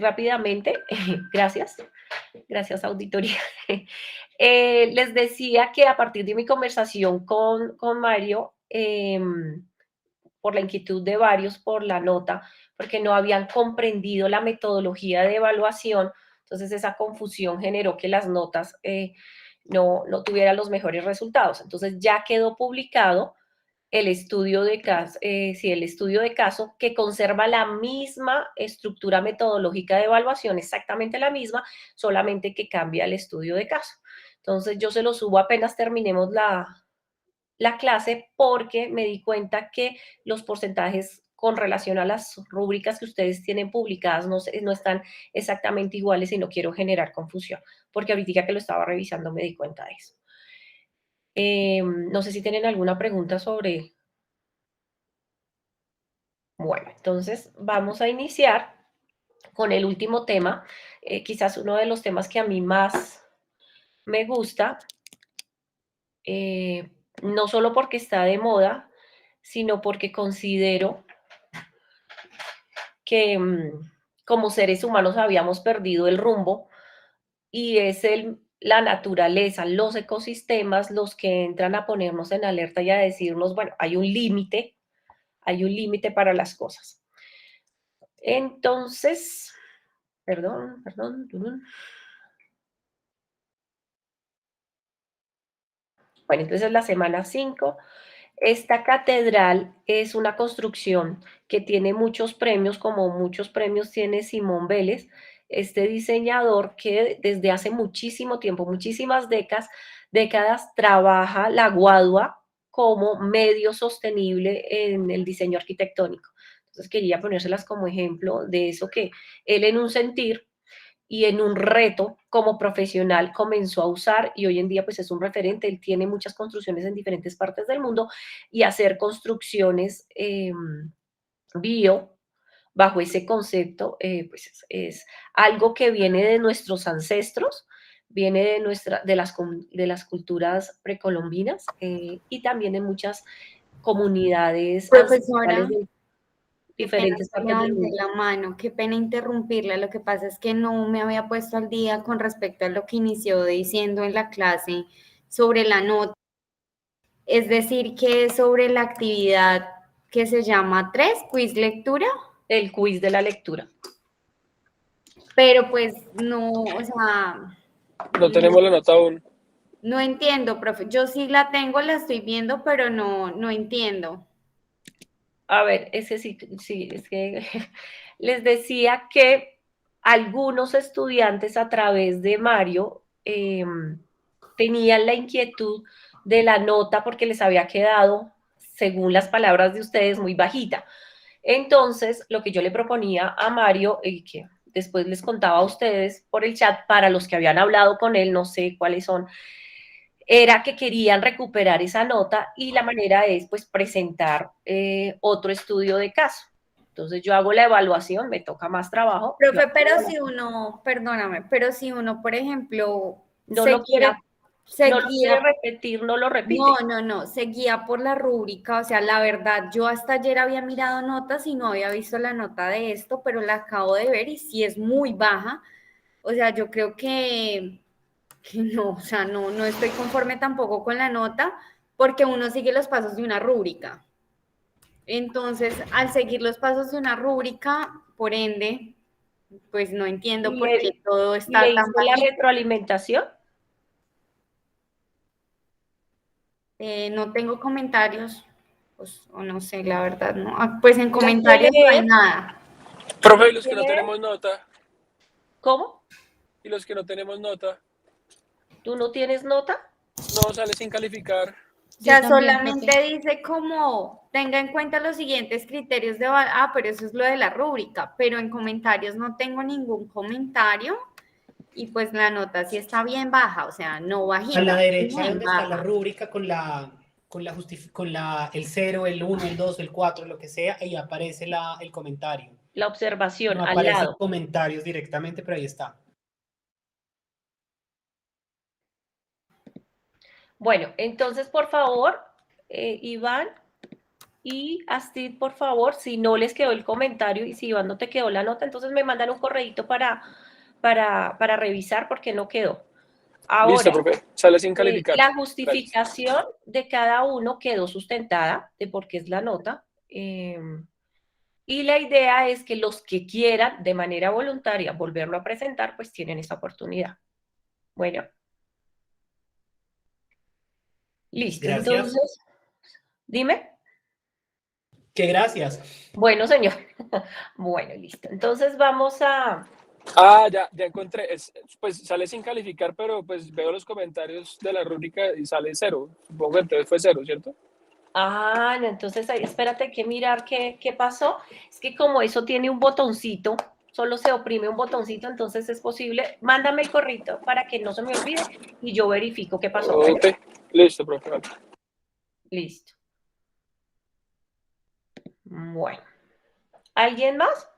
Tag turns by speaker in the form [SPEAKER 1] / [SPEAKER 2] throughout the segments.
[SPEAKER 1] rápidamente, gracias auditoría. Les decía que a partir de mi conversación con Mario, por la inquietud de varios por la nota, porque no habían comprendido la metodología de evaluación, entonces esa confusión generó que las notas no tuvieran los mejores resultados. Entonces ya quedó publicado el estudio de caso, el estudio de caso que conserva la misma estructura metodológica de evaluación, exactamente la misma, solamente que cambia el estudio de caso. Entonces yo se lo subo apenas terminemos la clase porque me di cuenta que los porcentajes con relación a las rúbricas que ustedes tienen publicadas no están exactamente iguales y no quiero generar confusión, porque ahorita que lo estaba revisando me di cuenta de eso. No sé si tienen alguna pregunta sobre... Bueno, entonces vamos a iniciar con el último tema, quizás uno de los temas que a mí más me gusta, no solo porque está de moda, sino porque considero que como seres humanos habíamos perdido el rumbo y es la naturaleza, los ecosistemas los que entran a ponernos en alerta y a decirnos, bueno, hay un límite para las cosas. Entonces, perdón. Bueno, entonces la semana 5. Esta catedral es una construcción que tiene muchos premios, como muchos premios tiene Simón Vélez, este diseñador que desde hace muchísimo tiempo, muchísimas décadas, trabaja la guadua como medio sostenible en el diseño arquitectónico. Entonces quería ponérselas como ejemplo de eso que él en un sentir y en un reto como profesional comenzó a usar y hoy en día pues es un referente, él tiene muchas construcciones en diferentes partes del mundo y hacer construcciones bio bajo ese concepto pues es algo que viene de nuestros ancestros, viene de las culturas precolombinas y también en muchas comunidades ancestrales
[SPEAKER 2] Profesora,
[SPEAKER 1] de
[SPEAKER 2] qué pena
[SPEAKER 1] diferentes
[SPEAKER 2] que
[SPEAKER 1] partes del
[SPEAKER 2] levanté
[SPEAKER 1] mundo.
[SPEAKER 2] la mano, qué pena interrumpirla. Lo que pasa es que no me había puesto al día con respecto a lo que inició diciendo en la clase sobre la nota. Es decir, que sobre la actividad que se llama 3 quiz lectura,
[SPEAKER 1] El quiz de la lectura.
[SPEAKER 2] pero pues no, o sea,
[SPEAKER 3] No tenemos la nota aún.
[SPEAKER 2] no entiendo, profe. Yo sí la tengo, la estoy viendo, pero no entiendo.
[SPEAKER 1] A ver, ese sí, es que les decía que algunos estudiantes a través de Mario tenían la inquietud de la nota porque les había quedado, según las palabras de ustedes, muy bajita. Entonces, lo que yo le proponía a Mario, y que después les contaba a ustedes por el chat, para los que habían hablado con él, no sé cuáles son, era que querían recuperar esa nota y la manera es pues presentar otro estudio de caso. Entonces yo hago la evaluación, me toca más trabajo.
[SPEAKER 2] Profe, pero si uno, perdóname, pero si uno, por ejemplo,
[SPEAKER 1] No lo quiere,
[SPEAKER 2] se
[SPEAKER 1] no lo quiere
[SPEAKER 2] guía,
[SPEAKER 1] repetir, no lo repite.
[SPEAKER 2] se guía por la rúbrica, o sea, la verdad, yo hasta ayer había mirado notas y no había visto la nota de esto, pero la acabo de ver y sí es muy baja, o sea, yo creo que no, o sea, no estoy conforme tampoco con la nota, porque uno sigue los pasos de una rúbrica. Entonces, al seguir los pasos de una rúbrica, por ende, pues no entiendo
[SPEAKER 1] Y
[SPEAKER 2] por qué todo
[SPEAKER 1] le
[SPEAKER 2] está tan
[SPEAKER 1] hice la
[SPEAKER 2] bajito.
[SPEAKER 1] retroalimentación.
[SPEAKER 2] No tengo comentarios, pues, o no sé, la verdad, no. Pues en
[SPEAKER 1] ¿La quiere
[SPEAKER 2] comentarios no hay
[SPEAKER 1] leer?
[SPEAKER 2] nada.
[SPEAKER 3] Profe, y los que no
[SPEAKER 1] ¿Quiere leer?
[SPEAKER 3] tenemos nota,
[SPEAKER 1] ¿Cómo?
[SPEAKER 3] y los que no tenemos nota,
[SPEAKER 1] ¿Tú no tienes nota?
[SPEAKER 3] no sale sin calificar.
[SPEAKER 2] O
[SPEAKER 4] Yo
[SPEAKER 2] sea,
[SPEAKER 4] también,
[SPEAKER 2] solamente
[SPEAKER 4] profe.
[SPEAKER 2] dice como tenga en cuenta los siguientes criterios de pero eso es lo de la rúbrica, pero en comentarios no tengo ningún comentario y pues la nota sí está bien baja, o sea, no
[SPEAKER 5] A la
[SPEAKER 2] bajita,
[SPEAKER 5] derecha
[SPEAKER 2] bien
[SPEAKER 5] donde está la
[SPEAKER 2] baja.
[SPEAKER 5] rúbrica con el 0, el 1, el 2, el 4, lo que sea, ahí aparece el comentario.
[SPEAKER 1] La observación
[SPEAKER 5] No
[SPEAKER 1] al
[SPEAKER 5] aparecen
[SPEAKER 1] lado.
[SPEAKER 5] comentarios directamente, pero ahí está.
[SPEAKER 1] Bueno, entonces por favor, Iván, Y Astrid, por favor, si no les quedó el comentario y si Iván no te quedó la nota, entonces me mandan un correíto para revisar porque no quedó.
[SPEAKER 3] Listo,
[SPEAKER 1] Ahora,
[SPEAKER 3] profe. Sale sin calificar.
[SPEAKER 1] la
[SPEAKER 3] Gracias.
[SPEAKER 1] justificación de cada uno quedó sustentada de por qué es la nota. Y la idea es que los que quieran de manera voluntaria volverlo a presentar, pues tienen esa oportunidad. Bueno. Listo,
[SPEAKER 5] Gracias.
[SPEAKER 1] entonces, dime.
[SPEAKER 5] ¿Qué gracias?
[SPEAKER 1] Bueno, señor. Bueno, listo. Entonces vamos a...
[SPEAKER 3] Ah, ya encontré. Pues sale sin calificar, pero pues veo los comentarios de la rúbrica y sale 0. Supongo que entonces fue 0, ¿cierto?
[SPEAKER 1] Ah, no, entonces ahí, espérate, hay que mirar qué pasó. Es que como eso tiene un botoncito, solo se oprime un botoncito, entonces es posible. Mándame el corrito para que no se me olvide y yo verifico qué pasó. Bueno,
[SPEAKER 3] Ok. Listo, profe. Vale.
[SPEAKER 1] listo. Bueno. ¿Alguien más?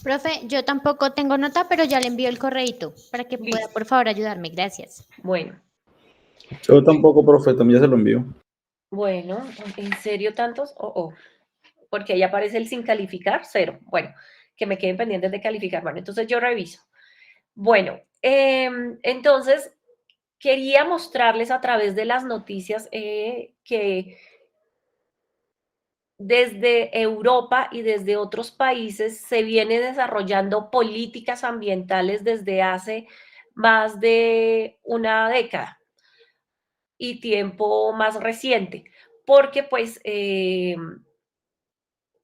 [SPEAKER 4] Profe, yo tampoco tengo nota, pero ya le envío el correíto para que pueda,
[SPEAKER 1] Listo.
[SPEAKER 4] por favor, ayudarme. Gracias.
[SPEAKER 1] Bueno.
[SPEAKER 6] Yo tampoco, profe, también ya se lo envío.
[SPEAKER 1] Bueno, ¿en serio tantos? Porque ahí aparece el sin calificar, 0. Bueno, que me queden pendientes de calificar. Bueno, entonces yo reviso. Bueno, entonces quería mostrarles a través de las noticias que desde Europa y desde otros países se viene desarrollando políticas ambientales desde hace más de una década y tiempo más reciente, porque pues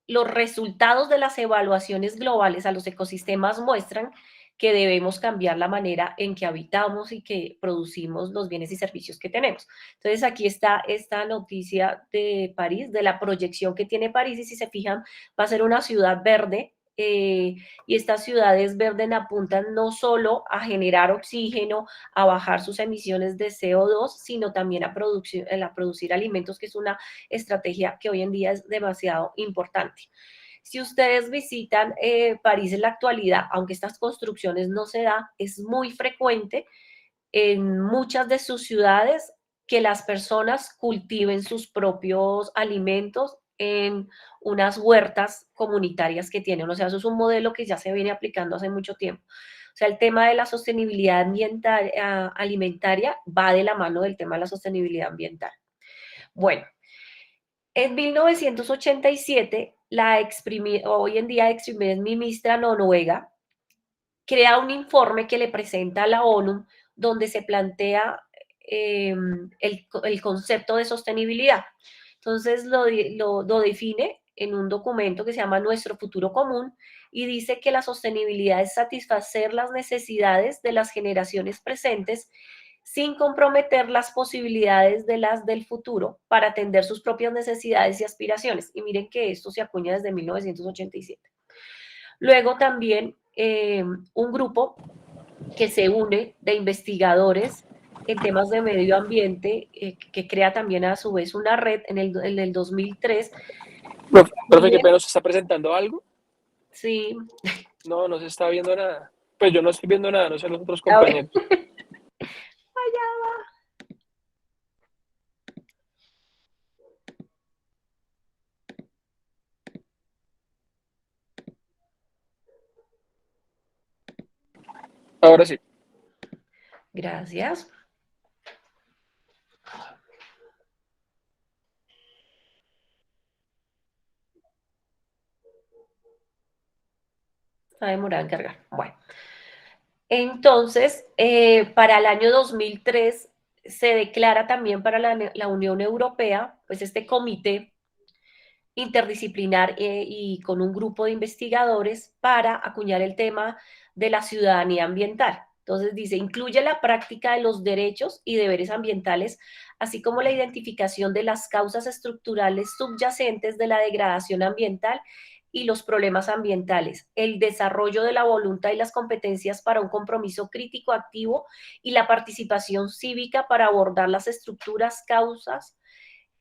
[SPEAKER 1] los resultados de las evaluaciones globales a los ecosistemas muestran que debemos cambiar la manera en que habitamos y que producimos los bienes y servicios que tenemos. Entonces, aquí está esta noticia de París, de la proyección que tiene París, y si se fijan, va a ser una ciudad verde, y estas ciudades verdes apuntan no solo a generar oxígeno, a bajar sus emisiones de CO2, sino también a producir alimentos, que es una estrategia que hoy en día es demasiado importante. Si ustedes visitan París en la actualidad, aunque estas construcciones no se da, es muy frecuente en muchas de sus ciudades que las personas cultiven sus propios alimentos en unas huertas comunitarias que tienen. O sea, eso es un modelo que ya se viene aplicando hace mucho tiempo. O sea, el tema de la sostenibilidad ambiental, alimentaria va de la mano del tema de la sostenibilidad ambiental. Bueno, en 1987, hoy en día ex primer ministra noruega crea un informe que le presenta a la ONU donde se plantea el concepto de sostenibilidad. Entonces lo define en un documento que se llama Nuestro Futuro Común y dice que la sostenibilidad es satisfacer las necesidades de las generaciones presentes sin comprometer las posibilidades de las del futuro para atender sus propias necesidades y aspiraciones. Y miren que esto se acuña desde 1987. Luego también un grupo que se une de investigadores en temas de medio ambiente, que crea también a su vez una red en el 2003.
[SPEAKER 3] Profe, ¿qué pena se está presentando algo?
[SPEAKER 1] Sí.
[SPEAKER 3] No, no se está viendo nada. Pues yo no estoy viendo nada, no sé los otros
[SPEAKER 1] A ver.
[SPEAKER 3] compañeros.
[SPEAKER 1] Allá va.
[SPEAKER 3] Ahora sí.
[SPEAKER 1] Gracias. Va a demorar en cargar. Bueno. Entonces, para el año 2003 se declara también para la Unión Europea, pues este comité interdisciplinar y con un grupo de investigadores para acuñar el tema de la ciudadanía ambiental. Entonces dice, incluye la práctica de los derechos y deberes ambientales, así como la identificación de las causas estructurales subyacentes de la degradación ambiental y los problemas ambientales, el desarrollo de la voluntad y las competencias para un compromiso crítico activo y la participación cívica para abordar las estructuras, causas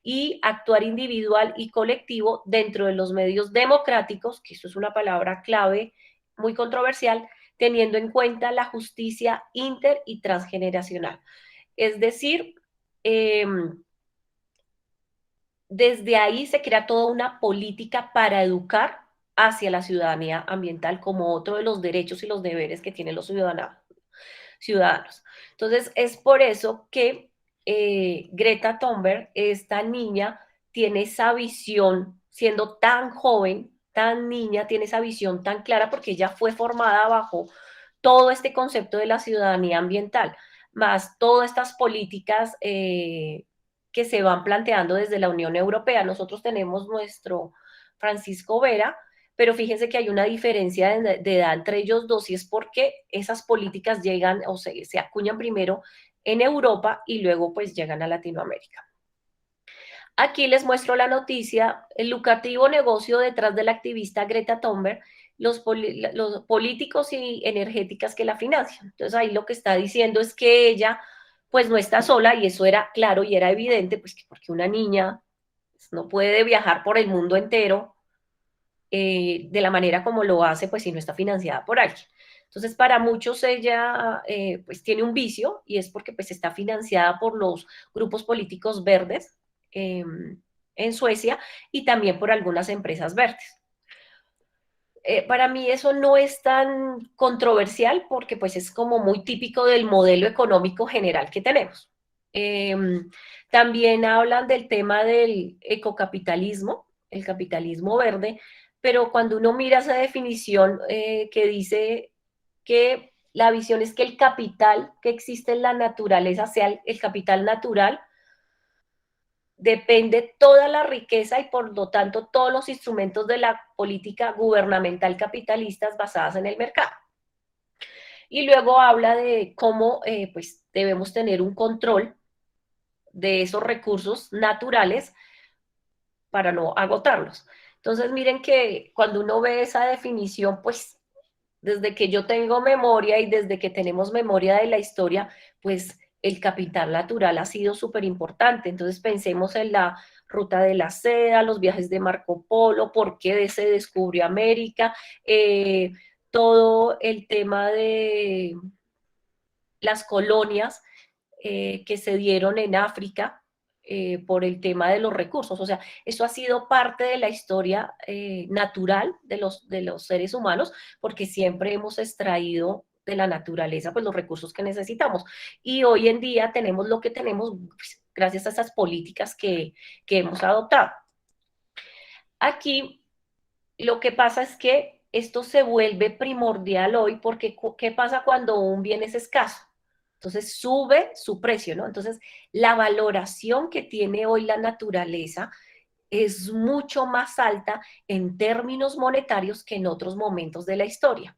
[SPEAKER 1] y actuar individual y colectivo dentro de los medios democráticos, que eso es una palabra clave muy controversial, teniendo en cuenta la justicia inter y transgeneracional. Es decir, desde ahí se crea toda una política para educar hacia la ciudadanía ambiental como otro de los derechos y los deberes que tienen los ciudadanos. Entonces, es por eso que Greta Thunberg, esta niña, tiene esa visión, siendo tan joven, tan niña, tiene esa visión tan clara porque ella fue formada bajo todo este concepto de la ciudadanía ambiental, más todas estas políticas que se van planteando desde la Unión Europea. Nosotros tenemos nuestro Francisco Vera, pero fíjense que hay una diferencia de edad entre ellos dos y es porque esas políticas llegan o se acuñan primero en Europa y luego pues llegan a Latinoamérica. Aquí les muestro la noticia, el lucrativo negocio detrás de la activista Greta Thunberg, los políticos y energéticas que la financian. Entonces ahí lo que está diciendo es que ella pues no está sola y eso era claro y era evidente, pues porque una niña pues, no puede viajar por el mundo entero de la manera como lo hace, pues si no está financiada por alguien. Entonces, para muchos ella pues tiene un vicio y es porque pues está financiada por los grupos políticos verdes en Suecia y también por algunas empresas verdes. Para mí eso no es tan controversial porque pues es como muy típico del modelo económico general que tenemos. También hablan del tema del ecocapitalismo, el capitalismo verde, pero cuando uno mira esa definición que dice que la visión es que el capital que existe en la naturaleza sea el capital natural, depende toda la riqueza y por lo tanto todos los instrumentos de la política gubernamental capitalistas basadas en el mercado. Y luego habla de cómo pues debemos tener un control de esos recursos naturales para no agotarlos. Entonces miren que cuando uno ve esa definición, pues desde que yo tengo memoria y desde que tenemos memoria de la historia, pues el capital natural ha sido súper importante. Entonces pensemos en la ruta de la seda, los viajes de Marco Polo, por qué se descubrió América, todo el tema de las colonias que se dieron en África por el tema de los recursos. O sea, eso ha sido parte de la historia natural de los seres humanos porque siempre hemos extraído de la naturaleza pues los recursos que necesitamos. Y hoy en día tenemos lo que tenemos pues, gracias a esas políticas que hemos adoptado. Aquí lo que pasa es que esto se vuelve primordial hoy porque ¿qué pasa cuando un bien es escaso? Entonces sube su precio, ¿no? Entonces la valoración que tiene hoy la naturaleza es mucho más alta en términos monetarios que en otros momentos de la historia.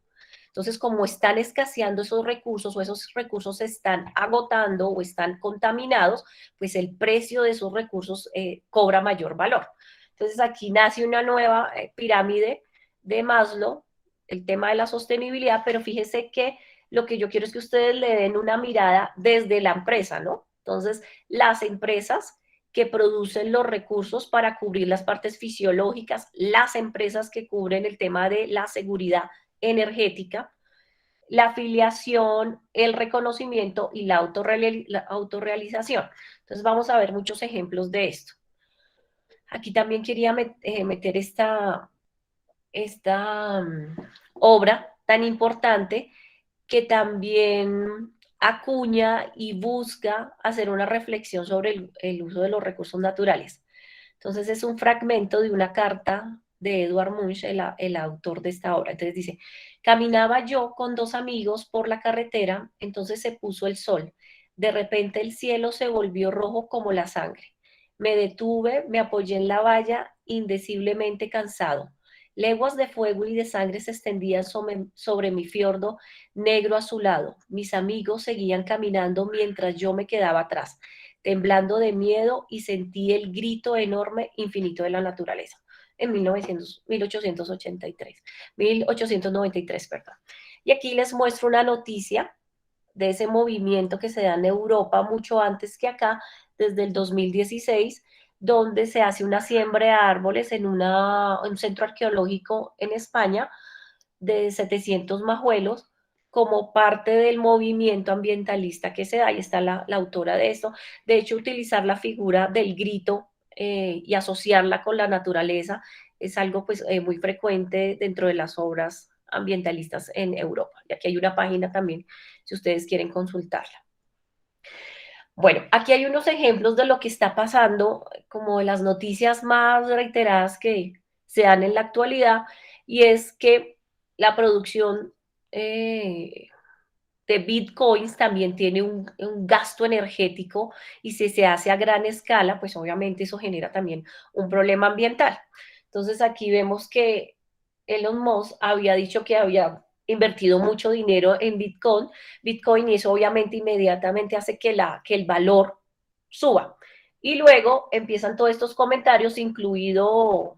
[SPEAKER 1] Entonces, como están escaseando esos recursos o esos recursos se están agotando o están contaminados, pues el precio de esos recursos cobra mayor valor. Entonces, aquí nace una nueva pirámide de Maslow, el tema de la sostenibilidad, pero fíjese que lo que yo quiero es que ustedes le den una mirada desde la empresa, ¿no? Entonces, las empresas que producen los recursos para cubrir las partes fisiológicas, las empresas que cubren el tema de la seguridad energética, la afiliación, el reconocimiento y la autorrealización. Entonces vamos a ver muchos ejemplos de esto. Aquí también quería meter esta obra tan importante que también acuña y busca hacer una reflexión sobre el uso de los recursos naturales. Entonces es un fragmento de una carta de Edvard Munch, el autor de esta obra. Entonces dice, caminaba yo con dos amigos por la carretera, entonces se puso el sol. De repente el cielo se volvió rojo como la sangre. Me detuve, me apoyé en la valla, indeciblemente cansado. Leguas de fuego y de sangre se extendían sobre mi fiordo negro azulado. Mis amigos seguían caminando mientras yo me quedaba atrás, temblando de miedo y sentí el grito enorme, infinito de la naturaleza. En 1893, perdón. Y aquí les muestro una noticia de ese movimiento que se da en Europa mucho antes que acá, desde el 2016, donde se hace una siembra de árboles en un centro arqueológico en España de 700 majuelos, como parte del movimiento ambientalista que se da, y está la autora de esto. De hecho, utilizar la figura del grito y asociarla con la naturaleza es algo pues muy frecuente dentro de las obras ambientalistas en Europa. Y aquí hay una página también, si ustedes quieren consultarla. Bueno, aquí hay unos ejemplos de lo que está pasando, como de las noticias más reiteradas que se dan en la actualidad, y es que la producción de bitcoins también tiene un gasto energético, y si se hace a gran escala, pues obviamente eso genera también un problema ambiental. Entonces aquí vemos que Elon Musk había dicho que había invertido mucho dinero en Bitcoin, y eso obviamente inmediatamente hace que el valor suba. Y luego empiezan todos estos comentarios, incluido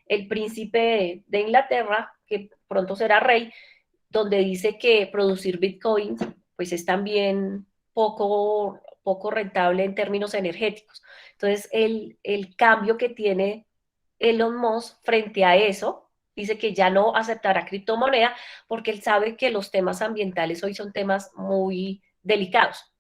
[SPEAKER 1] el príncipe de Inglaterra, que pronto será rey, donde dice que producir Bitcoin pues es también poco rentable en términos energéticos. Entonces, el cambio que tiene Elon Musk frente a eso, dice que ya no aceptará criptomoneda porque él sabe que los temas ambientales hoy son temas muy delicados.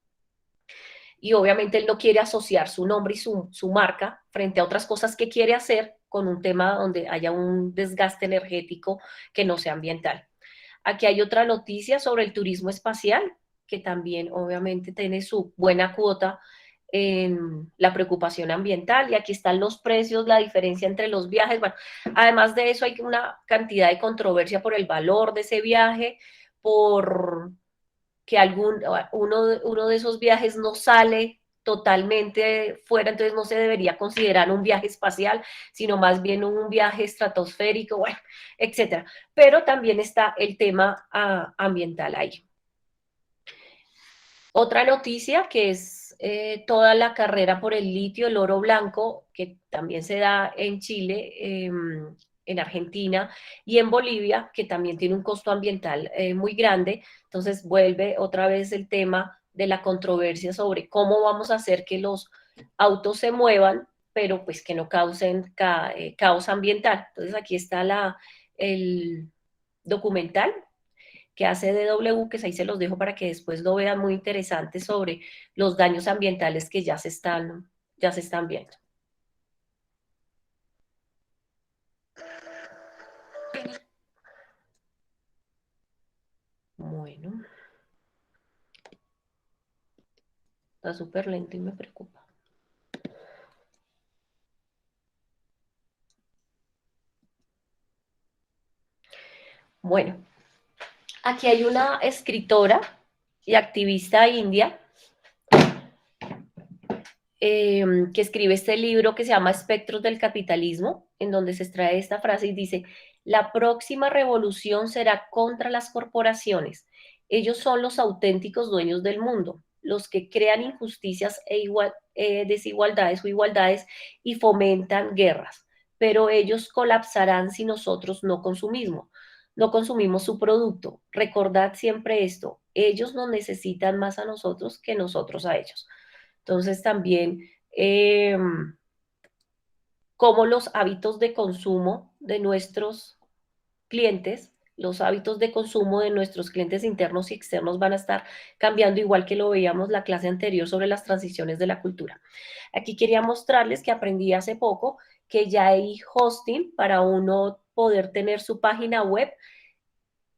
[SPEAKER 1] Y obviamente él no quiere asociar su nombre y su marca frente a otras cosas que quiere hacer con un tema donde haya un desgaste energético que no sea ambiental. Aquí hay otra noticia sobre el turismo espacial, que también obviamente tiene su buena cuota en la preocupación ambiental, y aquí están los precios, la diferencia entre los viajes. Bueno, además de eso hay una cantidad de controversia por el valor de ese viaje, por que uno de esos viajes no sale totalmente fuera, entonces no se debería considerar un viaje espacial, sino más bien un viaje estratosférico, bueno, etcétera. Pero también está el tema ambiental ahí. Otra noticia que es toda la carrera por el litio, el oro blanco, que también se da en Chile, en Argentina y en Bolivia, que también tiene un costo ambiental muy grande. Entonces vuelve otra vez el tema de la controversia sobre cómo vamos a hacer que los autos se muevan, pero pues que no causen caos ambiental. Entonces aquí está el documental que hace DW, que ahí se los dejo para que después lo vean, muy interesante sobre los daños ambientales que ya se están viendo. Bueno, está súper lento y me preocupa. Bueno, aquí hay una escritora y activista india que escribe este libro que se llama Espectros del Capitalismo, en donde se extrae esta frase y dice: la próxima revolución será contra las corporaciones. Ellos son los auténticos dueños del mundo, los que crean injusticias desigualdades o igualdades y fomentan guerras, pero ellos colapsarán si nosotros no consumimos su producto. Recordad siempre esto: ellos nos necesitan más a nosotros que nosotros a ellos. Entonces también cómo los hábitos de consumo de nuestros clientes, los hábitos de consumo de nuestros clientes internos y externos van a estar cambiando, igual que lo veíamos la clase anterior sobre las transiciones de la cultura. Aquí quería mostrarles que aprendí hace poco que ya hay hosting para uno poder tener su página web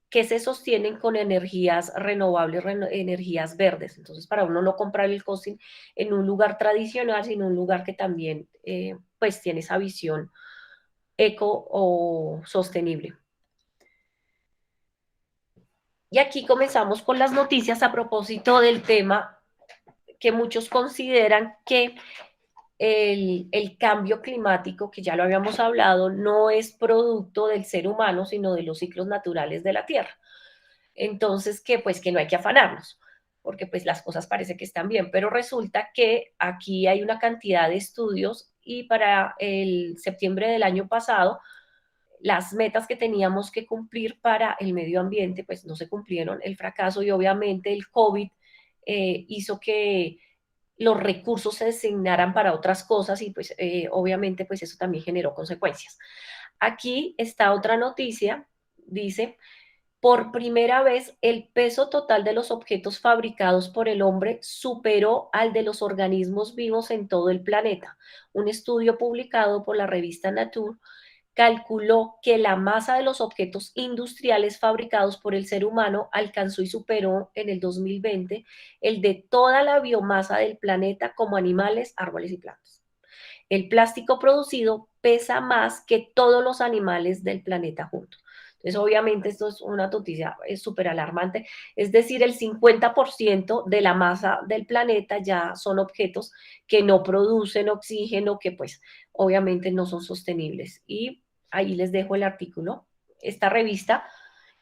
[SPEAKER 1] que se sostienen con energías renovables, energías verdes. Entonces, para uno no comprar el hosting en un lugar tradicional, sino un lugar que también pues tiene esa visión eco o sostenible. Y aquí comenzamos con las noticias a propósito del tema que muchos consideran que el cambio climático, que ya lo habíamos hablado, no es producto del ser humano, sino de los ciclos naturales de la Tierra. Entonces, que no hay que afanarnos, porque pues las cosas parece que están bien, pero resulta que aquí hay una cantidad de estudios, y para el septiembre del año pasado, las metas que teníamos que cumplir para el medio ambiente, pues no se cumplieron. El fracaso y obviamente el COVID hizo que los recursos se designaran para otras cosas, y pues obviamente pues eso también generó consecuencias. Aquí está otra noticia, dice: por primera vez el peso total de los objetos fabricados por el hombre superó al de los organismos vivos en todo el planeta. Un estudio publicado por la revista Nature calculó que la masa de los objetos industriales fabricados por el ser humano alcanzó y superó en el 2020 el de toda la biomasa del planeta como animales, árboles y plantas. El plástico producido pesa más que todos los animales del planeta juntos. Entonces, obviamente, esto es una noticia súper alarmante. Es decir, el 50% de la masa del planeta ya son objetos que no producen oxígeno, que pues obviamente no son sostenibles. Y ahí les dejo el artículo. Esta revista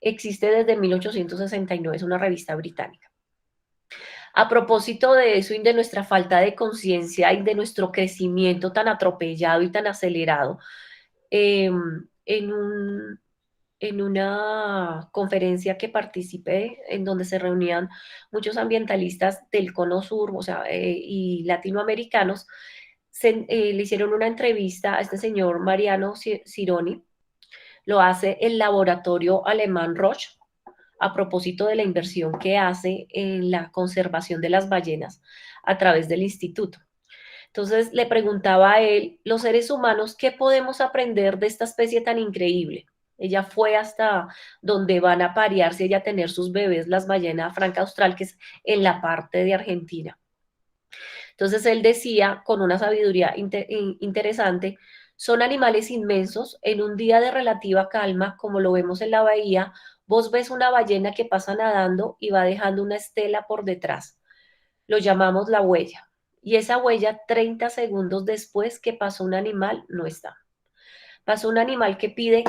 [SPEAKER 1] existe desde 1869, es una revista británica. A propósito de eso y de nuestra falta de conciencia y de nuestro crecimiento tan atropellado y tan acelerado, en una conferencia que participé, en donde se reunían muchos ambientalistas del Cono Sur, o sea, y latinoamericanos, le hicieron una entrevista a este señor Mariano Cironi, lo hace el laboratorio alemán Roche, a propósito de la inversión que hace en la conservación de las ballenas a través del instituto. Entonces le preguntaba a él, los seres humanos, ¿qué podemos aprender de esta especie tan increíble? Ella fue hasta donde van a parearse y a tener sus bebés las ballenas franca austral, que es en la parte de Argentina. Entonces él decía, con una sabiduría interesante, son animales inmensos, en un día de relativa calma, como lo vemos en la bahía, vos ves una ballena que pasa nadando y va dejando una estela por detrás. Lo llamamos la huella. Y esa huella, 30 segundos después que pasó un animal, no está. Pasó un animal que mide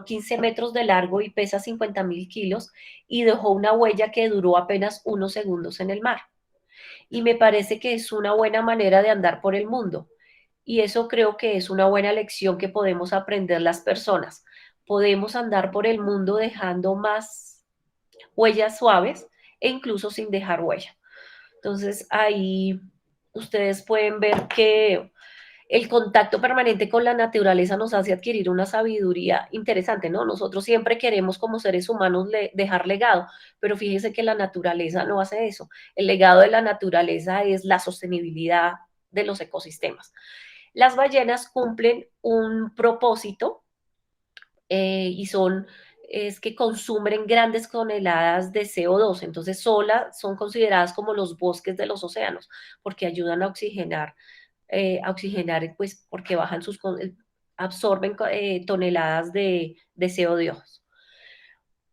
[SPEAKER 1] 15 metros de largo y pesa 50.000 kilos y dejó una huella que duró apenas unos segundos en el mar. Y me parece que es una buena manera de andar por el mundo. Y eso creo que es una buena lección que podemos aprender las personas. Podemos andar por el mundo dejando más huellas suaves e incluso sin dejar huella. Entonces ahí ustedes pueden ver que el contacto permanente con la naturaleza nos hace adquirir una sabiduría interesante, ¿no? Nosotros siempre queremos como seres humanos dejar legado, pero fíjense que la naturaleza no hace eso. El legado de la naturaleza es la sostenibilidad de los ecosistemas. Las ballenas cumplen un propósito es que consumen grandes toneladas de CO2, entonces son consideradas como los bosques de los océanos, porque ayudan a oxigenar, pues porque absorben toneladas de CO2.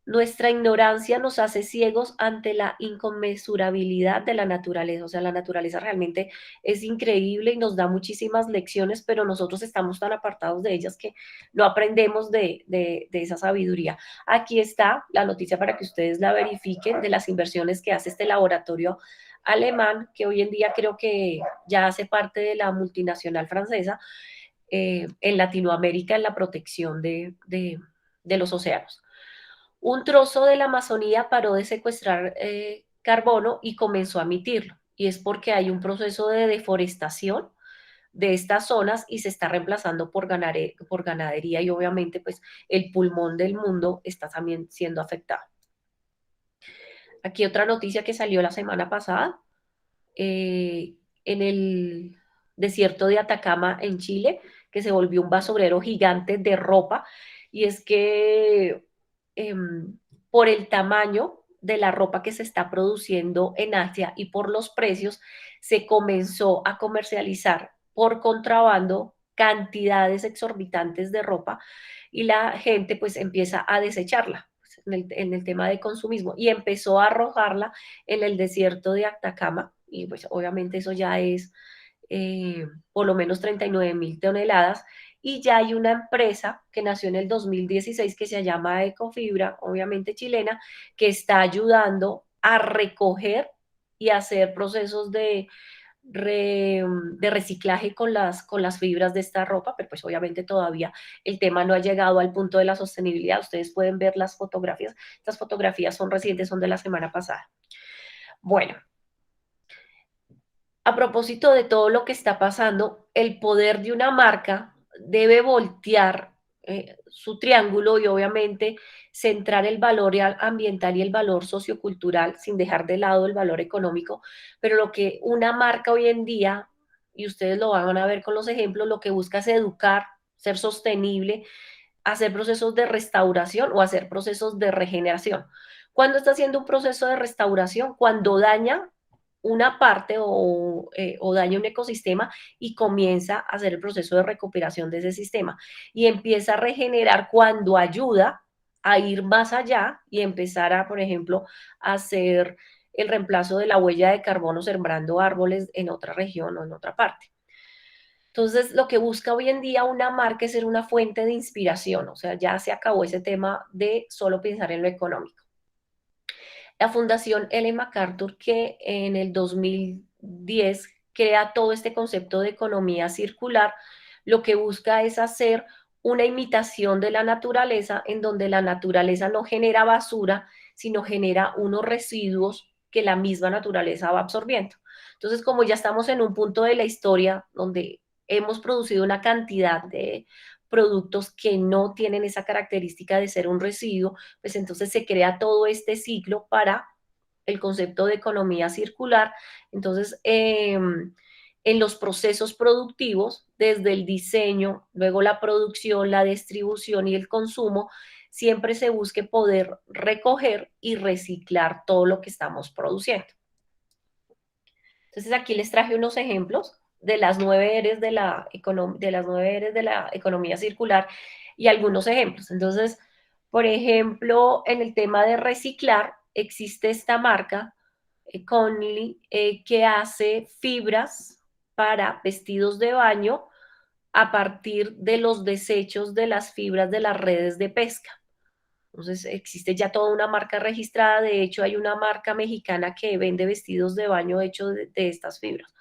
[SPEAKER 1] Nuestra ignorancia nos hace ciegos ante la inconmensurabilidad de la naturaleza. O sea, la naturaleza realmente es increíble y nos da muchísimas lecciones, pero nosotros estamos tan apartados de ellas que no aprendemos de esa sabiduría. Aquí está la noticia para que ustedes la verifiquen de las inversiones que hace este laboratorio alemán, que hoy en día creo que ya hace parte de la multinacional francesa, en Latinoamérica en la protección de los océanos. Un trozo de la Amazonía paró de secuestrar carbono y comenzó a emitirlo. Y es porque hay un proceso de deforestación de estas zonas y se está reemplazando por ganadería y obviamente pues el pulmón del mundo está también siendo afectado. Aquí otra noticia que salió la semana pasada. En el desierto de Atacama en Chile, que se volvió un basurero gigante de ropa. Y es que por el tamaño de la ropa que se está produciendo en Asia y por los precios, se comenzó a comercializar por contrabando cantidades exorbitantes de ropa y la gente pues empieza a desecharla en el tema de consumismo y empezó a arrojarla en el desierto de Atacama y pues obviamente eso ya es por lo menos 39.000 toneladas y ya hay una empresa que nació en el 2016 que se llama Ecofibra, obviamente chilena, que está ayudando a recoger y hacer procesos de reciclaje con las fibras de esta ropa, pero pues obviamente todavía el tema no ha llegado al punto de la sostenibilidad. Ustedes pueden ver las fotografías, estas fotografías son recientes, son de la semana pasada. Bueno, a propósito de todo lo que está pasando, el poder de una marca debe voltear su triángulo y obviamente centrar el valor ambiental y el valor sociocultural sin dejar de lado el valor económico, pero lo que una marca hoy en día, y ustedes lo van a ver con los ejemplos, lo que busca es educar, ser sostenible, hacer procesos de restauración o hacer procesos de regeneración. ¿Cuándo está haciendo un proceso de restauración? Cuando daña una parte o daña un ecosistema y comienza a hacer el proceso de recuperación de ese sistema. Y empieza a regenerar cuando ayuda a ir más allá y empezar a, por ejemplo, a hacer el reemplazo de la huella de carbono sembrando árboles en otra región o en otra parte. Entonces, lo que busca hoy en día una marca es ser una fuente de inspiración, o sea, ya se acabó ese tema de solo pensar en lo económico. La Fundación Ellen MacArthur, que en el 2010 crea todo este concepto de economía circular, lo que busca es hacer una imitación de la naturaleza, en donde la naturaleza no genera basura, sino genera unos residuos que la misma naturaleza va absorbiendo. Entonces, como ya estamos en un punto de la historia donde hemos producido una cantidad de productos que no tienen esa característica de ser un residuo, pues entonces se crea todo este ciclo para el concepto de economía circular. Entonces, en los procesos productivos, desde el diseño, luego la producción, la distribución y el consumo, siempre se busque poder recoger y reciclar todo lo que estamos produciendo. Entonces, aquí les traje unos ejemplos de las 9 eres de la economía circular y algunos ejemplos. Entonces, por ejemplo, en el tema de reciclar, existe esta marca, Conley, que hace fibras para vestidos de baño a partir de los desechos de las fibras de las redes de pesca. Entonces existe ya toda una marca registrada, de hecho hay una marca mexicana que vende vestidos de baño hechos de estas fibras.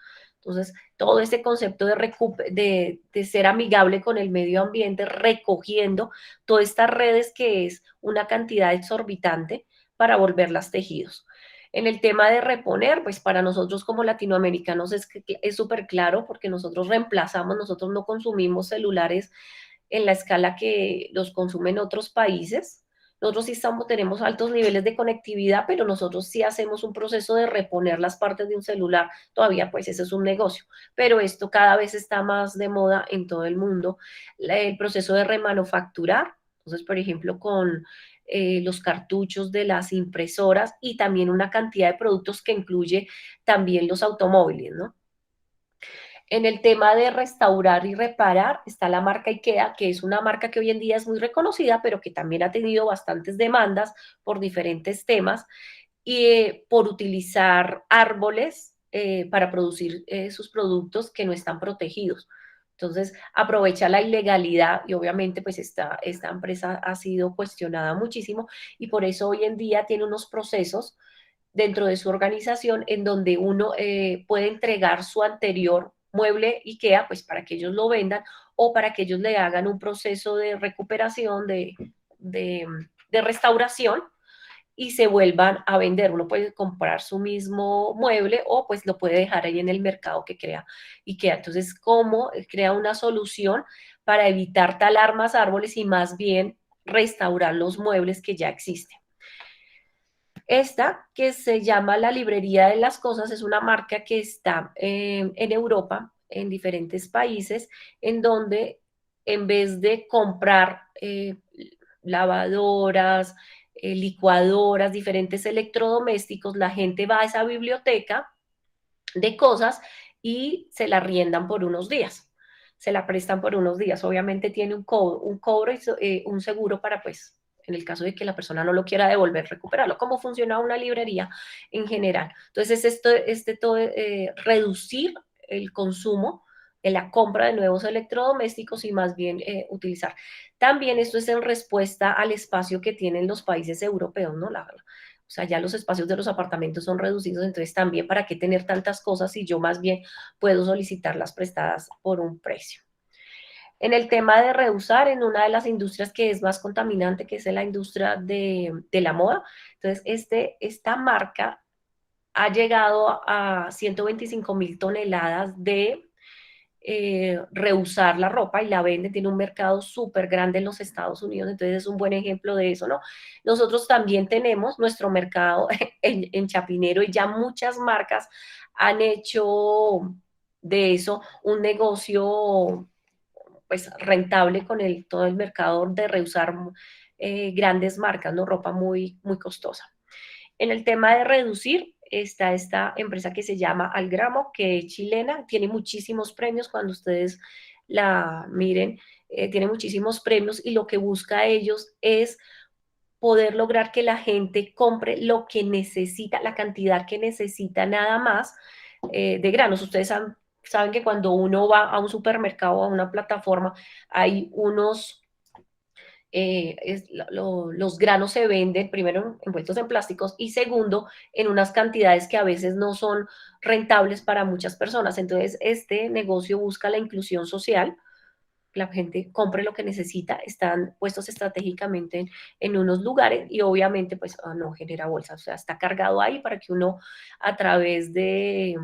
[SPEAKER 1] Entonces, todo este concepto de ser amigable con el medio ambiente, recogiendo todas estas redes que es una cantidad exorbitante para volverlas tejidos. En el tema de reponer, pues para nosotros como latinoamericanos es súper claro porque nosotros reemplazamos, nosotros no consumimos celulares en la escala que los consumen otros países. Nosotros sí tenemos altos niveles de conectividad, pero nosotros sí hacemos un proceso de reponer las partes de un celular. Todavía, pues, ese es un negocio. Pero esto cada vez está más de moda en todo el mundo. El proceso de remanufacturar. Entonces, por ejemplo, con los cartuchos de las impresoras y también una cantidad de productos que incluye también los automóviles, ¿no? En el tema de restaurar y reparar está la marca IKEA, que es una marca que hoy en día es muy reconocida, pero que también ha tenido bastantes demandas por diferentes temas y por utilizar árboles para producir sus productos que no están protegidos. Entonces, aprovecha la ilegalidad y obviamente pues esta empresa ha sido cuestionada muchísimo y por eso hoy en día tiene unos procesos dentro de su organización en donde uno puede entregar su anterior mueble IKEA, pues para que ellos lo vendan o para que ellos le hagan un proceso de recuperación, de restauración y se vuelvan a vender. Uno puede comprar su mismo mueble o pues lo puede dejar ahí en el mercado que crea IKEA. Entonces, ¿cómo crea una solución para evitar talar más árboles y más bien restaurar los muebles que ya existen? Esta, que se llama La Librería de las Cosas, es una marca que está en Europa, en diferentes países, en donde en vez de comprar lavadoras, licuadoras, diferentes electrodomésticos, la gente va a esa biblioteca de cosas y se la riendan por unos días. Se la prestan por unos días. Obviamente tiene un cobro y un seguro para, pues, en el caso de que la persona no lo quiera devolver, recuperarlo. ¿Cómo funciona una librería en general? Entonces, reducir el consumo en la compra de nuevos electrodomésticos y más bien utilizar. También esto es en respuesta al espacio que tienen los países europeos, ¿no? O sea, ya los espacios de los apartamentos son reducidos, entonces también para qué tener tantas cosas si yo más bien puedo solicitarlas prestadas por un precio. En el tema de reusar, en una de las industrias que es más contaminante, que es la industria de la moda, entonces esta marca ha llegado a 125.000 toneladas de reusar la ropa y la venden, tiene un mercado súper grande en los Estados Unidos, entonces es un buen ejemplo de eso, ¿no? Nosotros también tenemos nuestro mercado en Chapinero y ya muchas marcas han hecho de eso un negocio pues rentable con todo el mercado de reusar grandes marcas, ¿no? Ropa muy, muy costosa. En el tema de reducir, está esta empresa que se llama Algramo, que es chilena, tiene muchísimos premios cuando ustedes la miren, tiene muchísimos premios y lo que busca ellos es poder lograr que la gente compre lo que necesita, la cantidad que necesita nada más de granos. Ustedes saben que cuando uno va a un supermercado o a una plataforma, hay unos los granos se venden primero envueltos en plásticos y segundo en unas cantidades que a veces no son rentables para muchas personas. Entonces, este negocio busca la inclusión social, la gente compre lo que necesita, están puestos estratégicamente en unos lugares y obviamente pues no genera bolsas, o sea, está cargado ahí para que uno a través de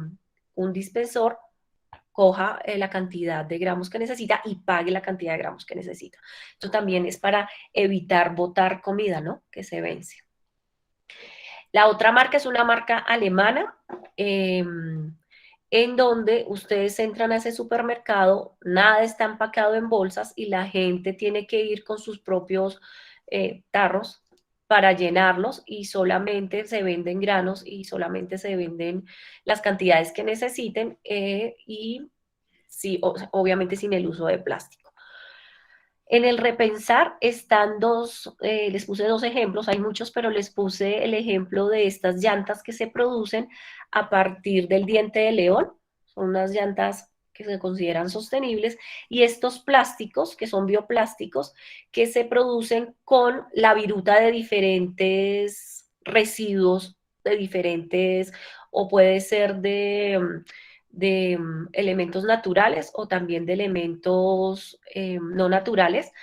[SPEAKER 1] un dispensor coja la cantidad de gramos que necesita y pague la cantidad de gramos que necesita. Esto también es para evitar botar comida, ¿no? Que se vence. La otra marca es una marca alemana, en donde ustedes entran a ese supermercado, nada está empacado en bolsas y la gente tiene que ir con sus propios tarros para llenarlos y solamente se venden granos y solamente se venden las cantidades que necesiten y sí, obviamente sin el uso de plástico. En el repensar están les puse dos ejemplos, hay muchos, pero les puse el ejemplo de estas llantas que se producen a partir del diente de león, son unas llantas que se consideran sostenibles, y estos plásticos, que son bioplásticos, que se producen con la viruta de diferentes residuos, de diferentes, o puede ser de elementos naturales o también de elementos no naturales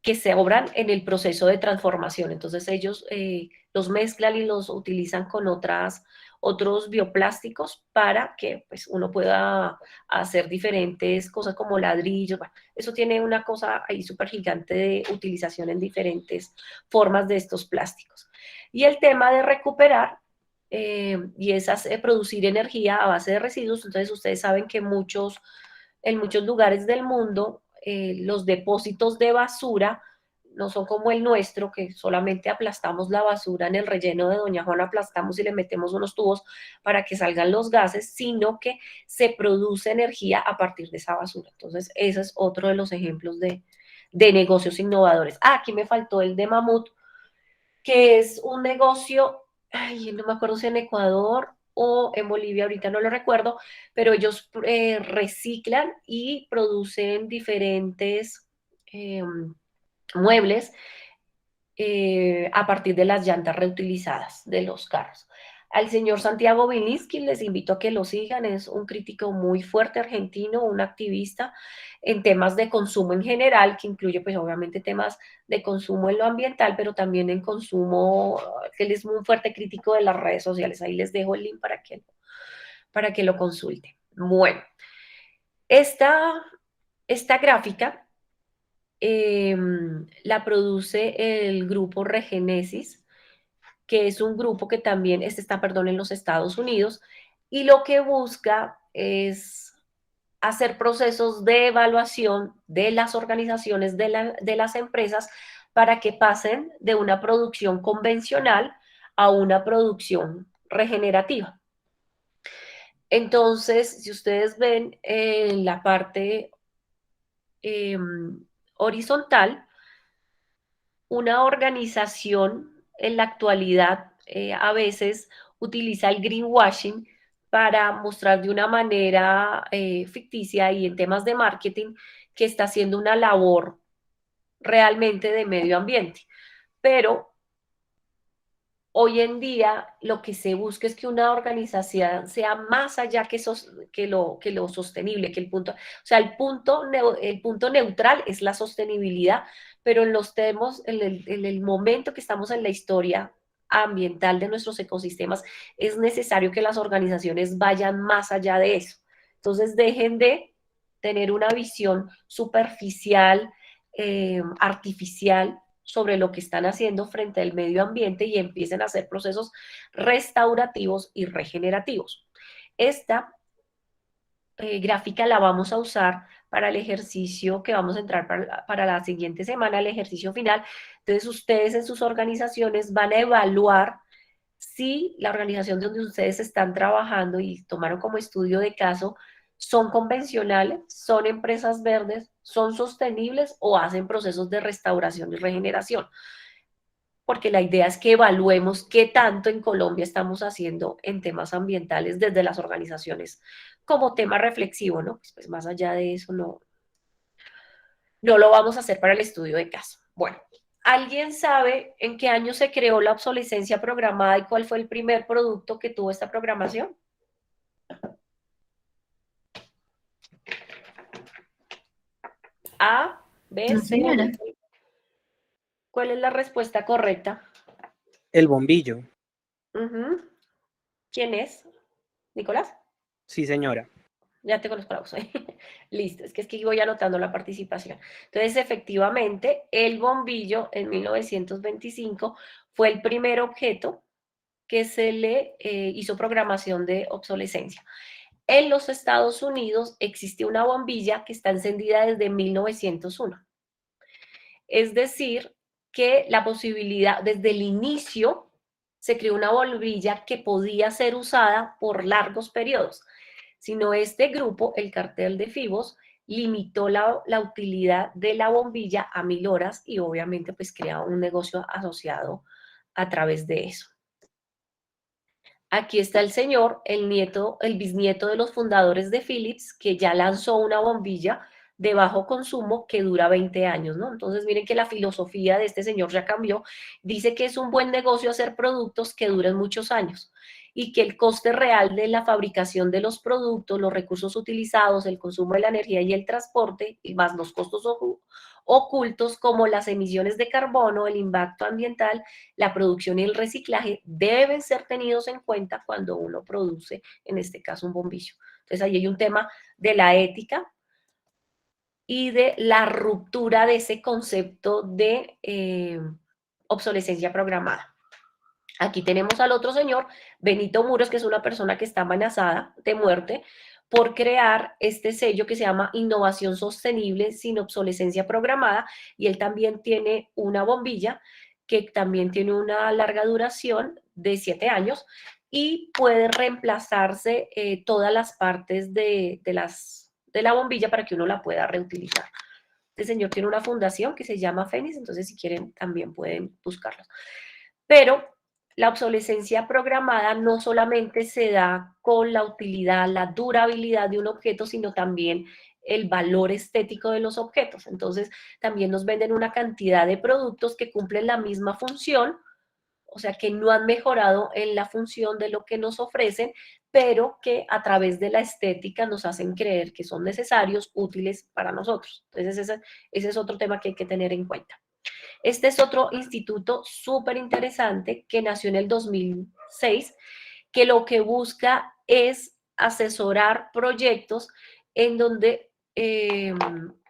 [SPEAKER 1] que se obran en el proceso de transformación. Entonces ellos los mezclan y los utilizan con otros bioplásticos para que pues, uno pueda hacer diferentes cosas como ladrillos. Bueno, eso tiene una cosa ahí súper gigante de utilización en diferentes formas de estos plásticos. Y el tema de recuperar y es producir energía a base de residuos. Entonces ustedes saben que en muchos lugares del mundo los depósitos de basura no son como el nuestro, que solamente aplastamos la basura en el relleno de Doña Juana, aplastamos y le metemos unos tubos para que salgan los gases, sino que se produce energía a partir de esa basura. Entonces ese es otro de los ejemplos de negocios innovadores. Aquí me faltó el de Mamut, que es un negocio, ay, no me acuerdo si en Ecuador o en Bolivia, ahorita no lo recuerdo, pero ellos reciclan y producen diferentes muebles a partir de las llantas reutilizadas de los carros. Al señor Santiago Viniski les invito a que lo sigan, es un crítico muy fuerte argentino, un activista en temas de consumo en general, que incluye pues obviamente temas de consumo en lo ambiental, pero también en consumo, que él es un fuerte crítico de las redes sociales. Ahí les dejo el link para que lo consulten. Bueno, esta gráfica la produce el grupo Regenesis, que es un grupo que también está, perdón, en los Estados Unidos, y lo que busca es hacer procesos de evaluación de las organizaciones, de las empresas, para que pasen de una producción convencional a una producción regenerativa. Entonces, si ustedes ven en la parte horizontal, una organización en la actualidad a veces utiliza el greenwashing para mostrar de una manera ficticia y en temas de marketing que está haciendo una labor realmente de medio ambiente. Pero hoy en día lo que se busca es que una organización sea más allá que lo sostenible, que el punto, o sea, el punto neutral es la sostenibilidad, pero en los temas, en el momento que estamos en la historia ambiental de nuestros ecosistemas, es necesario que las organizaciones vayan más allá de eso. Entonces dejen de tener una visión superficial, artificial, sobre lo que están haciendo frente al medio ambiente y empiecen a hacer procesos restaurativos y regenerativos. Esta gráfica la vamos a usar para el ejercicio que vamos a entrar para la siguiente semana, el ejercicio final. Entonces ustedes en sus organizaciones van a evaluar si la organización donde ustedes están trabajando y tomaron como estudio de caso son convencionales, son empresas verdes, son sostenibles o hacen procesos de restauración y regeneración. Porque la idea es que evaluemos qué tanto en Colombia estamos haciendo en temas ambientales desde las organizaciones como tema reflexivo, ¿no? Pues más allá de eso no lo vamos a hacer para el estudio de caso. Bueno, ¿alguien sabe en qué año se creó la obsolescencia programada y cuál fue el primer producto que tuvo esta programación? A, B,
[SPEAKER 7] No,
[SPEAKER 1] C.
[SPEAKER 7] señora.
[SPEAKER 1] ¿Cuál es la respuesta correcta?
[SPEAKER 8] El bombillo.
[SPEAKER 1] ¿Quién es? ¿Nicolás?
[SPEAKER 8] Sí, señora.
[SPEAKER 1] Ya te conozco la voz. Listo, es que voy anotando la participación. Entonces, efectivamente, el bombillo en 1925 fue el primer objeto que se le hizo programación de obsolescencia. En los Estados Unidos existe una bombilla que está encendida desde 1901. Es decir, que la posibilidad, desde el inicio, se creó una bombilla que podía ser usada por largos periodos. Sino este grupo, el cartel de Fibos, limitó la utilidad de la bombilla a 1000 horas y obviamente pues crea un negocio asociado a través de eso. Aquí está el señor, el bisnieto de los fundadores de Philips, que ya lanzó una bombilla de bajo consumo que dura 20 años, ¿no? Entonces miren que la filosofía de este señor ya cambió. Dice que es un buen negocio hacer productos que duren muchos años y que el coste real de la fabricación de los productos, los recursos utilizados, el consumo de la energía y el transporte, y más los costos ocultos como las emisiones de carbono, el impacto ambiental, la producción y el reciclaje, deben ser tenidos en cuenta cuando uno produce, en este caso, un bombillo. Entonces ahí hay un tema de la ética y de la ruptura de ese concepto de obsolescencia programada. Aquí tenemos al otro señor, Benito Muros, que es una persona que está amenazada de muerte por crear este sello que se llama Innovación Sostenible sin Obsolescencia Programada, y él también tiene una bombilla que también tiene una larga duración de 7 años y puede reemplazarse todas las partes de la bombilla para que uno la pueda reutilizar. Este señor tiene una fundación que se llama Fénix, entonces si quieren también pueden buscarlos. Pero la obsolescencia programada no solamente se da con la utilidad, la durabilidad de un objeto, sino también el valor estético de los objetos. Entonces, también nos venden una cantidad de productos que cumplen la misma función, o sea, que no han mejorado en la función de lo que nos ofrecen, pero que a través de la estética nos hacen creer que son necesarios, útiles para nosotros. Entonces, ese es otro tema que hay que tener en cuenta. Este es otro instituto súper interesante que nació en el 2006, que lo que busca es asesorar proyectos en donde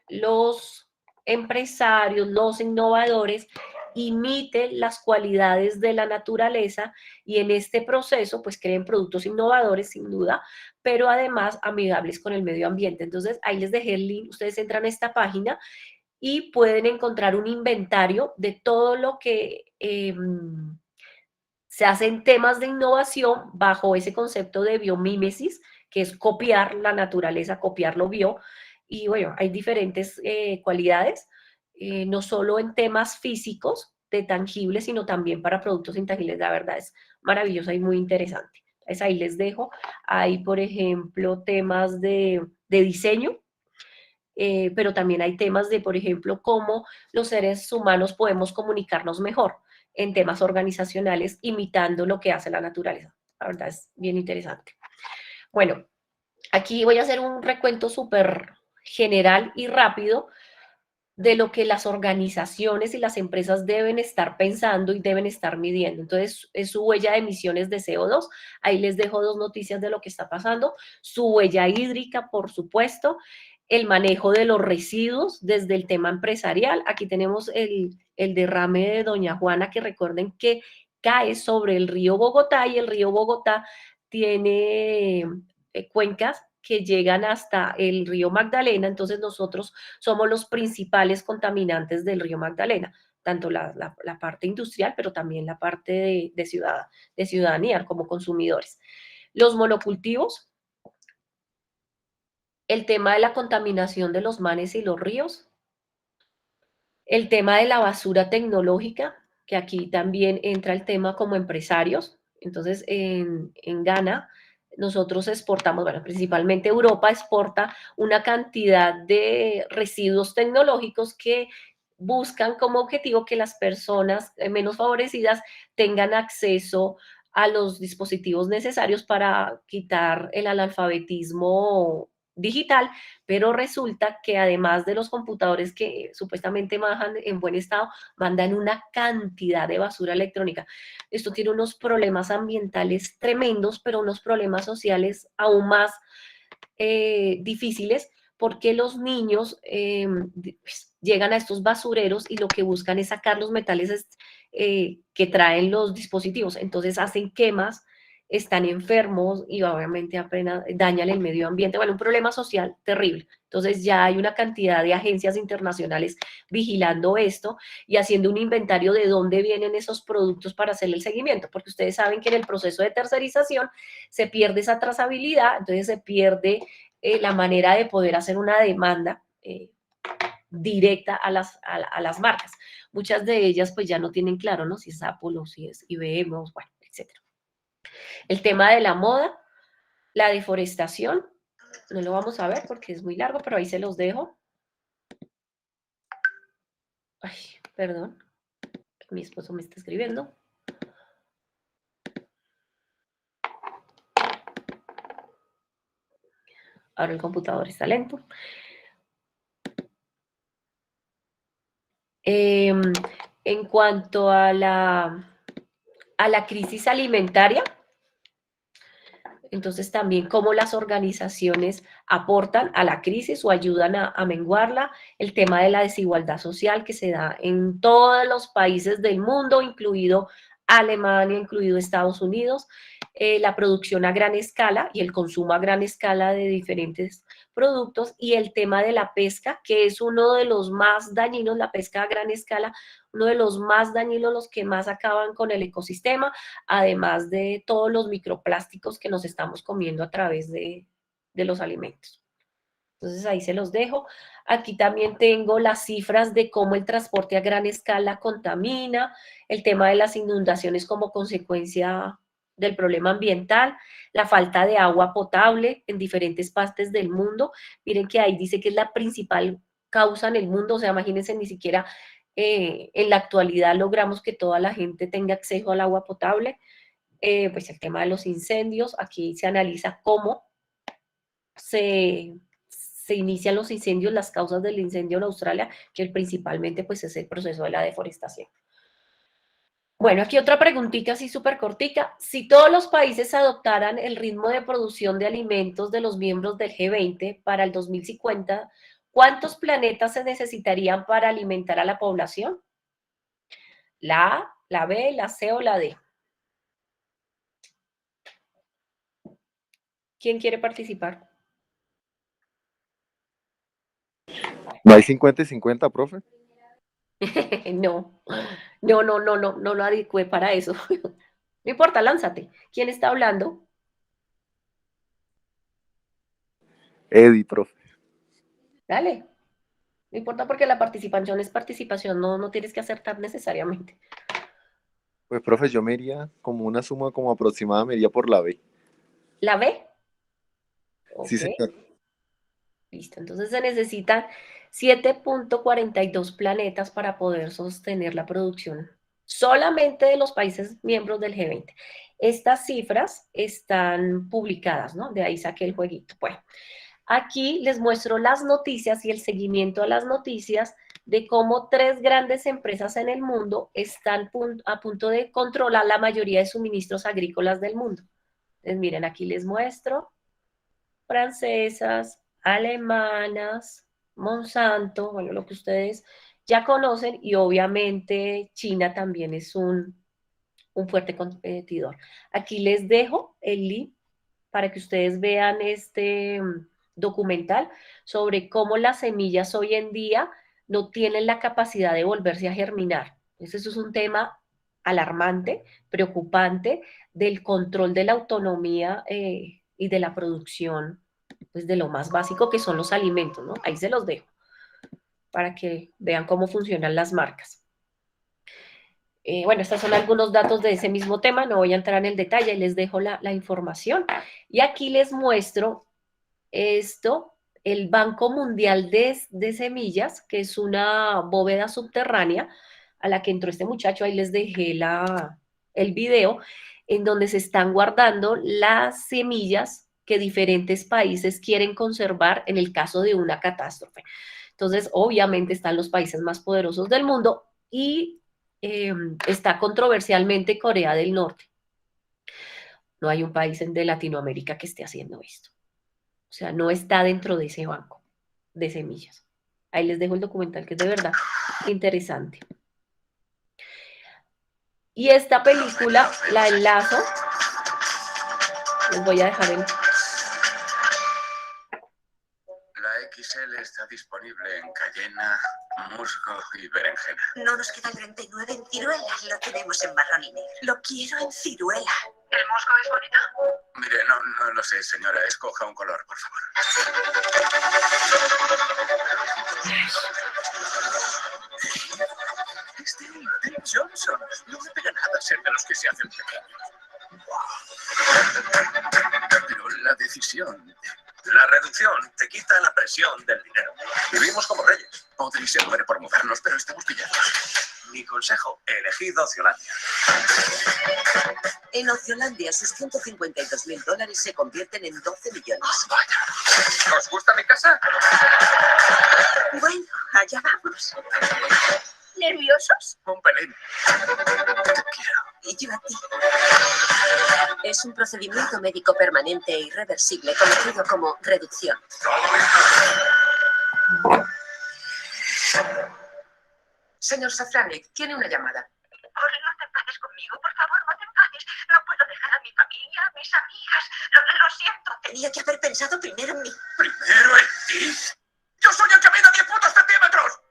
[SPEAKER 1] los empresarios, los innovadores, imiten las cualidades de la naturaleza y en este proceso pues creen productos innovadores sin duda, pero además amigables con el medio ambiente. Entonces ahí les dejé el link, ustedes entran a esta página y pueden encontrar un inventario de todo lo que se hace en temas de innovación bajo ese concepto de biomímesis, que es copiar la naturaleza, copiar lo bio. Y bueno, hay diferentes cualidades, no solo en temas físicos, de tangibles, sino también para productos intangibles. La verdad es maravilloso y muy interesante. Entonces ahí les dejo. Hay, por ejemplo, temas de diseño, pero también hay temas de, por ejemplo, cómo los seres humanos podemos comunicarnos mejor en temas organizacionales, imitando lo que hace la naturaleza. La verdad es bien interesante. Bueno, aquí voy a hacer un recuento súper general y rápido de lo que las organizaciones y las empresas deben estar pensando y deben estar midiendo. Entonces, es su huella de emisiones de CO2. Ahí les dejo 2 noticias de lo que está pasando. Su huella hídrica, por supuesto. el manejo de los residuos desde el tema empresarial. Aquí tenemos el derrame de Doña Juana, que recuerden que cae sobre el río Bogotá, y el río Bogotá tiene cuencas que llegan hasta el río Magdalena. Entonces nosotros somos los principales contaminantes del río Magdalena, tanto la parte industrial, pero también la parte de ciudadanía como consumidores. Los monocultivos, el tema de la contaminación de los mares y los ríos, el tema de la basura tecnológica, que aquí también entra el tema como empresarios. Entonces, en Ghana, nosotros exportamos, bueno, principalmente Europa exporta una cantidad de residuos tecnológicos que buscan como objetivo que las personas menos favorecidas tengan acceso a los dispositivos necesarios para quitar el analfabetismo digital, pero resulta que además de los computadores que supuestamente bajan en buen estado, mandan una cantidad de basura electrónica. Esto tiene unos problemas ambientales tremendos, pero unos problemas sociales aún más difíciles, porque los niños llegan a estos basureros y lo que buscan es sacar los metales que traen los dispositivos. Entonces hacen quemas, están enfermos y obviamente apenas dañan el medio ambiente. Bueno, un problema social terrible. Entonces ya hay una cantidad de agencias internacionales vigilando esto y haciendo un inventario de dónde vienen esos productos para hacerle el seguimiento, porque ustedes saben que en el proceso de tercerización se pierde esa trazabilidad, entonces se pierde la manera de poder hacer una demanda directa a las marcas. Muchas de ellas pues ya no tienen claro, ¿no? Si es Apple o si es IBM, bueno, etc. El tema de la moda, la deforestación, no lo vamos a ver porque es muy largo, pero ahí se los dejo. Ay, perdón, mi esposo me está escribiendo. Ahora el computador está lento. En cuanto a la crisis alimentaria, entonces también cómo las organizaciones aportan a la crisis o ayudan a menguarla, el tema de la desigualdad social que se da en todos los países del mundo, incluido Alemania, incluido Estados Unidos, la producción a gran escala y el consumo a gran escala de diferentes productos, y el tema de la pesca, que es uno de los más dañinos, la pesca a gran escala, uno de los más dañinos, los que más acaban con el ecosistema, además de todos los microplásticos que nos estamos comiendo a través de los alimentos. Entonces ahí se los dejo. Aquí también tengo las cifras de cómo el transporte a gran escala contamina, el tema de las inundaciones como consecuencia del problema ambiental, la falta de agua potable en diferentes partes del mundo. Miren que ahí dice que es la principal causa en el mundo, o sea, imagínense, ni siquiera en la actualidad logramos que toda la gente tenga acceso al agua potable. Pues el tema de los incendios, aquí se analiza cómo se inician los incendios, las causas del incendio en Australia, que principalmente pues es el proceso de la deforestación. Bueno, aquí otra preguntita así súper cortica. Si todos los países adoptaran el ritmo de producción de alimentos de los miembros del G20 para el 2050, ¿cuántos planetas se necesitarían para alimentar a la población? ¿La A, la B, la C o la D? ¿Quién quiere participar?
[SPEAKER 7] ¿No hay 50 y 50, profe?
[SPEAKER 1] No, no lo adecué para eso. No importa, lánzate. ¿Quién está hablando?
[SPEAKER 7] Eddie, profe.
[SPEAKER 1] Dale. No importa porque la participación es participación, no tienes que acertar necesariamente.
[SPEAKER 7] Pues, profe, yo me iría como una suma como aproximada, me iría por la B.
[SPEAKER 1] ¿La B?
[SPEAKER 7] Sí,
[SPEAKER 1] Ok,
[SPEAKER 7] señor.
[SPEAKER 1] listo. Entonces se necesitan 7.42 planetas para poder sostener la producción solamente de los países miembros del G20. Estas cifras están publicadas, ¿no? De ahí saqué el jueguito. Bueno, aquí les muestro las noticias y el seguimiento a las noticias de cómo 3 grandes empresas en el mundo están a punto de controlar la mayoría de suministros agrícolas del mundo. Entonces, miren, aquí les muestro francesas, alemanas, Monsanto, bueno, lo que ustedes ya conocen, y obviamente China también es un fuerte competidor. Aquí les dejo el link para que ustedes vean este documental sobre cómo las semillas hoy en día no tienen la capacidad de volverse a germinar. Eso es un tema alarmante, preocupante, del control de la autonomía y de la producción, pues de lo más básico que son los alimentos, ¿no? Ahí se los dejo para que vean cómo funcionan las marcas. Bueno, estos son algunos datos de ese mismo tema, no voy a entrar en el detalle, les dejo la información. Y aquí les muestro esto, el Banco Mundial de Semillas, que es una bóveda subterránea a la que entró este muchacho, ahí les dejé el video, en donde se están guardando las semillas que diferentes países quieren conservar en el caso de una catástrofe. Entonces, obviamente están los países más poderosos del mundo y está controversialmente Corea del Norte. No hay un país de Latinoamérica que esté haciendo esto. O sea, no está dentro de ese banco de semillas. Ahí les dejo el documental, que es de verdad interesante. Y esta película la enlazo. Les voy a dejar en...
[SPEAKER 9] La XL está disponible en cayena, musgo y berenjena.
[SPEAKER 10] No nos queda el 39 en ciruela, lo tenemos en marrón y negro. Lo quiero en ciruela. ¿El musgo es bonito?
[SPEAKER 9] Mire, no lo sé, señora. Escoja un color, por favor. Este es un Hotel Johnson. No me pega nada ser de los que se hacen pequeños. Wow. Pero la decisión... La reducción te quita la presión del dinero. Vivimos como reyes. Audrey se muere por mudarnos, pero estamos pillados. Mi consejo, elegid Ociolandia.
[SPEAKER 10] En Ociolandia, sus $152.000 se convierten en 12 millones.
[SPEAKER 9] Oh, vaya. ¿Os gusta mi casa?
[SPEAKER 10] Bueno, allá vamos. ¿Nerviosos?
[SPEAKER 9] Un pelín. Te quiero.
[SPEAKER 10] Y yo a ti. Es un procedimiento médico permanente e irreversible conocido como reducción.
[SPEAKER 11] Señor Safranek, tiene una llamada.
[SPEAKER 10] Corre, no te enfades conmigo, por favor, no te enfades. No puedo dejar a mi familia, a mis amigas. Lo siento. Tenía que haber pensado primero en mí.
[SPEAKER 9] ¿Primero en ti? ¡Yo soy el que mide 10 putos centímetros!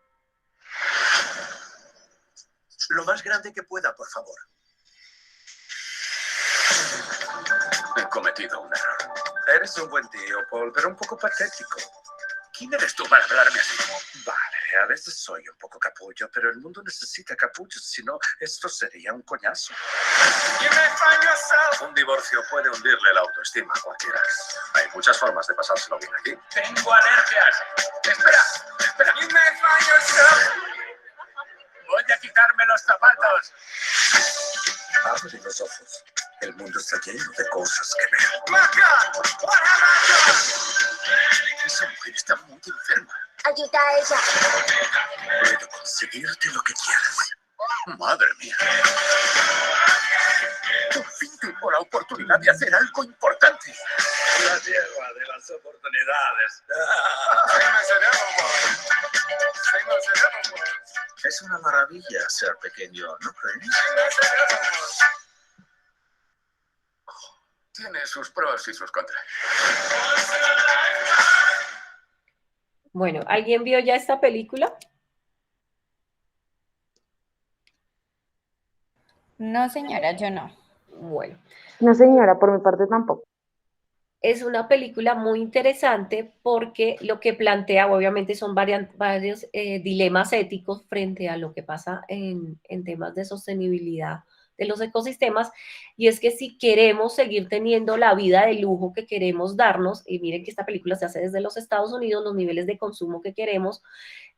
[SPEAKER 9] Lo más grande que pueda, por favor. He cometido un error. Eres un buen tío, Paul, pero un poco patético. ¿Quién eres tú para hablarme así? Vale, a veces soy un poco capullo, pero el mundo necesita capullos, si no, esto sería un coñazo. Un divorcio puede hundirle la autoestima a cualquiera. Hay muchas formas de pasárselo bien aquí. ¡Tengo alergias! ¡Espera! Voy a quitarme los zapatos. Abre los ojos. El mundo está lleno de cosas que ver. Esa mujer está muy enferma.
[SPEAKER 10] Ayuda a ella.
[SPEAKER 9] Puedo conseguirte lo que quieras. Madre mía. Por fin tengo la oportunidad de hacer algo importante. La tierra de las oportunidades. Es una maravilla ser pequeño, ¿no crees? Tiene sus pros y sus contras.
[SPEAKER 1] Bueno, ¿alguien vio ya esta película?
[SPEAKER 2] No, señora, yo no.
[SPEAKER 1] Bueno.
[SPEAKER 12] No, señora, por mi parte tampoco.
[SPEAKER 1] Es una película muy interesante porque lo que plantea, obviamente, son varios dilemas éticos frente a lo que pasa en temas de sostenibilidad de los ecosistemas, y es que si queremos seguir teniendo la vida de lujo que queremos darnos, y miren que esta película se hace desde los Estados Unidos, los niveles de consumo que queremos,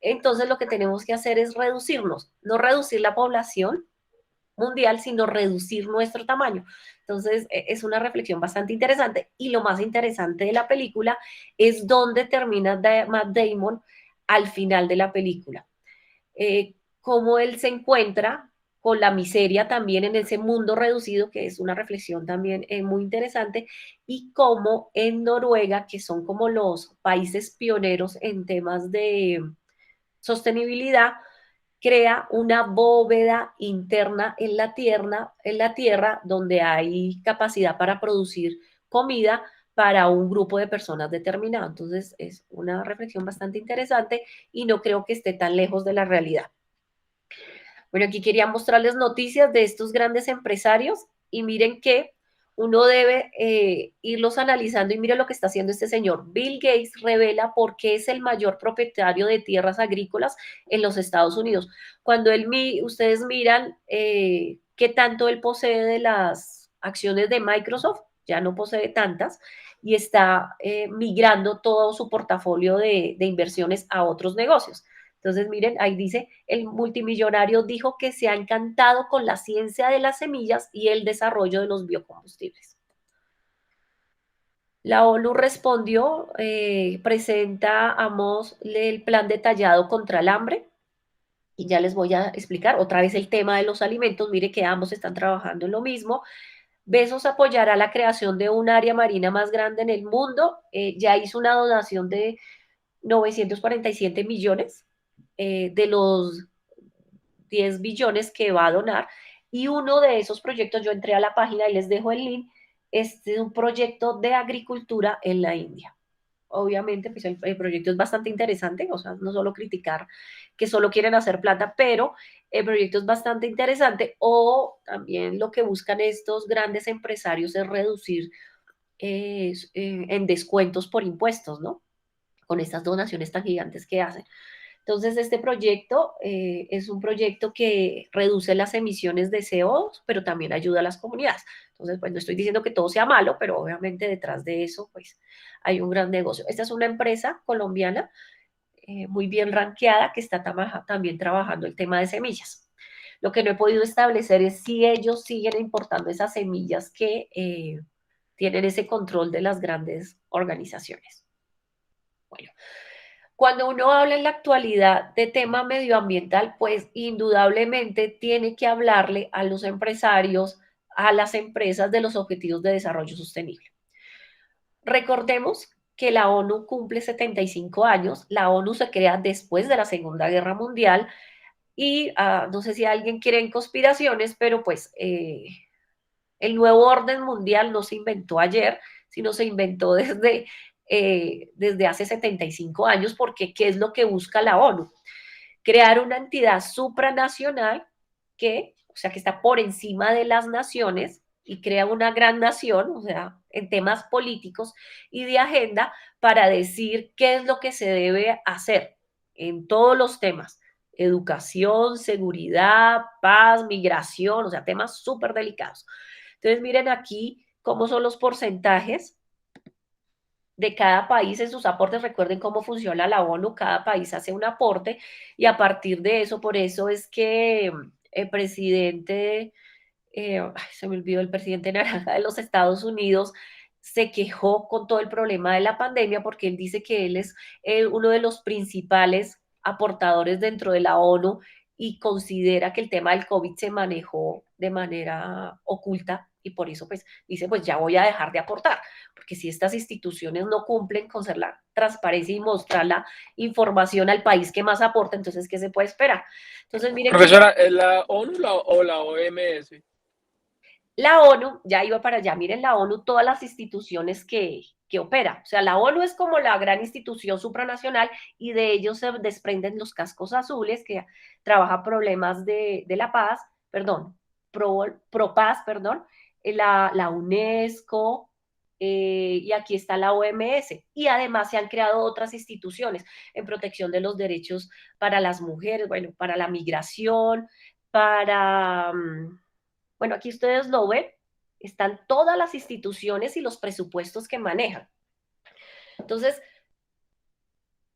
[SPEAKER 1] entonces lo que tenemos que hacer es reducirnos, no reducir la población mundial, sino reducir nuestro tamaño. Entonces, es una reflexión bastante interesante, y lo más interesante de la película es dónde termina Matt Damon al final de la película. Cómo él se encuentra con la miseria también en ese mundo reducido, que es una reflexión también muy interesante, y cómo en Noruega, que son como los países pioneros en temas de sostenibilidad, crea una bóveda interna en la tierra donde hay capacidad para producir comida para un grupo de personas determinado. Entonces es una reflexión bastante interesante y no creo que esté tan lejos de la realidad. Bueno, aquí quería mostrarles noticias de estos grandes empresarios y miren que uno debe irlos analizando y miren lo que está haciendo este señor. Bill Gates revela por qué es el mayor propietario de tierras agrícolas en los Estados Unidos. Cuando ustedes miran qué tanto él posee de las acciones de Microsoft, ya no posee tantas, y está migrando todo su portafolio de inversiones a otros negocios. Entonces, miren, ahí dice, el multimillonario dijo que se ha encantado con la ciencia de las semillas y el desarrollo de los biocombustibles. La ONU respondió, presenta Amos el plan detallado contra el hambre. Y ya les voy a explicar otra vez el tema de los alimentos. Mire que ambos están trabajando en lo mismo. Besos apoyará la creación de un área marina más grande en el mundo. Ya hizo una donación de 947 millones de los 10 billones que va a donar. Y uno de esos proyectos, yo entré a la página y les dejo el link, es un proyecto de agricultura en la India. Obviamente, pues el proyecto es bastante interesante, o sea, no solo criticar que solo quieren hacer plata, pero el proyecto es bastante interesante, o también lo que buscan estos grandes empresarios es reducir en descuentos por impuestos, ¿no? Con estas donaciones tan gigantes que hacen. Entonces, este proyecto es un proyecto que reduce las emisiones de CO2, pero también ayuda a las comunidades. Entonces, pues no estoy diciendo que todo sea malo, pero obviamente detrás de eso, pues hay un gran negocio. Esta es una empresa colombiana muy bien rankeada que está también trabajando el tema de semillas. Lo que no he podido establecer es si ellos siguen importando esas semillas que tienen ese control de las grandes organizaciones. Bueno. Cuando uno habla en la actualidad de tema medioambiental, pues indudablemente tiene que hablarle a los empresarios, a las empresas de los objetivos de desarrollo sostenible. Recordemos que la ONU cumple 75 años, la ONU se crea después de la Segunda Guerra Mundial y no sé si alguien quiere en conspiraciones, pero pues el nuevo orden mundial no se inventó ayer, sino se inventó desde hace 75 años, porque ¿qué es lo que busca la ONU? Crear una entidad supranacional que está por encima de las naciones y crea una gran nación, o sea, en temas políticos y de agenda para decir qué es lo que se debe hacer en todos los temas. Educación, seguridad, paz, migración, o sea, temas súper delicados. Entonces, miren aquí cómo son los porcentajes de cada país en sus aportes. Recuerden cómo funciona la ONU, cada país hace un aporte y a partir de eso, por eso es que el presidente, se me olvidó, el presidente naranja de los Estados Unidos se quejó con todo el problema de la pandemia porque él dice que él es uno de los principales aportadores dentro de la ONU y considera que el tema del COVID se manejó de manera oculta y por eso pues dice pues ya voy a dejar de aportar, porque si estas instituciones no cumplen con ser la transparencia y mostrar la información al país que más aporta, entonces ¿qué se puede esperar? Entonces miren.
[SPEAKER 3] Profesora, ¿es la ONU o la OMS?
[SPEAKER 1] La ONU, ya iba para allá, miren la ONU, todas las instituciones que opera. O sea, la ONU es como la gran institución supranacional y de ellos se desprenden los cascos azules que trabaja problemas de la paz, perdón, pro paz, perdón, la UNESCO, y aquí está la OMS. Y además se han creado otras instituciones en protección de los derechos para las mujeres, bueno, para la migración, para... Bueno, aquí ustedes lo ven, están todas las instituciones y los presupuestos que manejan. Entonces,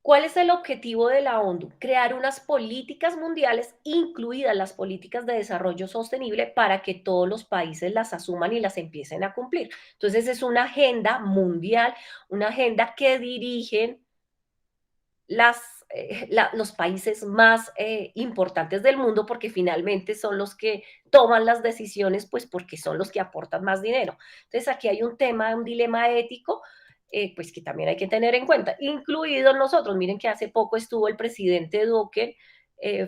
[SPEAKER 1] ¿cuál es el objetivo de la ONU? Crear unas políticas mundiales, incluidas las políticas de desarrollo sostenible, para que todos los países las asuman y las empiecen a cumplir. Entonces, es una agenda mundial, una agenda que dirigen los países más importantes del mundo, porque finalmente son los que toman las decisiones, pues porque son los que aportan más dinero. Entonces aquí hay un tema, un dilema ético, pues que también hay que tener en cuenta, incluidos nosotros. Miren que hace poco estuvo el presidente Duque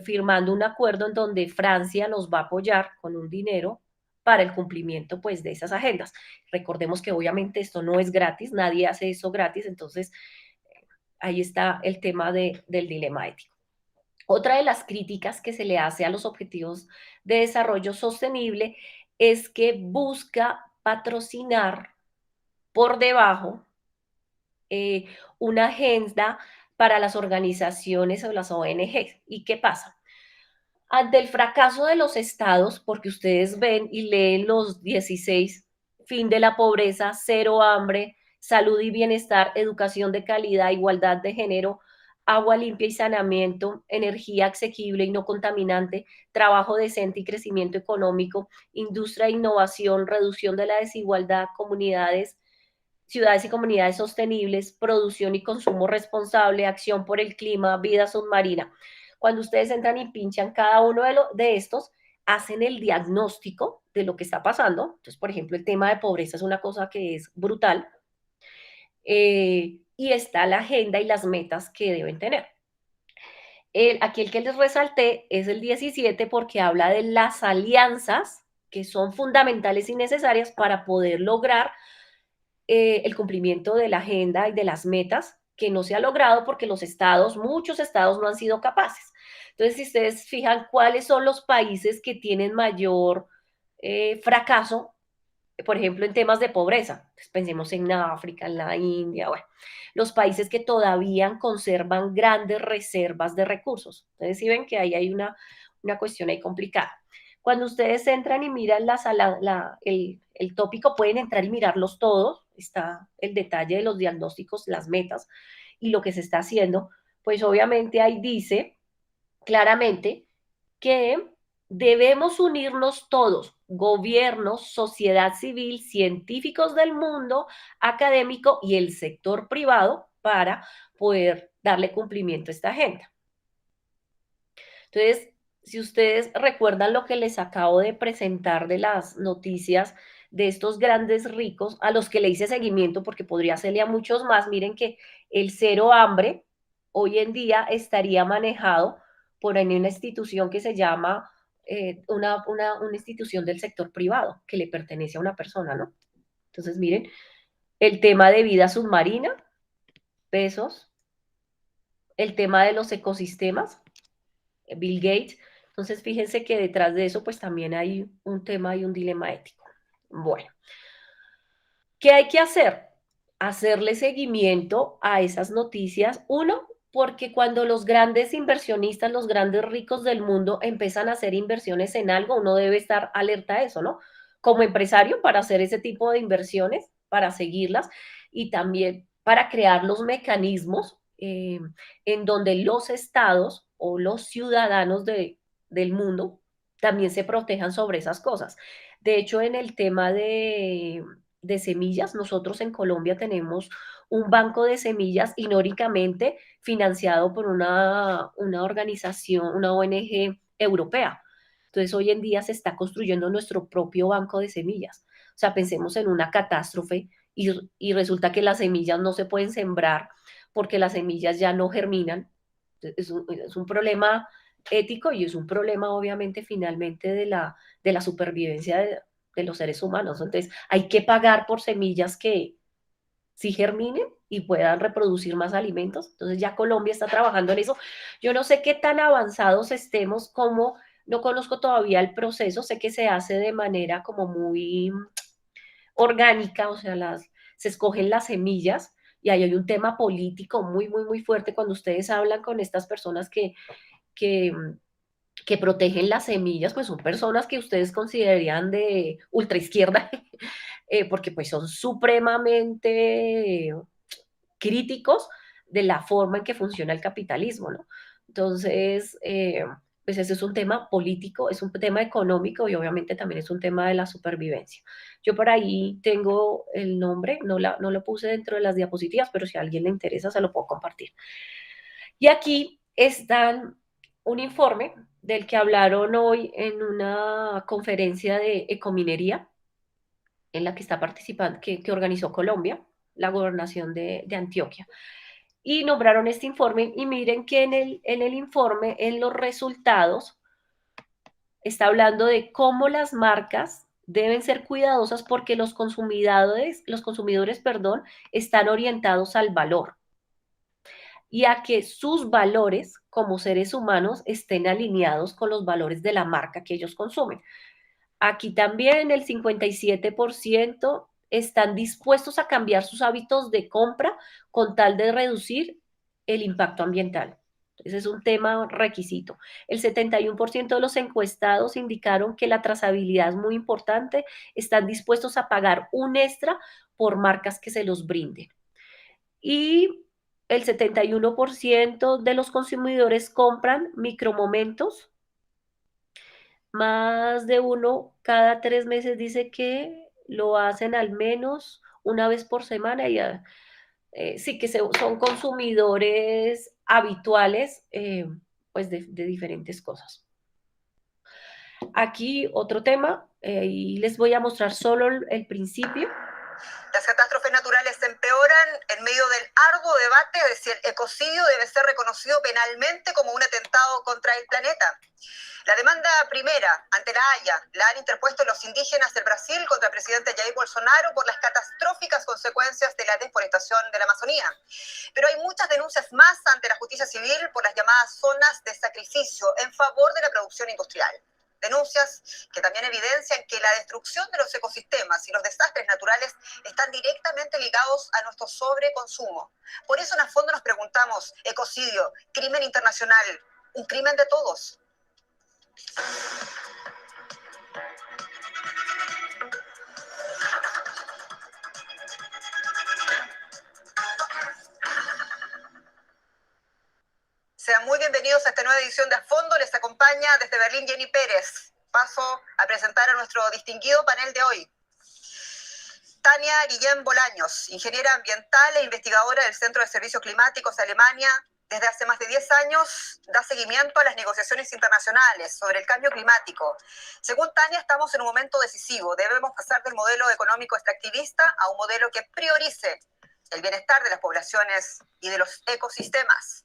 [SPEAKER 1] firmando un acuerdo en donde Francia nos va a apoyar con un dinero para el cumplimiento pues de esas agendas. Recordemos que obviamente esto no es gratis, nadie hace eso gratis, entonces ahí está el tema del dilema ético. Otra de las críticas que se le hace a los objetivos de desarrollo sostenible es que busca patrocinar por debajo una agenda para las organizaciones o las ONGs. ¿Y qué pasa? Ante el fracaso de los estados, porque ustedes ven y leen los 16, fin de la pobreza, cero hambre, salud y bienestar, educación de calidad, igualdad de género, agua limpia y saneamiento, energía asequible y no contaminante, trabajo decente y crecimiento económico, industria e innovación, reducción de la desigualdad, comunidades, ciudades y comunidades sostenibles, producción y consumo responsable, acción por el clima, vida submarina. Cuando ustedes entran y pinchan cada uno de estos, hacen el diagnóstico de lo que está pasando. Entonces, por ejemplo, el tema de pobreza es una cosa que es brutal. Y está la agenda y las metas que deben tener. Aquí el que les resalté es el 17 porque habla de las alianzas que son fundamentales y necesarias para poder lograr el cumplimiento de la agenda y de las metas que no se ha logrado porque los estados, muchos estados no han sido capaces. Entonces, si ustedes fijan cuáles son los países que tienen mayor fracaso, por ejemplo, en temas de pobreza, pues pensemos en África, en la India, bueno, los países que todavía conservan grandes reservas de recursos. Entonces, si ven que ahí hay una cuestión ahí complicada. Cuando ustedes entran y miran el tópico, pueden entrar y mirarlos todos, está el detalle de los diagnósticos, las metas y lo que se está haciendo, pues obviamente ahí dice claramente que debemos unirnos todos, gobiernos, sociedad civil, científicos del mundo académico y el sector privado para poder darle cumplimiento a esta agenda. Entonces, si ustedes recuerdan lo que les acabo de presentar de las noticias de estos grandes ricos a los que le hice seguimiento, porque podría hacerle a muchos más, miren que el cero hambre hoy en día estaría manejado por una institución que se llama una institución del sector privado que le pertenece a una persona, ¿no? Entonces, miren, el tema de vida submarina, Bezos, el tema de los ecosistemas, Bill Gates. Entonces, fíjense que detrás de eso, pues también hay un tema y un dilema ético. Bueno, ¿qué hay que hacer? Hacerle seguimiento a esas noticias. Uno, porque cuando los grandes inversionistas, los grandes ricos del mundo empiezan a hacer inversiones en algo, uno debe estar alerta a eso, ¿no? Como empresario, para hacer ese tipo de inversiones, para seguirlas y también para crear los mecanismos en donde los estados o los ciudadanos del mundo también se protejan sobre esas cosas. De hecho, en el tema de semillas, nosotros en Colombia tenemos un banco de semillas históricamente financiado por una organización, una ONG europea. Entonces, hoy en día se está construyendo nuestro propio banco de semillas. O sea, pensemos en una catástrofe y resulta que las semillas no se pueden sembrar porque las semillas ya no germinan. Es un problema ético y es un problema obviamente finalmente de la supervivencia de los seres humanos. Entonces hay que pagar por semillas que sí germinen y puedan reproducir más alimentos. Entonces ya Colombia está trabajando en eso. Yo no sé qué tan avanzados estemos, como no conozco todavía el proceso, sé que se hace de manera como muy orgánica, o sea, se escogen las semillas y ahí hay un tema político muy, muy, muy fuerte cuando ustedes hablan con estas personas que protegen las semillas, pues son personas que ustedes considerarían de ultraizquierda, porque pues son supremamente críticos de la forma en que funciona el capitalismo, ¿no? Entonces, pues ese es un tema político, es un tema económico y obviamente también es un tema de la supervivencia. Yo por ahí tengo el nombre, no lo puse dentro de las diapositivas, pero si a alguien le interesa se lo puedo compartir. Y aquí está un informe del que hablaron hoy en una conferencia de ecominería en la que está participando, que organizó Colombia, la gobernación de Antioquia. Y nombraron este informe y miren que en el informe, en los resultados, está hablando de cómo las marcas deben ser cuidadosas porque los consumidores, perdón, están orientados al valor y a que sus valores como seres humanos estén alineados con los valores de la marca que ellos consumen. Aquí también el 57% están dispuestos a cambiar sus hábitos de compra con tal de reducir el impacto ambiental. Ese es un tema requisito. El 71% de los encuestados indicaron que la trazabilidad es muy importante, están dispuestos a pagar un extra por marcas que se los brinden. Y el 71% de los consumidores compran micromomentos. Más de uno cada 3 meses dice que lo hacen al menos una vez por semana y sí que son consumidores habituales pues de diferentes cosas. Aquí otro tema y les voy a mostrar solo el principio.
[SPEAKER 13] Las catástrofes naturales se empeoran en medio del arduo debate de si el ecocidio debe ser reconocido penalmente como un atentado contra el planeta. La demanda primera ante la Haya la han interpuesto los indígenas del Brasil contra el presidente Jair Bolsonaro por las catastróficas consecuencias de la deforestación de la Amazonía. Pero hay muchas denuncias más ante la justicia civil por las llamadas zonas de sacrificio en favor de la producción industrial. Denuncias que también evidencian que la destrucción de los ecosistemas y los desastres naturales están directamente ligados a nuestro sobreconsumo. Por eso en el fondo nos preguntamos, ecocidio, crimen internacional, un crimen de todos. Sean muy bienvenidos a esta nueva edición de A Fondo. Les acompaña desde Berlín Jenny Pérez. Paso a presentar a nuestro distinguido panel de hoy. Tania Guillén Bolaños, ingeniera ambiental e investigadora del Centro de Servicios Climáticos de Alemania. Desde hace más de 10 años da seguimiento a las negociaciones internacionales sobre el cambio climático. Según Tania, estamos en un momento decisivo. Debemos pasar del modelo económico extractivista a un modelo que priorice el bienestar de las poblaciones y de los ecosistemas.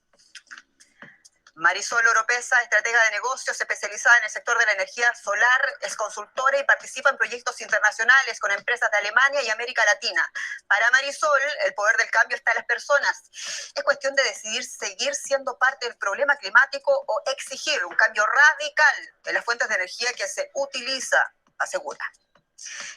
[SPEAKER 13] Marisol Oropesa, estratega de negocios especializada en el sector de la energía solar, es consultora y participa en proyectos internacionales con empresas de Alemania y América Latina. Para Marisol, el poder del cambio está en las personas. Es cuestión de decidir seguir siendo parte del problema climático o exigir un cambio radical en las fuentes de energía que se utiliza, asegura.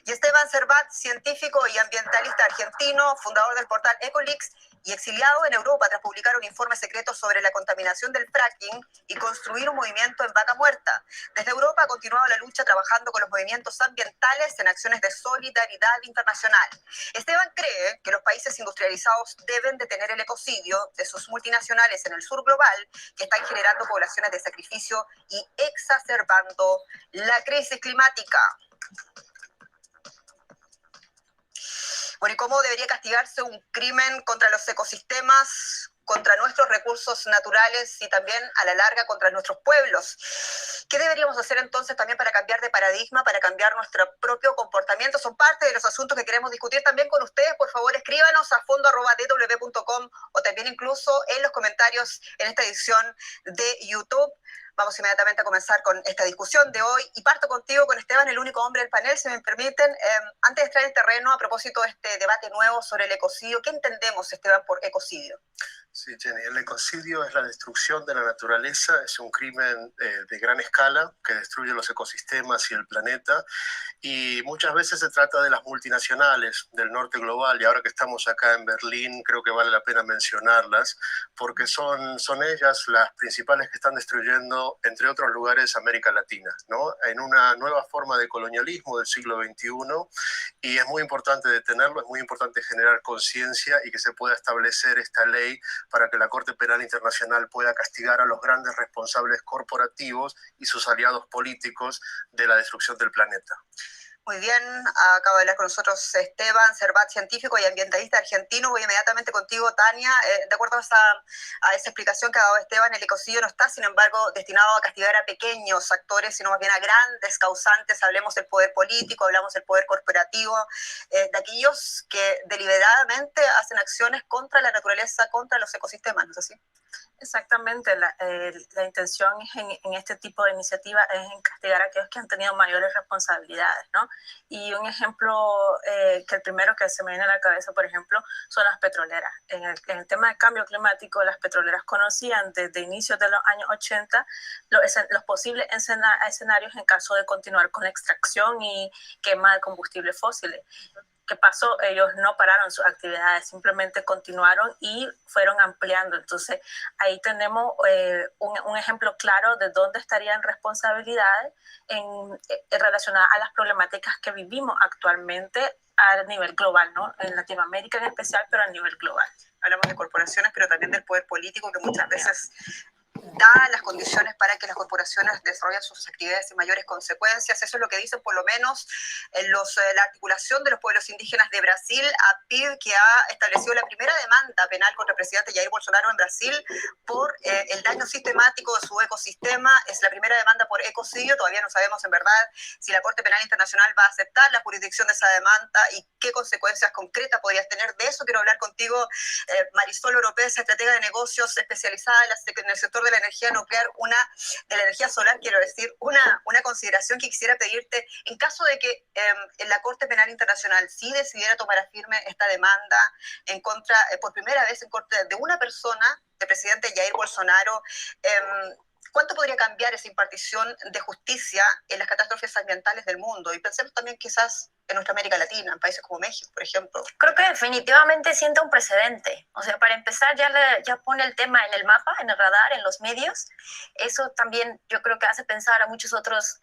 [SPEAKER 13] Y Esteban Servat, científico y ambientalista argentino, fundador del portal Ecolix y exiliado en Europa tras publicar un informe secreto sobre la contaminación del fracking y construir un movimiento en Vaca Muerta. Desde Europa ha continuado la lucha trabajando con los movimientos ambientales en acciones de solidaridad internacional. Esteban cree que los países industrializados deben detener el ecocidio de sus multinacionales en el sur global que están generando poblaciones de sacrificio y exacerbando la crisis climática. Bueno, ¿y cómo debería castigarse un crimen contra los ecosistemas, contra nuestros recursos naturales y también a la larga contra nuestros pueblos? ¿Qué deberíamos hacer entonces también para cambiar de paradigma, para cambiar nuestro propio comportamiento? Son parte de los asuntos que queremos discutir también con ustedes. Por favor, escríbanos a fondo@dw.com o también incluso en los comentarios en esta edición de YouTube. Vamos inmediatamente a comenzar con esta discusión de hoy y parto contigo, con Esteban, el único hombre del panel, si me permiten. Antes de entrar en el terreno, a propósito de este debate nuevo sobre el ecocidio, ¿qué entendemos, Esteban, por ecocidio?
[SPEAKER 14] Sí, Jenny, el ecocidio es la destrucción de la naturaleza, es un crimen de gran escala que destruye los ecosistemas y el planeta, y muchas veces se trata de las multinacionales del norte global, y ahora que estamos acá en Berlín creo que vale la pena mencionarlas, porque son ellas las principales que están destruyendo, entre otros lugares, América Latina, ¿no? En una nueva forma de colonialismo del siglo XXI, y es muy importante detenerlo, es muy importante generar conciencia y que se pueda establecer esta ley para que la Corte Penal Internacional pueda castigar a los grandes responsables corporativos y sus aliados políticos de la destrucción del planeta.
[SPEAKER 13] Muy bien, acaba de hablar con nosotros Esteban Servat, científico y ambientalista argentino. Voy inmediatamente contigo, Tania. De acuerdo a esa explicación que ha dado Esteban, el ecocidio no está, sin embargo, destinado a castigar a pequeños actores, sino más bien a grandes causantes. Hablemos del poder político, hablamos del poder corporativo, de aquellos que deliberadamente hacen acciones contra la naturaleza, contra los ecosistemas, ¿no es así?
[SPEAKER 15] Exactamente, la intención en este tipo de iniciativa es en castigar a aquellos que han tenido mayores responsabilidades, ¿no? Y un ejemplo, que el primero que se me viene a la cabeza, por ejemplo, son las petroleras. En el tema del cambio climático, las petroleras conocían desde inicios de los años 80 los posibles escenarios en caso de continuar con la extracción y quema de combustibles fósiles. ¿Qué pasó? Ellos no pararon sus actividades, simplemente continuaron y fueron ampliando. Entonces, ahí tenemos un ejemplo claro de dónde estarían responsabilidades relacionadas a las problemáticas que vivimos actualmente a nivel global, ¿no? En Latinoamérica en especial, pero a nivel global.
[SPEAKER 13] Hablamos de corporaciones, pero también del poder político, que muchas veces da las condiciones para que las corporaciones desarrollen sus actividades sin mayores consecuencias. Eso es lo que dicen por lo menos la articulación de los pueblos indígenas de Brasil, APID, que ha establecido la primera demanda penal contra el presidente Jair Bolsonaro en Brasil por el daño sistemático de su ecosistema. Es la primera demanda por ecocidio. Todavía no sabemos en verdad si la Corte Penal Internacional va a aceptar la jurisdicción de esa demanda y qué consecuencias concretas podrías tener. De eso quiero hablar contigo, Marisol Oropeza, estratega de negocios especializada en el sector de la energía nuclear, de la energía solar, quiero decir, una consideración que quisiera pedirte. En caso de que la Corte Penal Internacional sí decidiera tomar a firme esta demanda en contra, por primera vez en contra de una persona, del presidente Jair Bolsonaro, ¿cuánto podría cambiar esa impartición de justicia en las catástrofes ambientales del mundo? Y pensemos también quizás en nuestra América Latina, en países como México, por ejemplo.
[SPEAKER 16] Creo que definitivamente sienta un precedente. O sea, para empezar, ya pone el tema en el mapa, en el radar, en los medios. Eso también yo creo que hace pensar a muchos otros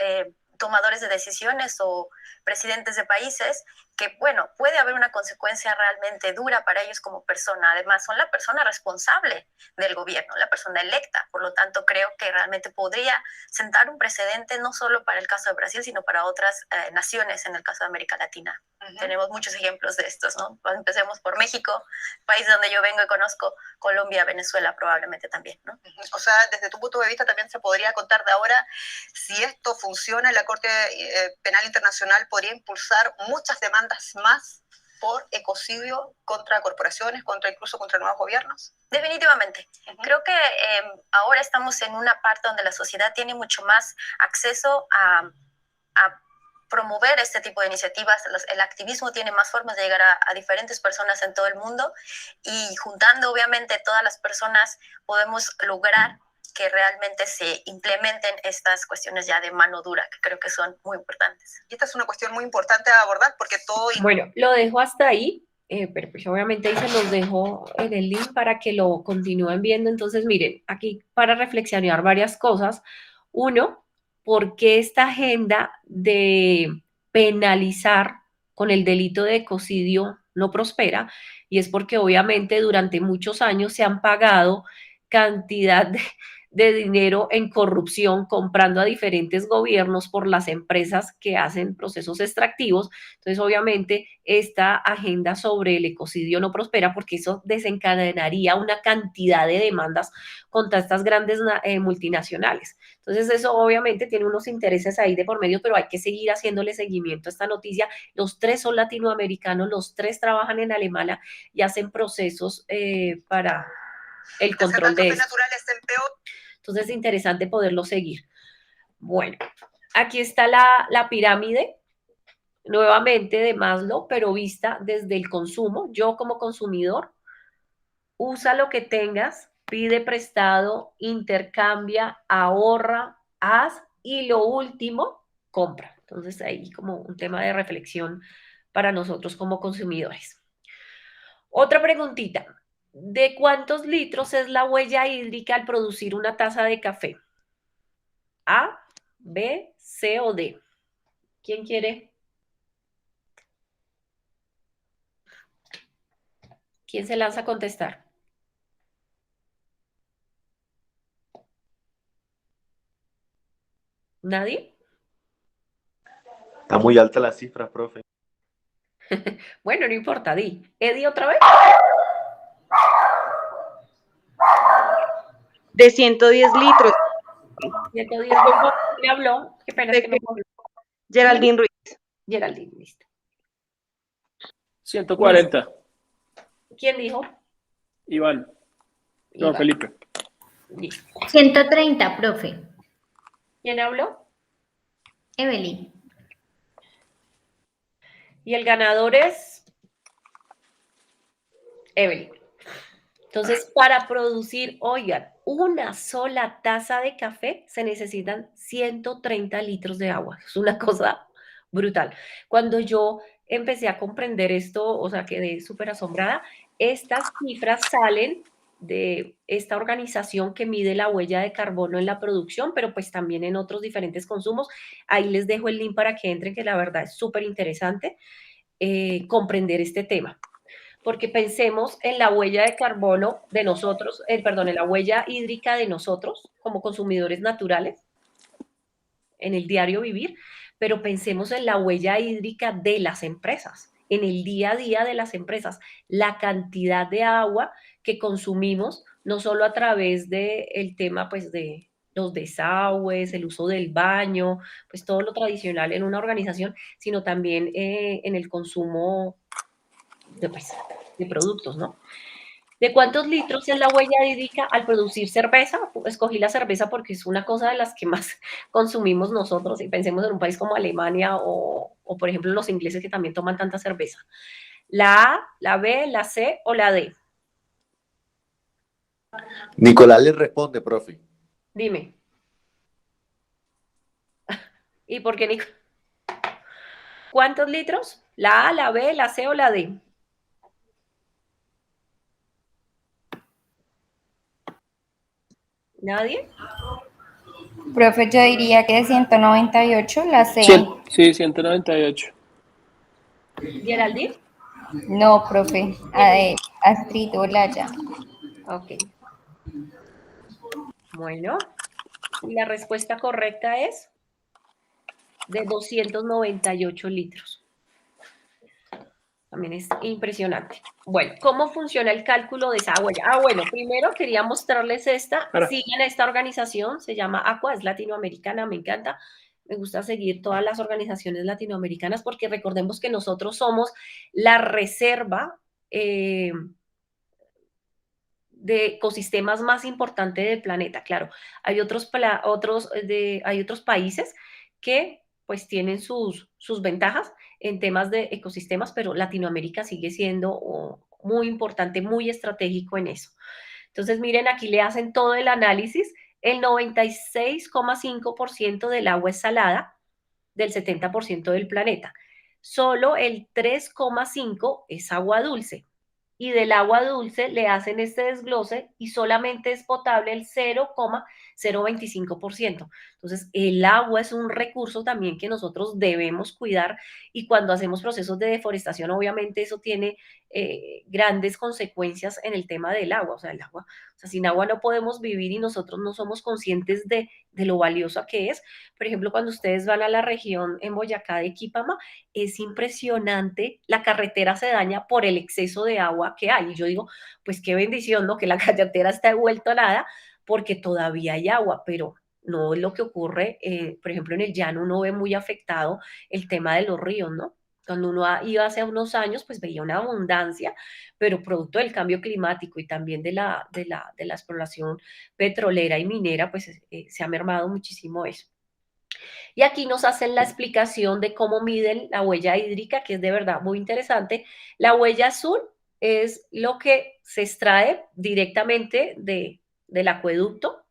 [SPEAKER 16] tomadores de decisiones o presidentes de países que, bueno, puede haber una consecuencia realmente dura para ellos como persona. Además, son la persona responsable del gobierno, la persona electa. Por lo tanto, creo que realmente podría sentar un precedente no solo para el caso de Brasil, sino para otras naciones en el caso de América Latina. Tenemos muchos ejemplos de estos, ¿no? Empecemos por México, país donde yo vengo y conozco, Colombia, Venezuela probablemente también, ¿no?
[SPEAKER 13] O sea, desde tu punto de vista también se podría contar de ahora, si esto funciona, la Corte Penal Internacional podría impulsar muchas demandas más por ecocidio contra corporaciones, incluso contra nuevos gobiernos.
[SPEAKER 16] Definitivamente. Creo que ahora estamos en una parte donde la sociedad tiene mucho más acceso a promover este tipo de iniciativas. El activismo tiene más formas de llegar a diferentes personas en todo el mundo y juntando obviamente todas las personas podemos lograr que realmente se implementen estas cuestiones ya de mano dura, que creo que son muy importantes.
[SPEAKER 13] Y esta es una cuestión muy importante a abordar porque todo...
[SPEAKER 1] Bueno, lo dejo hasta ahí, pero pues obviamente ahí se los dejo en el link para que lo continúen viendo. Entonces, miren, aquí para reflexionar varias cosas. Uno, ¿por qué esta agenda de penalizar con el delito de ecocidio no prospera? Y es porque obviamente durante muchos años se han pagado cantidad de dinero en corrupción comprando a diferentes gobiernos por las empresas que hacen procesos extractivos. Entonces, obviamente, esta agenda sobre el ecocidio no prospera porque eso desencadenaría una cantidad de demandas contra estas grandes multinacionales. Entonces, eso obviamente tiene unos intereses ahí de por medio, pero hay que seguir haciéndole seguimiento a esta noticia. Los tres son latinoamericanos, los tres trabajan en Alemania y hacen procesos para el control de esto. Entonces es interesante poderlo seguir. Bueno, aquí está la pirámide, nuevamente de Maslow, pero vista desde el consumo. Yo como consumidor, usa lo que tengas, pide prestado, intercambia, ahorra, haz y lo último, compra. Entonces ahí como un tema de reflexión para nosotros como consumidores. Otra preguntita. ¿De cuántos litros es la huella hídrica al producir una taza de café? ¿A, B, C o D? ¿Quién quiere? ¿Quién se lanza a contestar? ¿Nadie?
[SPEAKER 7] Está muy alta la cifra, profe.
[SPEAKER 1] Bueno, no importa, di. Eddie, otra vez.
[SPEAKER 12] De 110 litros.
[SPEAKER 1] 110. ¿Me habló? Qué pena, es que no puedo hablar.
[SPEAKER 12] Geraldine Ruiz.
[SPEAKER 1] Geraldine, listo.
[SPEAKER 3] 140.
[SPEAKER 1] ¿Quién dijo?
[SPEAKER 3] Iván. No,
[SPEAKER 1] Iván.
[SPEAKER 3] Felipe.
[SPEAKER 1] Listo.
[SPEAKER 4] 130, profe.
[SPEAKER 1] ¿Quién habló?
[SPEAKER 4] Evelyn.
[SPEAKER 1] Y el ganador es Evelyn. Entonces, para producir, oigan, una sola taza de café se necesitan 130 litros de agua. Es una cosa brutal. Cuando yo empecé a comprender esto, o sea, quedé súper asombrada. Estas cifras salen de esta organización que mide la huella de carbono en la producción, pero pues también en otros diferentes consumos. Ahí les dejo el link para que entren, que la verdad es súper interesante comprender este tema. Porque pensemos en la huella de carbono de nosotros, perdón, en la huella hídrica de nosotros como consumidores naturales, en el diario vivir, pero pensemos en la huella hídrica de las empresas, en el día a día de las empresas, la cantidad de agua que consumimos, no solo a través del tema pues de los desagües, el uso del baño, pues todo lo tradicional en una organización, sino también en el consumo de productos, ¿no? ¿De cuántos litros es la huella hídrica al producir cerveza? Escogí la cerveza porque es una cosa de las que más consumimos nosotros, y pensemos en un país como Alemania o por ejemplo, los ingleses que también toman tanta cerveza. ¿La A, la B, la C o la D?
[SPEAKER 7] Nicolás le responde, profe.
[SPEAKER 1] Dime. ¿Y por qué, Nico? ¿Cuántos litros? ¿La A, la B, la C o la D? ¿Nadie?
[SPEAKER 2] Profe, yo diría que 198, la C.
[SPEAKER 3] Sí, 198.
[SPEAKER 1] ¿Geraldine?
[SPEAKER 2] No, profe, Astrid Olaya.
[SPEAKER 1] Ok. Bueno, y la respuesta correcta es de 298 litros. También es impresionante. Bueno, ¿cómo funciona el cálculo de esa huella? Bueno, primero quería mostrarles esta. Sigan esta organización, se llama Aqua, es latinoamericana, me encanta. Me gusta seguir todas las organizaciones latinoamericanas porque recordemos que nosotros somos la reserva de ecosistemas más importante del planeta. Claro, hay otros países que pues tienen sus ventajas en temas de ecosistemas, pero Latinoamérica sigue siendo muy importante, muy estratégico en eso. Entonces, miren, aquí le hacen todo el análisis. El 96,5% del agua es salada, del 70% del planeta. Solo el 3,5% es agua dulce. Y del agua dulce le hacen este desglose y solamente es potable el 0,025%. Entonces, el agua es un recurso también que nosotros debemos cuidar, y cuando hacemos procesos de deforestación, obviamente eso tiene grandes consecuencias en el tema del agua. O sea, el agua, o sea, sin agua no podemos vivir y nosotros no somos conscientes de lo valiosa que es. Por ejemplo, cuando ustedes van a la región en Boyacá de Equipama, es impresionante, la carretera se daña por el exceso de agua que hay. Y yo digo, pues qué bendición, ¿no? Que la carretera está vuelta a nada porque todavía hay agua, pero no es lo que ocurre, por ejemplo, en el llano uno ve muy afectado el tema de los ríos, ¿no? Cuando uno iba hace unos años, pues veía una abundancia, pero producto del cambio climático y también de la exploración petrolera y minera, pues se ha mermado muchísimo eso. Y aquí nos hacen la explicación de cómo miden la huella hídrica, que es de verdad muy interesante. La huella azul es lo que se extrae directamente del acueducto,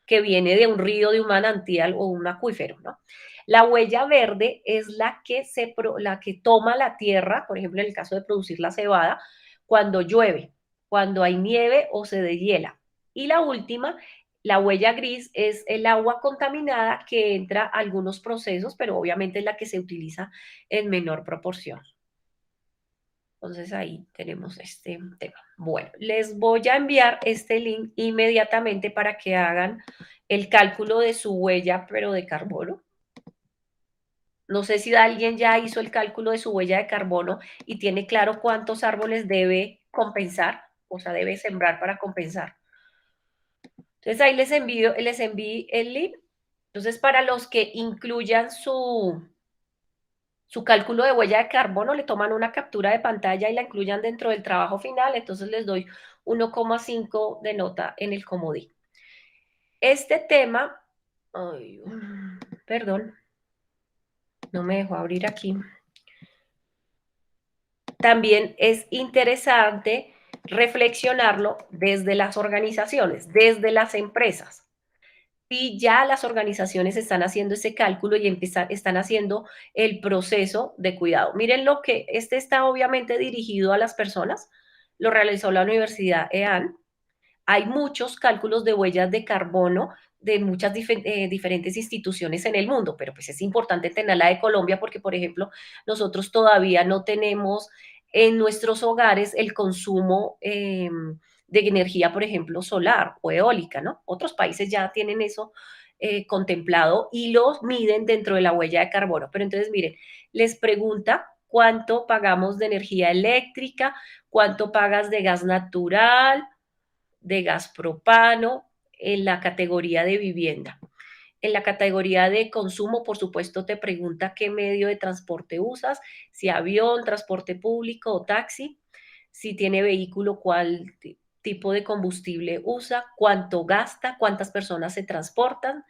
[SPEAKER 1] que viene de un río, de un manantial o un acuífero, ¿no? La huella verde es la que toma la tierra, por ejemplo, en el caso de producir la cebada, cuando llueve, cuando hay nieve o se deshiela. Y la última, la huella gris, es el agua contaminada que entra a algunos procesos, pero obviamente es la que se utiliza en menor proporción. Entonces ahí tenemos este tema. Bueno, les voy a enviar este link inmediatamente para que hagan el cálculo de su huella, pero de carbono. No sé si alguien ya hizo el cálculo de su huella de carbono y tiene claro cuántos árboles debe compensar, o sea, debe sembrar para compensar. Entonces ahí les envío el link. Entonces, para los que incluyan su cálculo de huella de carbono, le toman una captura de pantalla y la incluyan dentro del trabajo final, entonces les doy 1,5 de nota en el comodín. Este tema, ay, perdón, no me dejó abrir aquí. También es interesante reflexionarlo desde las organizaciones, desde las empresas. Si ya las organizaciones están haciendo ese cálculo y están haciendo el proceso de cuidado. Miren lo que, este está obviamente dirigido a las personas, lo realizó la Universidad EAN. Hay muchos cálculos de huellas de carbono de muchas diferentes instituciones en el mundo, pero pues es importante tener la de Colombia porque, por ejemplo, nosotros todavía no tenemos en nuestros hogares el consumo de energía, por ejemplo, solar o eólica, ¿no? Otros países ya tienen eso contemplado y lo miden dentro de la huella de carbono. Pero entonces, miren, les pregunta cuánto pagamos de energía eléctrica, cuánto pagas de gas natural, de gas propano, en la categoría de vivienda. En la categoría de consumo, por supuesto, te pregunta qué medio de transporte usas, si avión, transporte público o taxi, si tiene vehículo, cuál tipo de combustible usa, cuánto gasta, cuántas personas se transportan.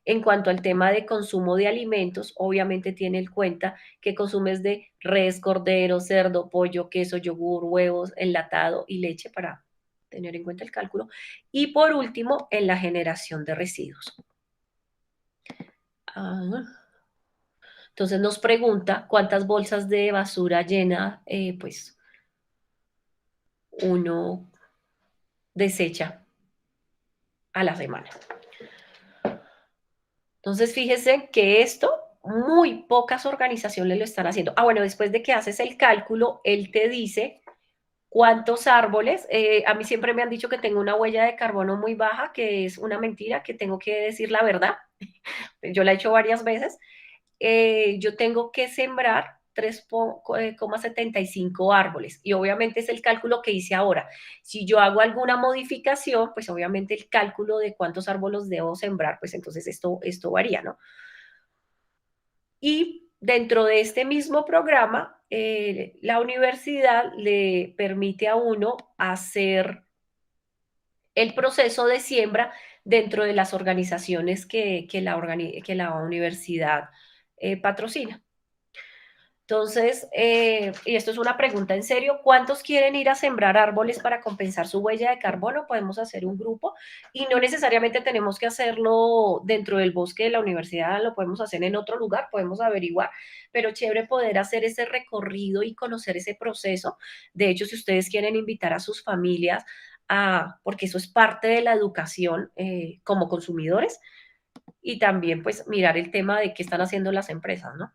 [SPEAKER 1] En cuanto al tema de consumo de alimentos, obviamente tiene en cuenta que consumes de res, cordero, cerdo, pollo, queso, yogur, huevos, enlatado y leche para tener en cuenta el cálculo. Y por último, en la generación de residuos. Entonces nos pregunta cuántas bolsas de basura llena, pues, uno desecha a la semana. Entonces, fíjense que esto muy pocas organizaciones lo están haciendo. Bueno, después de que haces el cálculo, él te dice cuántos árboles. A mí siempre me han dicho que tengo una huella de carbono muy baja, que es una mentira, que tengo que decir la verdad. Yo la he hecho varias veces. Yo tengo que sembrar 3,75 árboles y obviamente es el cálculo que hice ahora. Si yo hago alguna modificación, pues obviamente el cálculo de cuántos árboles debo sembrar, pues entonces esto varía, ¿no? Y dentro de este mismo programa, la universidad le permite a uno hacer el proceso de siembra dentro de las organizaciones que la universidad patrocina. Entonces, y esto es una pregunta en serio, ¿cuántos quieren ir a sembrar árboles para compensar su huella de carbono? Podemos hacer un grupo y no necesariamente tenemos que hacerlo dentro del bosque de la universidad, lo podemos hacer en otro lugar, podemos averiguar, pero chévere poder hacer ese recorrido y conocer ese proceso. De hecho, si ustedes quieren invitar a sus familias porque eso es parte de la educación como consumidores y también pues mirar el tema de qué están haciendo las empresas, ¿no?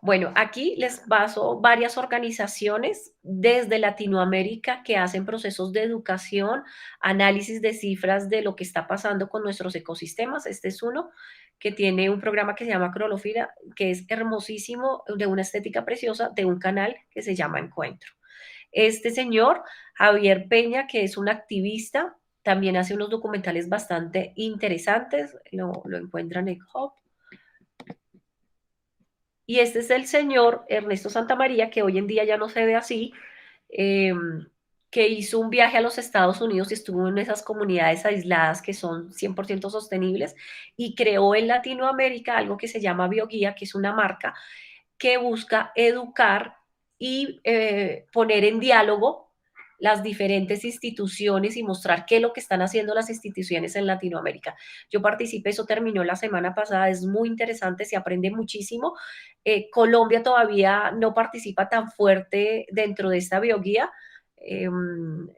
[SPEAKER 1] Bueno, aquí les paso varias organizaciones desde Latinoamérica que hacen procesos de educación, análisis de cifras de lo que está pasando con nuestros ecosistemas. Este es uno que tiene un programa que se llama Clorofila, que es hermosísimo, de una estética preciosa, de un canal que se llama Encuentro. Este señor, Javier Peña, que es un activista, también hace unos documentales bastante interesantes, lo encuentran en Hub. Y este es el señor Ernesto Santamaría, que hoy en día ya no se ve así, que hizo un viaje a los Estados Unidos y estuvo en esas comunidades aisladas que son 100% sostenibles y creó en Latinoamérica algo que se llama Bioguía, que es una marca que busca educar y poner en diálogo las diferentes instituciones y mostrar qué es lo que están haciendo las instituciones en Latinoamérica. Yo participé, eso terminó la semana pasada, es muy interesante, se aprende muchísimo. Colombia todavía no participa tan fuerte dentro de esta bioguía.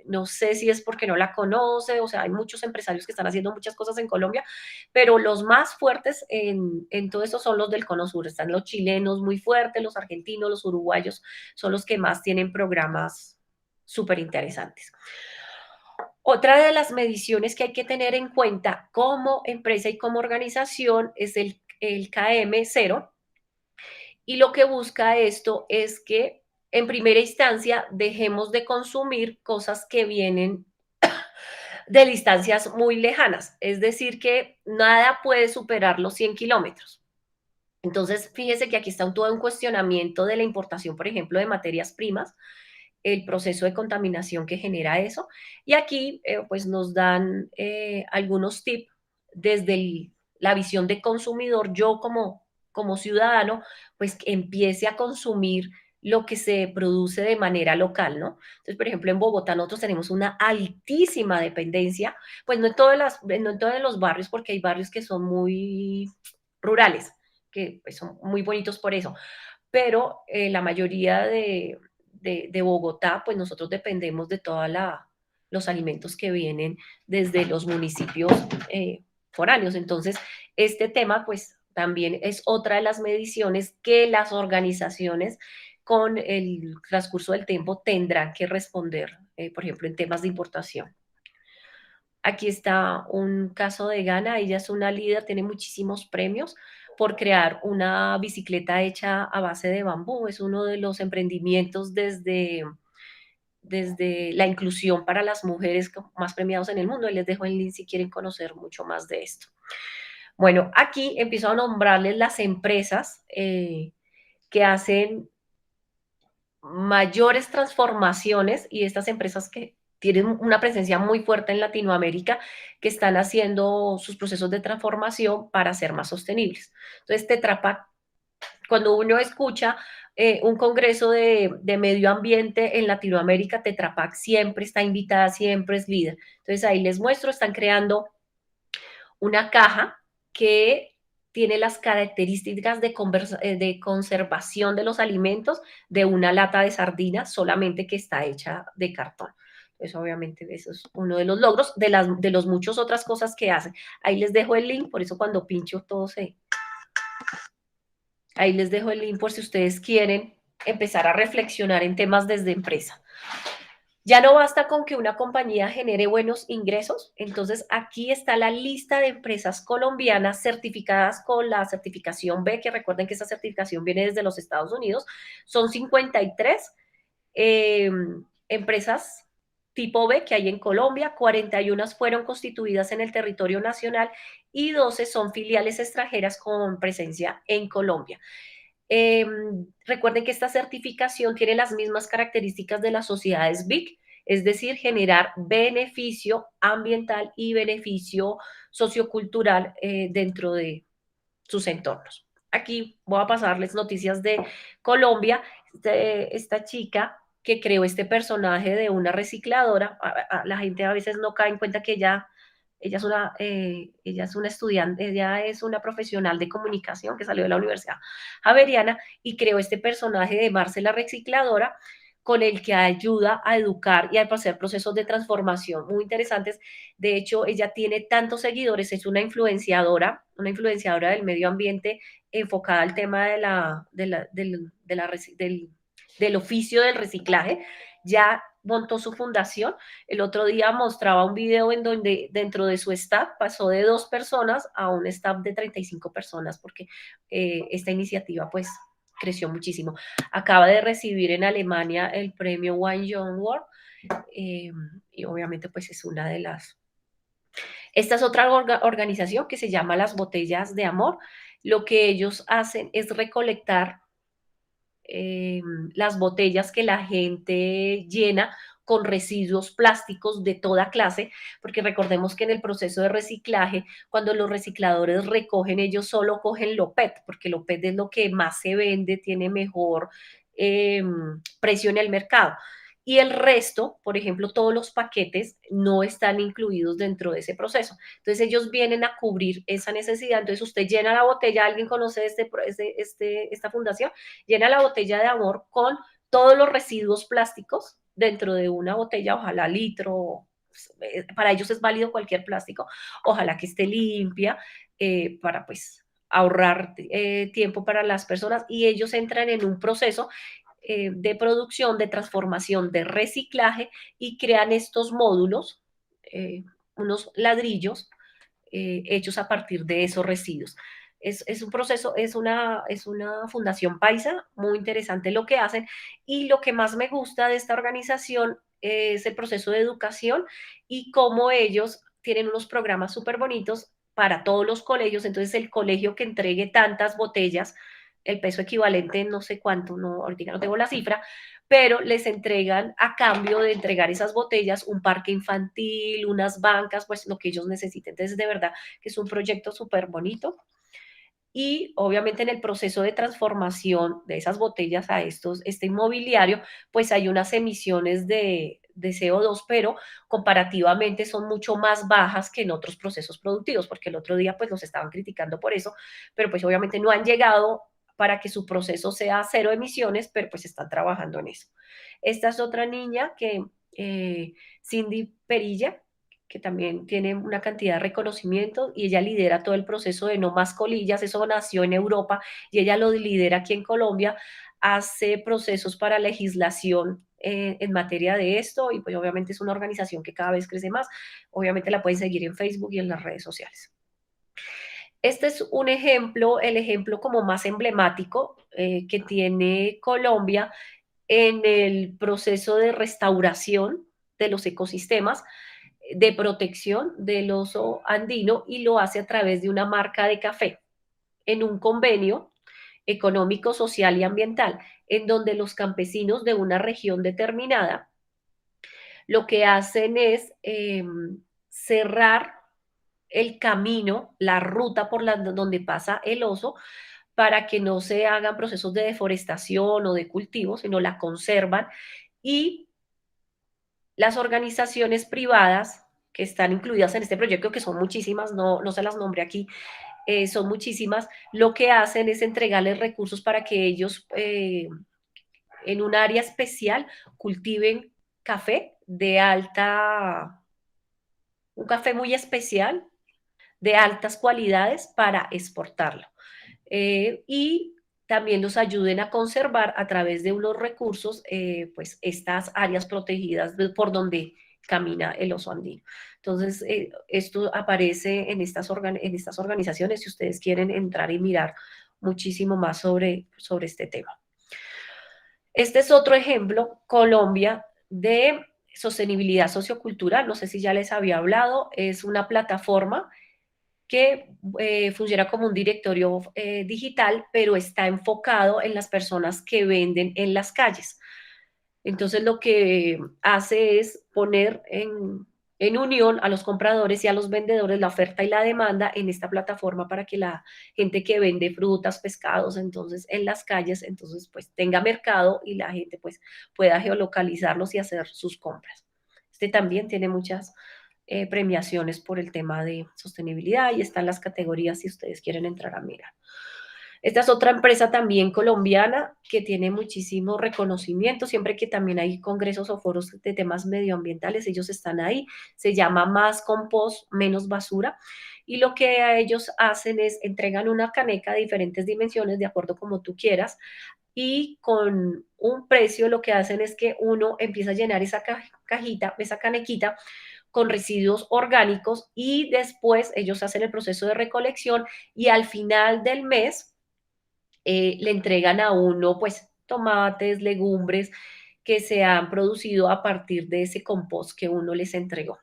[SPEAKER 1] No sé si es porque no la conoce, o sea, hay muchos empresarios que están haciendo muchas cosas en Colombia, pero los más fuertes en todo eso son los del Cono Sur. Están los chilenos muy fuertes, los argentinos, los uruguayos, son los que más tienen programas súper interesantes. Otra de las mediciones que hay que tener en cuenta como empresa y como organización es el KM0, y lo que busca esto es que en primera instancia dejemos de consumir cosas que vienen de distancias muy lejanas, es decir, que nada puede superar los 100 kilómetros. Entonces, fíjese que aquí está todo un cuestionamiento de la importación, por ejemplo, de materias primas, el proceso de contaminación que genera eso, y aquí pues nos dan algunos tips desde la visión de consumidor. Yo como ciudadano, pues que empiece a consumir lo que se produce de manera local, ¿no? Entonces, por ejemplo, en Bogotá nosotros tenemos una altísima dependencia, pues no en todos los barrios, porque hay barrios que son muy rurales, que pues, son muy bonitos por eso, pero la mayoría de Bogotá, pues nosotros dependemos de todos los alimentos que vienen desde los municipios foráneos. Entonces, este tema, pues también es otra de las mediciones que las organizaciones con el transcurso del tiempo tendrán que responder, por ejemplo, en temas de importación. Aquí está un caso de Ghana, ella es una líder, tiene muchísimos premios por crear una bicicleta hecha a base de bambú. Es uno de los emprendimientos desde la inclusión para las mujeres más premiados en el mundo. Les dejo el link si quieren conocer mucho más de esto. Bueno, aquí empiezo a nombrarles las empresas que hacen mayores transformaciones, y estas empresas que tienen una presencia muy fuerte en Latinoamérica, que están haciendo sus procesos de transformación para ser más sostenibles. Entonces, Tetra Pak, cuando uno escucha un congreso de medio ambiente en Latinoamérica, Tetra Pak siempre está invitada, siempre es líder. Entonces, ahí les muestro, están creando una caja que tiene las características de conservación de los alimentos de una lata de sardinas, solamente que está hecha de cartón. Entonces, obviamente, eso es uno de los logros, de los muchas otras cosas que hacen. Ahí les dejo el link, por eso cuando pincho todo se... Ahí les dejo el link por si ustedes quieren empezar a reflexionar en temas desde empresa. Ya no basta con que una compañía genere buenos ingresos, entonces aquí está la lista de empresas colombianas certificadas con la certificación B, que recuerden que esa certificación viene desde los Estados Unidos. Son 53 empresas tipo B que hay en Colombia, 41 fueron constituidas en el territorio nacional y 12 son filiales extranjeras con presencia en Colombia. Recuerden que esta certificación tiene las mismas características de las sociedades BIC, es decir, generar beneficio ambiental y beneficio sociocultural dentro de sus entornos. Aquí voy a pasarles noticias de Colombia. Esta chica que creó este personaje de una recicladora, la gente a veces no cae en cuenta que ella es una estudiante, ella es una profesional de comunicación que salió de la Universidad Javeriana y creó este personaje de Marce la recicladora, con el que ayuda a educar y a hacer procesos de transformación muy interesantes. De hecho, ella tiene tantos seguidores, es una influenciadora del medio ambiente enfocada al tema del oficio del reciclaje. Ya montó su fundación. El otro día mostraba un video en donde dentro de su staff pasó de 2 personas a un staff de 35 personas, porque esta iniciativa pues creció muchísimo. Acaba de recibir en Alemania el premio Wine Young World y obviamente pues es una de las... Esta es otra organización que se llama Las Botellas de Amor. Lo que ellos hacen es recolectar las botellas que la gente llena con residuos plásticos de toda clase, porque recordemos que en el proceso de reciclaje, cuando los recicladores recogen, ellos solo cogen lo PET, porque lo PET es lo que más se vende, tiene mejor precio en el mercado. Y el resto, por ejemplo, todos los paquetes no están incluidos dentro de ese proceso. Entonces ellos vienen a cubrir esa necesidad. Entonces usted llena la botella, ¿alguien conoce esta fundación? Llena la botella de amor con todos los residuos plásticos dentro de una botella, ojalá litro, para ellos es válido cualquier plástico, ojalá que esté limpia, para pues ahorrar tiempo para las personas, y ellos entran en un proceso de producción, de transformación, de reciclaje, y crean estos módulos, unos ladrillos hechos a partir de esos residuos. Es un proceso, es una fundación paisa, muy interesante lo que hacen, y lo que más me gusta de esta organización es el proceso de educación y cómo ellos tienen unos programas súper bonitos para todos los colegios. Entonces el colegio que entregue tantas botellas, el peso equivalente no sé cuánto, no, ahorita no tengo la cifra, pero les entregan a cambio de entregar esas botellas un parque infantil, unas bancas, pues lo que ellos necesiten. Entonces de verdad que es un proyecto súper bonito. Y obviamente en el proceso de transformación de esas botellas a este inmobiliario, pues hay unas emisiones de CO2, pero comparativamente son mucho más bajas que en otros procesos productivos, porque el otro día pues los estaban criticando por eso, pero pues obviamente no han llegado para que su proceso sea cero emisiones, pero pues están trabajando en eso. Esta es otra niña que, Cindy Perilla, que también tiene una cantidad de reconocimiento, y ella lidera todo el proceso de No Más Colillas. Eso nació en Europa y ella lo lidera aquí en Colombia, hace procesos para legislación en materia de esto, y pues obviamente es una organización que cada vez crece más. Obviamente la pueden seguir en Facebook y en las redes sociales. Este es un ejemplo, el ejemplo como más emblemático que tiene Colombia en el proceso de restauración de los ecosistemas, de protección del oso andino, y lo hace a través de una marca de café en un convenio económico, social y ambiental, en donde los campesinos de una región determinada lo que hacen es cerrar el camino, la ruta por donde pasa el oso, para que no se hagan procesos de deforestación o de cultivo, sino la conservan. Y las organizaciones privadas que están incluidas en este proyecto, que son muchísimas, no se las nombré aquí, son muchísimas, lo que hacen es entregarles recursos para que ellos en un área especial cultiven café de un café muy especial, de altas cualidades, para exportarlo. Y también los ayuden a conservar a través de unos recursos, pues estas áreas protegidas por donde camina el oso andino. Entonces, esto aparece en estas organizaciones, si ustedes quieren entrar y mirar muchísimo más sobre este tema. Este es otro ejemplo, Colombia, de sostenibilidad sociocultural. No sé si ya les había hablado, es una plataforma que funciona como un directorio digital, pero está enfocado en las personas que venden en las calles. Entonces lo que hace es poner en unión a los compradores y a los vendedores, la oferta y la demanda en esta plataforma, para que la gente que vende frutas, pescados, entonces en las calles, entonces pues tenga mercado y la gente pues pueda geolocalizarlos y hacer sus compras. Este también tiene muchas premiaciones por el tema de sostenibilidad, y están las categorías si ustedes quieren entrar a mirar. Esta es otra empresa también colombiana que tiene muchísimo reconocimiento. Siempre que también hay congresos o foros de temas medioambientales, ellos están ahí. Se llama Más Compost, Menos Basura. Y lo que ellos hacen es entregan una caneca de diferentes dimensiones, de acuerdo como tú quieras, y con un precio lo que hacen es que uno empieza a llenar esa cajita, esa canequita, con residuos orgánicos, y después ellos hacen el proceso de recolección, y al final del mes le entregan a uno pues tomates, legumbres que se han producido a partir de ese compost que uno les entregó.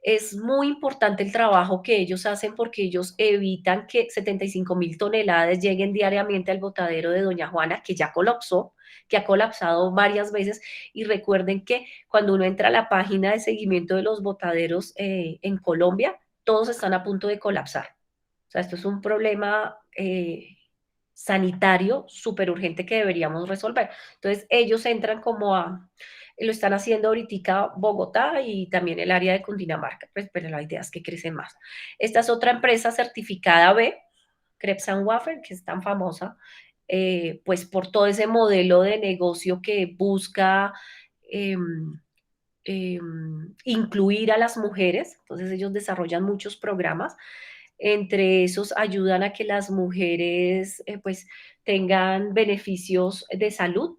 [SPEAKER 1] Es muy importante el trabajo que ellos hacen, porque ellos evitan que 75.000 toneladas lleguen diariamente al botadero de Doña Juana, que ya colapsó, que ha colapsado varias veces. Y recuerden que cuando uno entra a la página de seguimiento de los botaderos en Colombia, todos están a punto de colapsar. O sea, esto es un problema sanitario súper urgente que deberíamos resolver. Entonces ellos entran lo están haciendo ahorita Bogotá y también el área de Cundinamarca, pues, pero la idea es que crecen más. Esta es otra empresa certificada B, Crepes & Waffle, que es tan famosa, pues por todo ese modelo de negocio que busca incluir a las mujeres. Entonces ellos desarrollan muchos programas. Entre esos ayudan a que las mujeres pues tengan beneficios de salud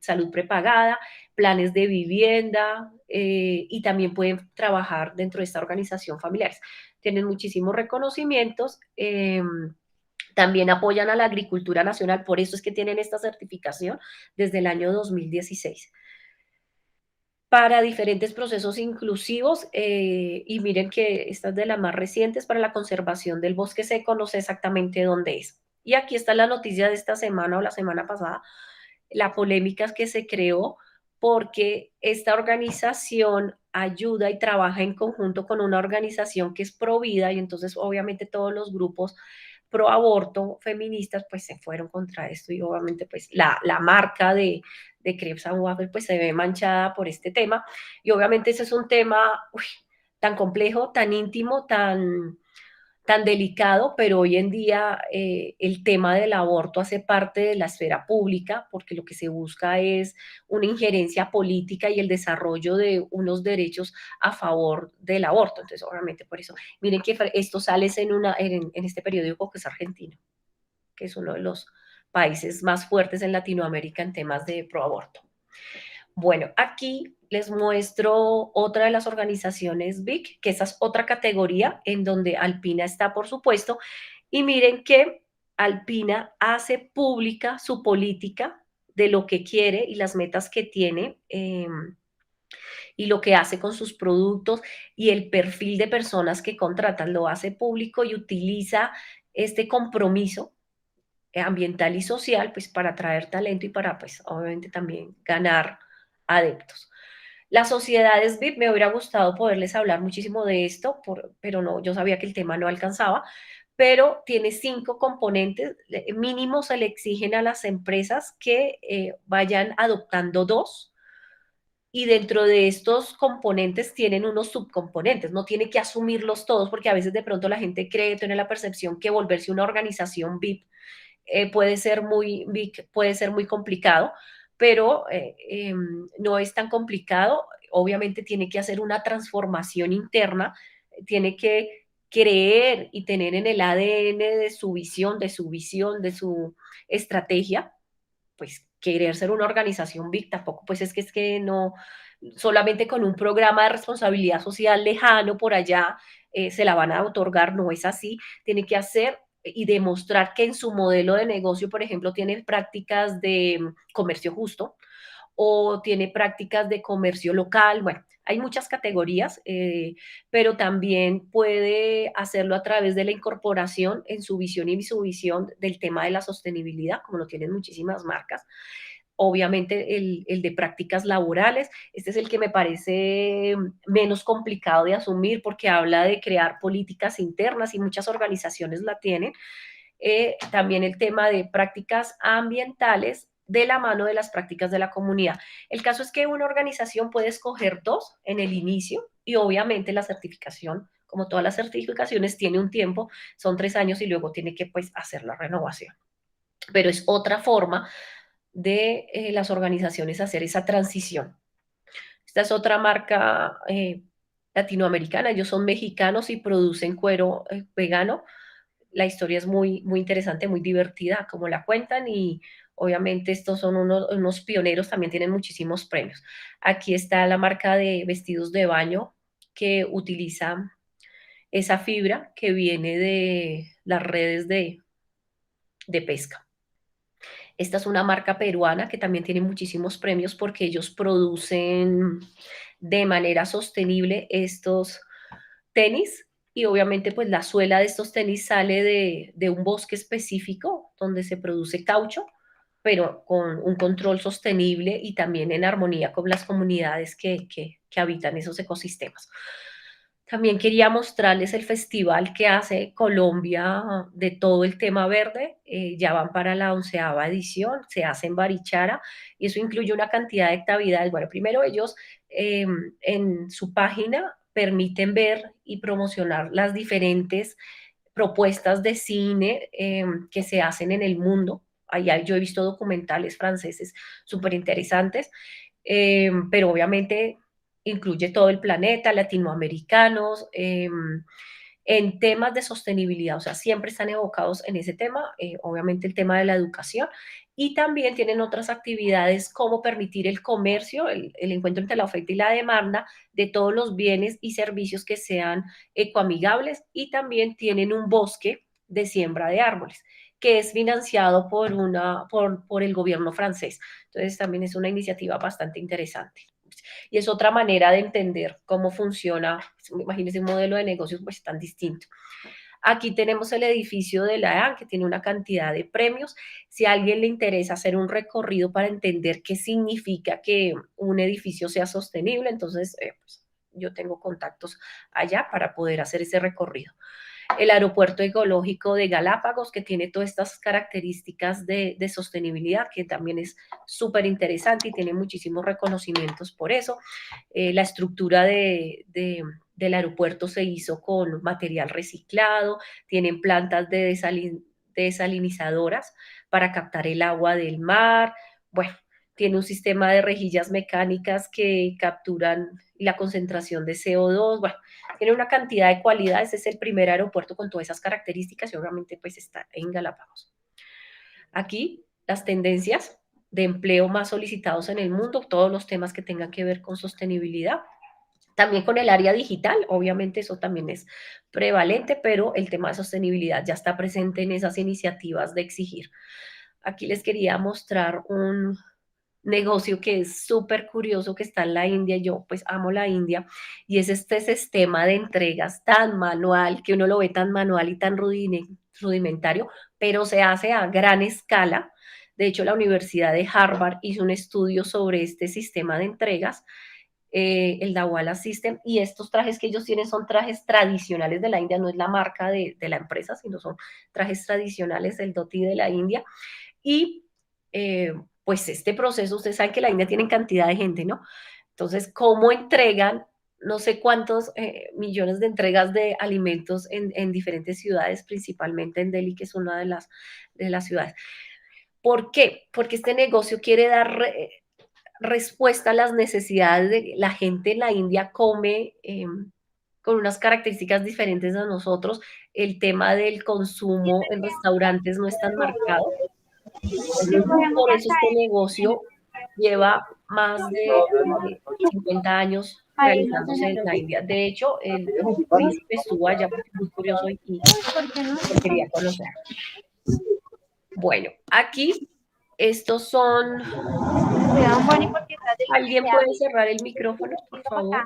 [SPEAKER 1] salud prepagada, planes de vivienda, y también pueden trabajar dentro de esta organización familiares. Tienen muchísimos reconocimientos, También apoyan a la agricultura nacional, por eso es que tienen esta certificación desde el año 2016. Para diferentes procesos inclusivos, y miren que esta es de las más recientes, para la conservación del bosque seco, no sé exactamente dónde es. Y aquí está la noticia de esta semana o la semana pasada, la polémica que se creó porque esta organización ayuda y trabaja en conjunto con una organización que es pro vida, y entonces obviamente todos los grupos pro aborto feministas pues se fueron contra esto, y obviamente pues la marca de Crepes and Waffles pues se ve manchada por este tema, y obviamente ese es un tema tan complejo, tan íntimo, tan delicado, pero hoy en día el tema del aborto hace parte de la esfera pública, porque lo que se busca es una injerencia política y el desarrollo de unos derechos a favor del aborto. Entonces, obviamente, por eso, miren que esto sale en este periódico que es argentino, que es uno de los países más fuertes en Latinoamérica en temas de proaborto. Bueno, aquí les muestro otra de las organizaciones BIC, que esa es otra categoría en donde Alpina está, por supuesto, y miren que Alpina hace pública su política de lo que quiere y las metas que tiene, y lo que hace con sus productos y el perfil de personas que contratan, lo hace público y utiliza este compromiso ambiental y social pues para atraer talento y para pues obviamente también ganar adeptos. Las sociedades VIP, me hubiera gustado poderles hablar muchísimo de esto, pero no, yo sabía que el tema no alcanzaba, pero tiene 5 componentes, mínimo se le exigen a las empresas que vayan adoptando 2, y dentro de estos componentes tienen unos subcomponentes, no tiene que asumirlos todos, porque a veces de pronto la gente cree, tiene la percepción que volverse una organización VIP puede ser muy complicado, pero no es tan complicado. Obviamente tiene que hacer una transformación interna, tiene que creer y tener en el ADN de su visión, de su estrategia, pues querer ser una organización big tampoco, pues es que no, solamente con un programa de responsabilidad social lejano por allá se la van a otorgar, no es así, tiene que hacer y demostrar que en su modelo de negocio, por ejemplo, tiene prácticas de comercio justo o tiene prácticas de comercio local. Bueno, hay muchas categorías, pero también puede hacerlo a través de la incorporación en su visión y su visión del tema de la sostenibilidad, como lo tienen muchísimas marcas. Obviamente el de prácticas laborales, este es el que me parece menos complicado de asumir porque habla de crear políticas internas y muchas organizaciones la tienen. También el tema de prácticas ambientales de la mano de las prácticas de la comunidad. El caso es que una organización puede escoger 2 en el inicio y obviamente la certificación, como todas las certificaciones, tiene un tiempo, son 3 años y luego tiene que pues hacer la renovación. Pero es otra forma de las organizaciones hacer esa transición. Esta es otra marca latinoamericana, ellos son mexicanos y producen cuero vegano. La historia es muy, muy interesante, muy divertida, como la cuentan, y obviamente estos son unos pioneros, también tienen muchísimos premios. Aquí está la marca de vestidos de baño que utiliza esa fibra que viene de las redes de pesca. Esta es una marca peruana que también tiene muchísimos premios porque ellos producen de manera sostenible estos tenis, y obviamente pues la suela de estos tenis sale de un bosque específico donde se produce caucho, pero con un control sostenible y también en armonía con las comunidades que habitan esos ecosistemas. También quería mostrarles el festival que hace Colombia de todo el tema verde. Ya van para la 11ª edición, se hace en Barichara y eso incluye una cantidad de actividades. Bueno, primero ellos en su página permiten ver y promocionar las diferentes propuestas de cine que se hacen en el mundo. Allá yo he visto documentales franceses súper interesantes, pero obviamente incluye todo el planeta, latinoamericanos, en temas de sostenibilidad, o sea, siempre están evocados en ese tema, obviamente el tema de la educación, y también tienen otras actividades como permitir el comercio, el encuentro entre la oferta y la demanda de todos los bienes y servicios que sean ecoamigables, y también tienen un bosque de siembra de árboles. que es financiado por el gobierno francés. Entonces también es una iniciativa bastante interesante. Y es otra manera de entender cómo funciona, imagínense un modelo de negocios pues tan distinto. Aquí tenemos el edificio de la EAN, que tiene una cantidad de premios. Si a alguien le interesa hacer un recorrido para entender qué significa que un edificio sea sostenible, entonces pues, yo tengo contactos allá para poder hacer ese recorrido. El aeropuerto ecológico de Galápagos, que tiene todas estas características de sostenibilidad, que también es súper interesante y tiene muchísimos reconocimientos por eso. La estructura del aeropuerto se hizo con material reciclado, tienen plantas de desalinizadoras para captar el agua del mar. Bueno, tiene un sistema de rejillas mecánicas que capturan la concentración de CO2. Bueno, tiene una cantidad de cualidades. Es el primer aeropuerto con todas esas características y obviamente pues está en Galápagos. Aquí las tendencias de empleo más solicitados en el mundo, todos los temas que tengan que ver con sostenibilidad. También con el área digital, obviamente eso también es prevalente, pero el tema de sostenibilidad ya está presente en esas iniciativas de exigir. Aquí les quería mostrar un negocio que es súper curioso, que está en la India. Yo pues amo la India, y es este sistema de entregas tan manual, que uno lo ve tan manual y tan rudimentario, pero se hace a gran escala. De hecho, la Universidad de Harvard hizo un estudio sobre este sistema de entregas, el Dawala System, y estos trajes que ellos tienen son trajes tradicionales de la India, no es la marca de la empresa, sino son trajes tradicionales del dhoti de la India. Y pues este proceso, ustedes saben que la India tiene cantidad de gente, ¿no? Entonces, ¿cómo entregan no sé cuántos millones de entregas de alimentos en diferentes ciudades, principalmente en Delhi, que es una de las ciudades? ¿Por qué? Porque este negocio quiere dar respuesta a las necesidades de la gente. En la India come con unas características diferentes a nosotros. El tema del consumo en restaurantes no es tan marcado. Por eso este negocio lleva más de 50 años realizándose en la India. De hecho, el príncipe estuvo allá porque es muy curioso y lo quería conocer. Bueno, aquí estos son... ¿Alguien puede cerrar el micrófono, por favor?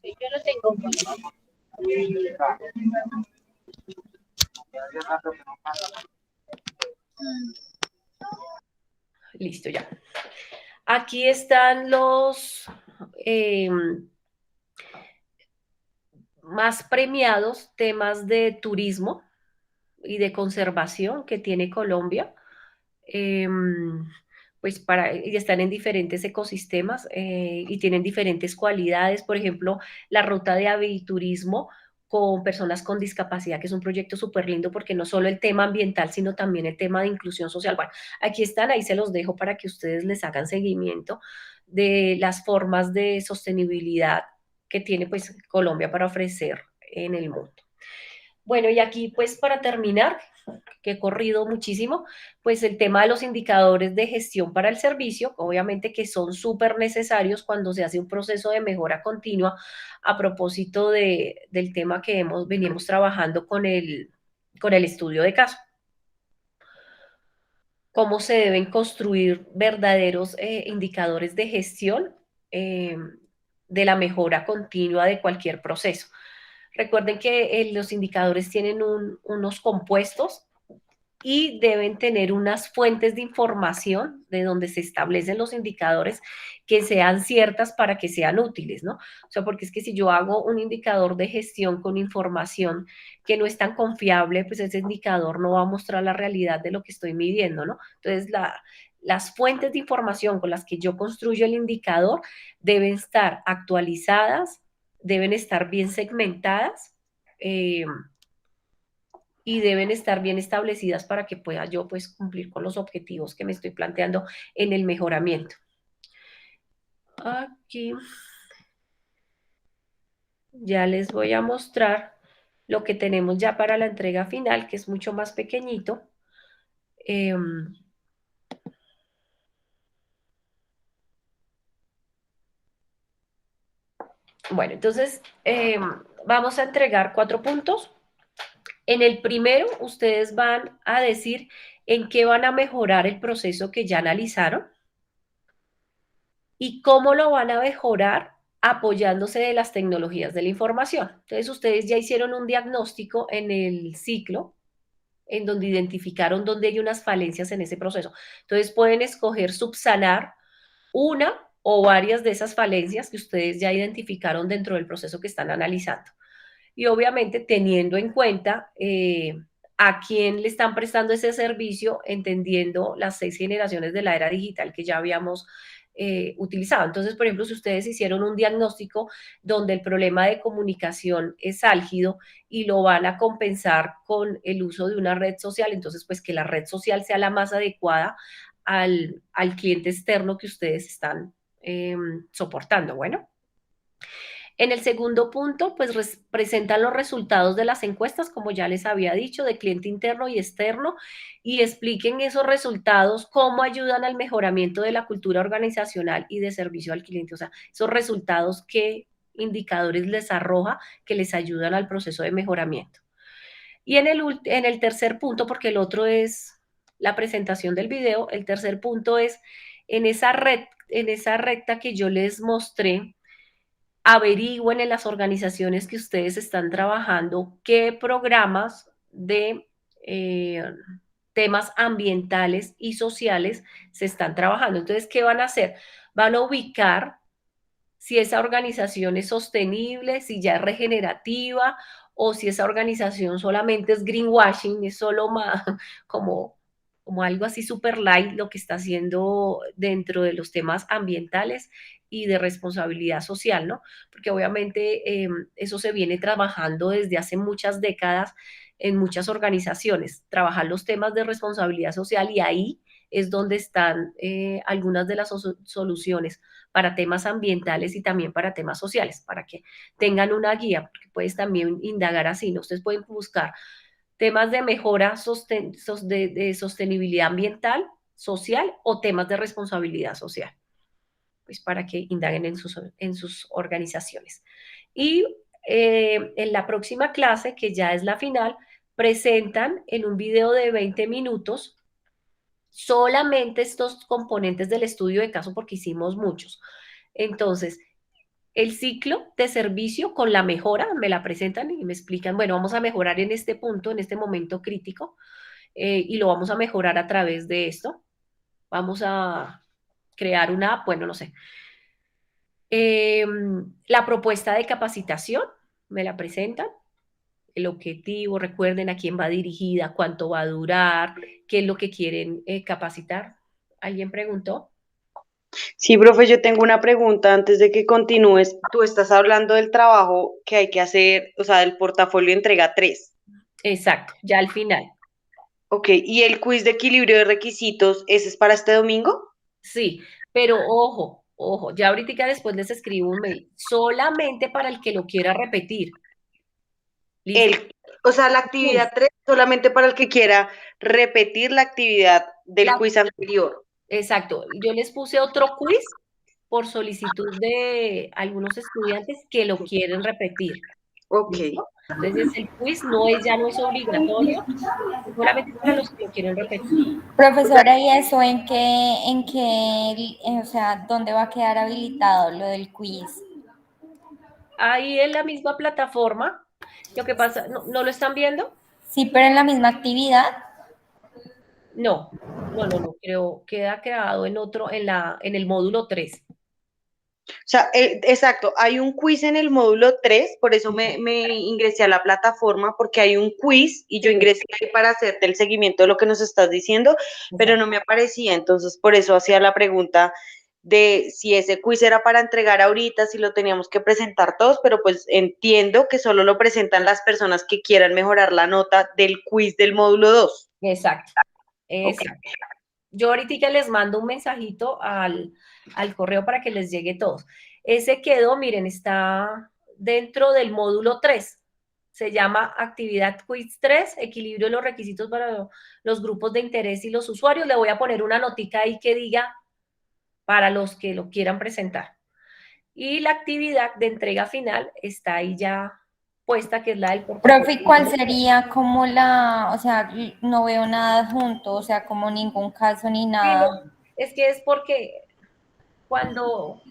[SPEAKER 4] Yo lo tengo.
[SPEAKER 1] Listo, ya. Aquí están los más premiados temas de turismo y de conservación que tiene Colombia. Pues y están en diferentes ecosistemas y tienen diferentes cualidades. Por ejemplo, la ruta de aviturismo con personas con discapacidad, que es un proyecto súper lindo, porque no solo el tema ambiental, sino también el tema de inclusión social. Bueno, aquí están, ahí se los dejo para que ustedes les hagan seguimiento de las formas de sostenibilidad que tiene pues Colombia para ofrecer en el mundo. Bueno, y aquí pues para terminar, que he corrido muchísimo, pues el tema de los indicadores de gestión para el servicio, obviamente que son súper necesarios cuando se hace un proceso de mejora continua, a propósito del tema que veníamos trabajando con el estudio de caso. Cómo se deben construir verdaderos indicadores de gestión de la mejora continua de cualquier proceso. Recuerden que los indicadores tienen unos compuestos y deben tener unas fuentes de información de donde se establecen los indicadores que sean ciertas para que sean útiles, ¿no? O sea, porque es que si yo hago un indicador de gestión con información que no es tan confiable, pues ese indicador no va a mostrar la realidad de lo que estoy midiendo, ¿no? Entonces, las fuentes de información con las que yo construyo el indicador deben estar actualizadas, deben estar bien segmentadas, y deben estar bien establecidas para que pueda yo pues cumplir con los objetivos que me estoy planteando en el mejoramiento. Aquí ya les voy a mostrar lo que tenemos ya para la entrega final, que es mucho más pequeñito. Bueno, entonces vamos a entregar 4 puntos. En el primero, ustedes van a decir en qué van a mejorar el proceso que ya analizaron y cómo lo van a mejorar apoyándose de las tecnologías de la información. Entonces, ustedes ya hicieron un diagnóstico en el ciclo, en donde identificaron dónde hay unas falencias en ese proceso. Entonces, pueden escoger subsanar una o varias de esas falencias que ustedes ya identificaron dentro del proceso que están analizando. Y obviamente teniendo en cuenta a quién le están prestando ese servicio, entendiendo las 6 generaciones de la era digital que ya habíamos utilizado. Entonces, por ejemplo, si ustedes hicieron un diagnóstico donde el problema de comunicación es álgido y lo van a compensar con el uso de una red social, entonces pues que la red social sea la más adecuada al cliente externo que ustedes están soportando. Bueno. En el segundo punto, pues presentan los resultados de las encuestas, como ya les había dicho, de cliente interno y externo, y expliquen esos resultados, cómo ayudan al mejoramiento de la cultura organizacional y de servicio al cliente. O sea, esos resultados, qué indicadores les arroja que les ayudan al proceso de mejoramiento. Y en el tercer punto, porque el otro es la presentación del video, el tercer punto es en esa recta que yo les mostré, averigüen en las organizaciones que ustedes están trabajando qué programas de temas ambientales y sociales se están trabajando. Entonces, ¿qué van a hacer? Van a ubicar si esa organización es sostenible, si ya es regenerativa, o si esa organización solamente es greenwashing, es solo más como algo así super light lo que está haciendo dentro de los temas ambientales y de responsabilidad social, ¿no? Porque obviamente eso se viene trabajando desde hace muchas décadas en muchas organizaciones, trabajar los temas de responsabilidad social, y ahí es donde están algunas de las soluciones para temas ambientales y también para temas sociales, para que tengan una guía, porque puedes también indagar así, ¿no? Ustedes pueden buscar temas de mejora de sostenibilidad ambiental, social, o temas de responsabilidad social, pues para que indaguen en sus organizaciones. Y en la próxima clase, que ya es la final, presentan en un video de 20 minutos solamente estos componentes del estudio de caso, porque hicimos muchos. Entonces, el ciclo de servicio con la mejora, me la presentan y me explican, bueno, vamos a mejorar en este punto, en este momento crítico, y lo vamos a mejorar a través de esto. Vamos a crear una app, bueno, no sé. La propuesta de capacitación, me la presentan. El objetivo, recuerden a quién va dirigida, cuánto va a durar, qué es lo que quieren capacitar. ¿Alguien preguntó?
[SPEAKER 12] Sí, profe, yo tengo una pregunta antes de que continúes. Tú estás hablando del trabajo que hay que hacer, o sea, del portafolio entrega 3.
[SPEAKER 1] Exacto, ya al final.
[SPEAKER 12] Ok, ¿y el quiz de equilibrio de requisitos, ese es para este domingo?
[SPEAKER 1] Sí, pero ojo, ya ahorita después les escribo un mail, solamente para el que lo quiera repetir. ¿Listo?
[SPEAKER 12] O sea, la actividad 3 solamente para el que quiera repetir la actividad del quiz anterior.
[SPEAKER 1] Exacto, yo les puse otro quiz por solicitud de algunos estudiantes que lo quieren repetir.
[SPEAKER 12] Ok.
[SPEAKER 1] ¿Listo? Entonces el quiz ya no es obligatorio, solamente para los que lo quieren repetir.
[SPEAKER 2] Profesora, ¿y eso o sea, dónde va a quedar habilitado lo del quiz?
[SPEAKER 1] Ahí en la misma plataforma. Lo que pasa, ¿no lo están viendo?
[SPEAKER 2] Sí, pero en la misma actividad.
[SPEAKER 1] No, creo queda creado en el módulo 3.
[SPEAKER 12] O sea, exacto, hay un quiz en el módulo 3, por eso me ingresé a la plataforma, porque hay un quiz y yo ingresé ahí para hacerte el seguimiento de lo que nos estás diciendo, pero no me aparecía, entonces por eso hacía la pregunta de si ese quiz era para entregar ahorita, si lo teníamos que presentar todos, pero pues entiendo que solo lo presentan las personas que quieran mejorar la nota del quiz del módulo 2.
[SPEAKER 1] Exacto. Exacto. Yo ahorita les mando un mensajito al correo para que les llegue todos. Ese quedó, miren, está dentro del módulo 3. Se llama Actividad Quiz 3, equilibrio de los requisitos para los grupos de interés y los usuarios. Le voy a poner una notica ahí que diga para los que lo quieran presentar. Y la actividad de entrega final está ahí ya propuesta que es la del portafolio.
[SPEAKER 2] Profe, ¿cuál sería como o sea, no veo nada junto, o sea, como ningún caso ni nada?
[SPEAKER 1] Es que es porque cuando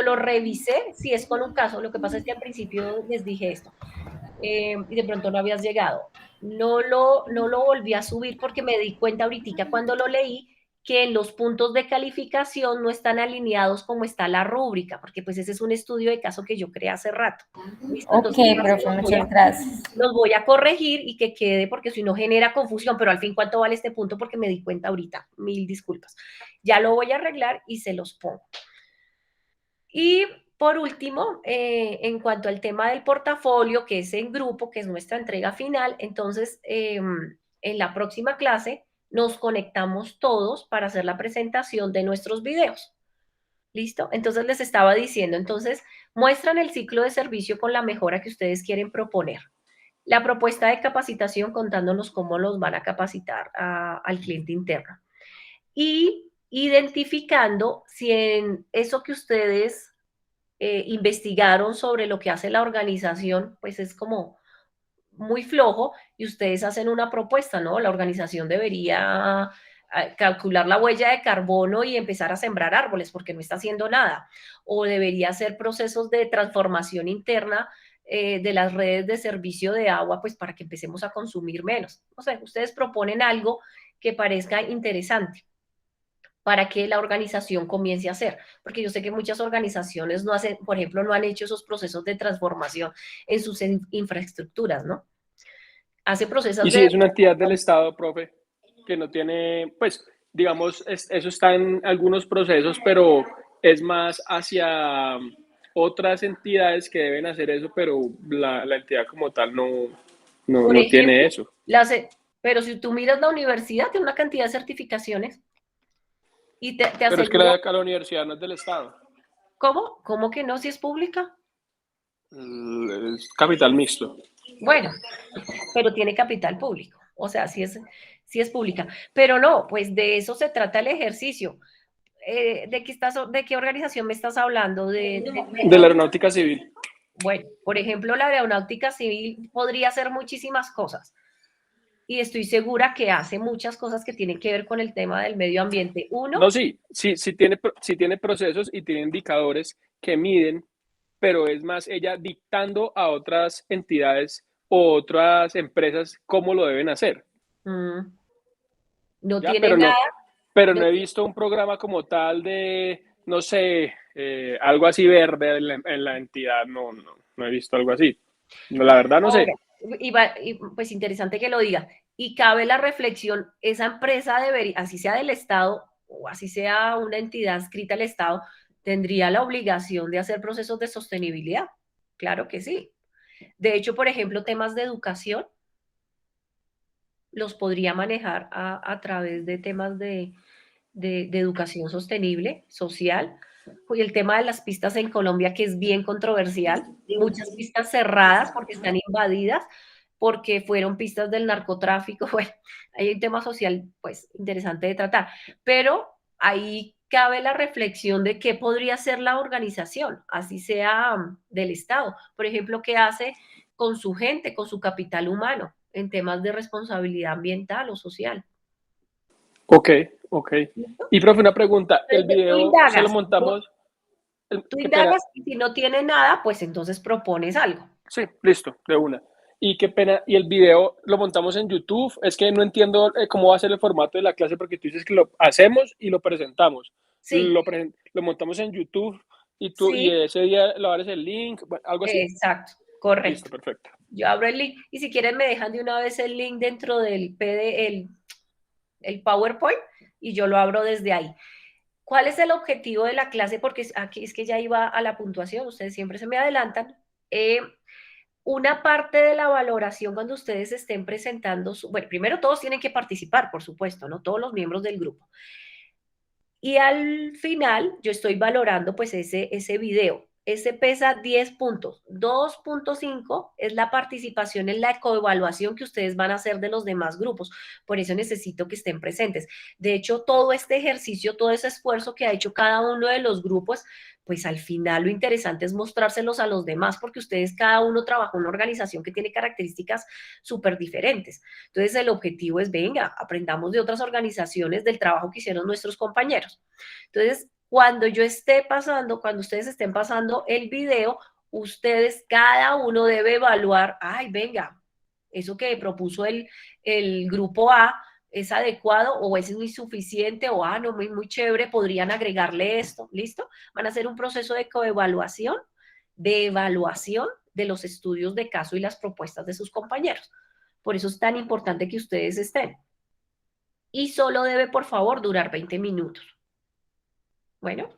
[SPEAKER 1] lo revisé, sí es con un caso, lo que pasa es que al principio les dije esto, y de pronto no habías llegado. No lo volví a subir porque me di cuenta ahorita cuando lo leí que los puntos de calificación no están alineados como está la rúbrica, porque pues ese es un estudio de caso que yo creé hace rato. ¿Listo?
[SPEAKER 2] Ok, profe, muchas gracias.
[SPEAKER 1] Los voy a corregir y que quede, porque si no genera confusión, pero al fin, ¿cuánto vale este punto? Porque me di cuenta ahorita, 1000 disculpas. Ya lo voy a arreglar y se los pongo. Y por último, en cuanto al tema del portafolio, que es en grupo, que es nuestra entrega final, entonces en la próxima clase nos conectamos todos para hacer la presentación de nuestros videos. ¿Listo? Entonces les estaba diciendo, entonces muestran el ciclo de servicio con la mejora que ustedes quieren proponer. La propuesta de capacitación contándonos cómo los van a capacitar al cliente interno. Y identificando si en eso que ustedes investigaron sobre lo que hace la organización, pues es como muy flojo y ustedes hacen una propuesta, ¿no? La organización debería calcular la huella de carbono y empezar a sembrar árboles porque no está haciendo nada. O debería hacer procesos de transformación interna de las redes de servicio de agua, pues para que empecemos a consumir menos. O sea, ustedes proponen algo que parezca interesante para que la organización comience a hacer, porque yo sé que muchas organizaciones no hacen, por ejemplo, no han hecho esos procesos de transformación en sus infraestructuras, ¿no? Hace procesos
[SPEAKER 3] Y sí, es una entidad del Estado, profe, que no tiene, pues, digamos, eso está en algunos procesos, pero es más hacia otras entidades que deben hacer eso, pero la entidad como tal no tiene eso.
[SPEAKER 1] Pero si tú miras la universidad, tiene una cantidad de certificaciones. Y te
[SPEAKER 3] pero es que la universidad no es del Estado.
[SPEAKER 1] ¿Cómo? ¿Cómo que no? Si es pública.
[SPEAKER 3] Es capital mixto.
[SPEAKER 1] Bueno, pero tiene capital público. O sea, sí es pública. Pero no, pues de eso se trata el ejercicio. ¿De qué organización me estás hablando? De
[SPEAKER 3] la aeronáutica civil.
[SPEAKER 1] Bueno, por ejemplo, la aeronáutica civil podría hacer muchísimas cosas. Y estoy segura que hace muchas cosas que tienen que ver con el tema del medio ambiente.
[SPEAKER 3] No, sí tiene procesos y tiene indicadores que miden, pero es más ella dictando a otras entidades o otras empresas cómo lo deben hacer.
[SPEAKER 1] No tiene nada.
[SPEAKER 3] Pero no he visto un programa como tal de, no sé, algo así verde en la entidad. No he visto algo así. La verdad no sé.
[SPEAKER 1] Y pues interesante que lo diga. Y cabe la reflexión, esa empresa debería, así sea del Estado o así sea una entidad adscrita al Estado, tendría la obligación de hacer procesos de sostenibilidad. Claro que sí. De hecho, por ejemplo, temas de educación los podría manejar a través de temas de educación sostenible, social. Y el tema de las pistas en Colombia, que es bien controversial, muchas pistas cerradas porque están invadidas, porque fueron pistas del narcotráfico. Bueno, hay un tema social, pues, interesante de tratar, pero ahí cabe la reflexión de qué podría hacer la organización, así sea del Estado. Por ejemplo, qué hace con su gente, con su capital humano, en temas de responsabilidad ambiental o social.
[SPEAKER 3] Ok. Y profe, una pregunta, el video se lo montamos...
[SPEAKER 1] Tú indagas y si no tiene nada, pues entonces propones algo.
[SPEAKER 3] Sí, listo, de una. Y qué pena, y el video lo montamos en YouTube, es que no entiendo cómo va a ser el formato de la clase, porque tú dices que lo hacemos y lo presentamos.
[SPEAKER 1] Sí.
[SPEAKER 3] Lo montamos en YouTube y tú y ese día lo abres el link, algo así.
[SPEAKER 1] Exacto, correcto.
[SPEAKER 3] Listo, perfecto.
[SPEAKER 1] Yo abro el link y si quieren me dejan de una vez el link dentro del el PowerPoint y yo lo abro desde ahí. ¿Cuál es el objetivo de la clase? Porque aquí es que ya iba a la puntuación, ustedes siempre se me adelantan. Una parte de la valoración cuando ustedes estén presentando, bueno, primero todos tienen que participar, por supuesto, ¿no? Todos los miembros del grupo. Y al final yo estoy valorando pues ese video. Ese pesa 10 puntos. 2.5 es la participación en la ecoevaluación que ustedes van a hacer de los demás grupos. Por eso necesito que estén presentes. De hecho, todo este ejercicio, todo ese esfuerzo que ha hecho cada uno de los grupos, pues al final lo interesante es mostrárselos a los demás, porque ustedes cada uno trabaja en una organización que tiene características súper diferentes. Entonces el objetivo es, venga, aprendamos de otras organizaciones del trabajo que hicieron nuestros compañeros. Entonces, cuando ustedes estén pasando el video, ustedes, cada uno debe evaluar, ay, venga, eso que propuso el grupo A, ¿es adecuado o es insuficiente? O, no, muy chévere, podrían agregarle esto, ¿listo? Van a hacer un proceso de coevaluación, de evaluación de los estudios de caso y las propuestas de sus compañeros. Por eso es tan importante que ustedes estén. Y solo debe, por favor, durar 20 minutos. Bueno.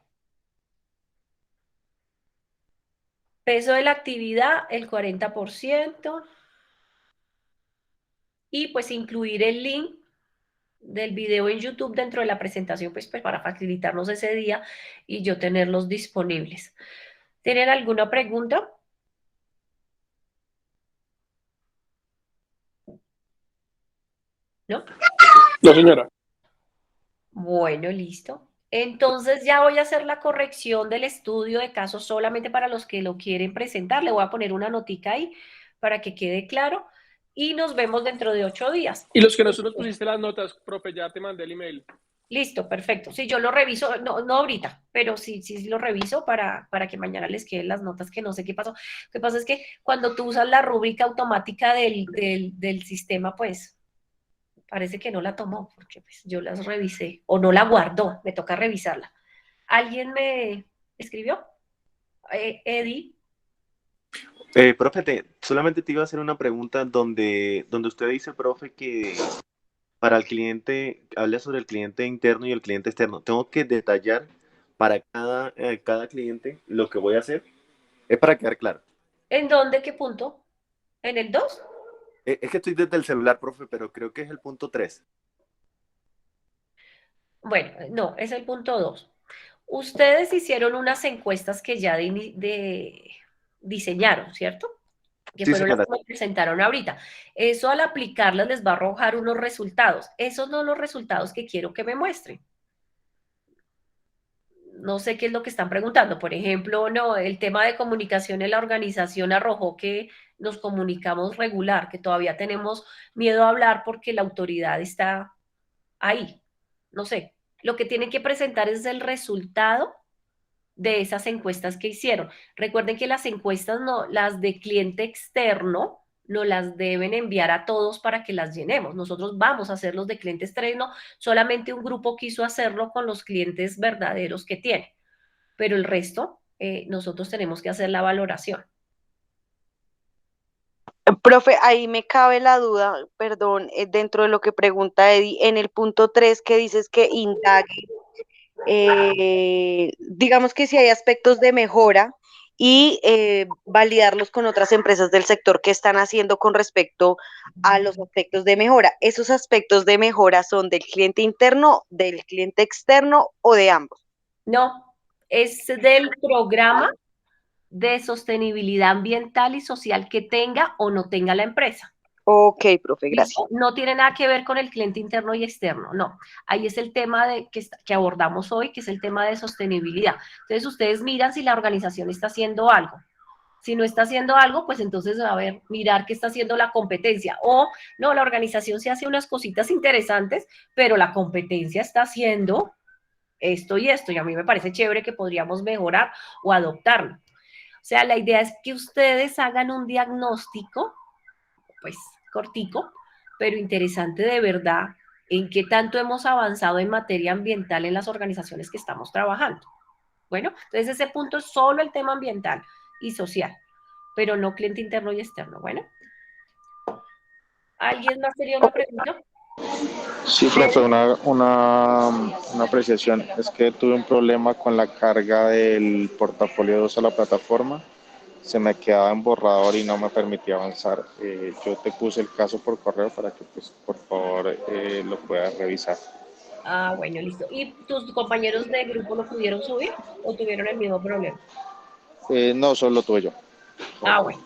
[SPEAKER 1] Peso de la actividad, el 40%. Y pues incluir el link del video en YouTube dentro de la presentación, pues para facilitarnos ese día y yo tenerlos disponibles. ¿Tienen alguna pregunta? ¿No?
[SPEAKER 3] No, señora.
[SPEAKER 1] Bueno, listo. Entonces ya voy a hacer la corrección del estudio de caso solamente para los que lo quieren presentar. Le voy a poner una notica ahí para que quede claro. Y nos vemos dentro de 8 días.
[SPEAKER 3] Y los que nosotros pusiste las notas, profe, ya te mandé el email.
[SPEAKER 1] Listo, perfecto. Sí, yo lo reviso, no ahorita, pero sí lo reviso para que mañana les queden las notas, que no sé qué pasó. Lo que pasa es que cuando tú usas la rúbrica automática del sistema, pues parece que no la tomó, porque pues, yo las revisé, o no la guardó, me toca revisarla. ¿Alguien me escribió? Eddie.
[SPEAKER 17] Profe, solamente te iba a hacer una pregunta donde usted dice, profe, que para el cliente, habla sobre el cliente interno y el cliente externo. Tengo que detallar para cada cliente lo que voy a hacer. Es para quedar claro.
[SPEAKER 1] ¿En dónde? ¿Qué punto? ¿En el 2?
[SPEAKER 17] Es que estoy desde el celular, profe, pero creo que es el punto 3.
[SPEAKER 1] Bueno, no, es el punto 2. Ustedes hicieron unas encuestas que ya diseñaron, ¿cierto? Que
[SPEAKER 17] Sí,
[SPEAKER 1] fueron las
[SPEAKER 17] señora.
[SPEAKER 1] que me presentaron ahorita. Eso al aplicarlas les va a arrojar unos resultados. Esos no son los resultados que quiero que me muestren. No sé qué es lo que están preguntando. Por ejemplo, no, el tema de comunicación en la organización arrojó que nos comunicamos regular, que todavía tenemos miedo a hablar porque la autoridad está ahí. No sé. Lo que tienen que presentar es el resultado de esas encuestas que hicieron. Recuerden que las encuestas, las de cliente externo, no las deben enviar a todos para que las llenemos. Nosotros vamos a hacer los de cliente externo, solamente un grupo quiso hacerlo con los clientes verdaderos que tiene, pero el resto, nosotros tenemos que hacer la valoración.
[SPEAKER 12] Profe, ahí me cabe la duda, perdón, dentro de lo que pregunta Eddie, en el punto 3 que dices que indague, digamos que si hay aspectos de mejora y validarlos con otras empresas del sector que están haciendo con respecto a los aspectos de mejora. ¿Esos aspectos de mejora son del cliente interno, del cliente externo o de ambos?
[SPEAKER 1] No, es del programa de sostenibilidad ambiental y social que tenga o no tenga la empresa.
[SPEAKER 12] Ok, profe, gracias.
[SPEAKER 1] No tiene nada que ver con el cliente interno y externo, no. Ahí es el tema que abordamos hoy, que es el tema de sostenibilidad. Entonces, ustedes miran si la organización está haciendo algo. Si no está haciendo algo, pues entonces, a ver, mirar qué está haciendo la competencia. O, no, la organización se hace unas cositas interesantes, pero la competencia está haciendo esto y esto, y a mí me parece chévere que podríamos mejorar o adoptarlo. O sea, la idea es que ustedes hagan un diagnóstico, pues cortico, pero interesante de verdad, en qué tanto hemos avanzado en materia ambiental en las organizaciones que estamos trabajando. Bueno, entonces ese punto es solo el tema ambiental y social, pero no cliente interno y externo. Bueno, ¿alguien más tenía una pregunta?
[SPEAKER 18] Sí, profe, una apreciación. Es que tuve un problema con la carga del portafolio 2 a la plataforma. Se me quedaba en borrador y no me permitía avanzar. Yo te puse el caso por correo para que, pues, por favor, lo puedas revisar.
[SPEAKER 1] Ah, bueno, listo. ¿Y tus compañeros de grupo lo pudieron subir o tuvieron el mismo problema?
[SPEAKER 18] No, solo tuve yo.
[SPEAKER 1] Ah, bueno.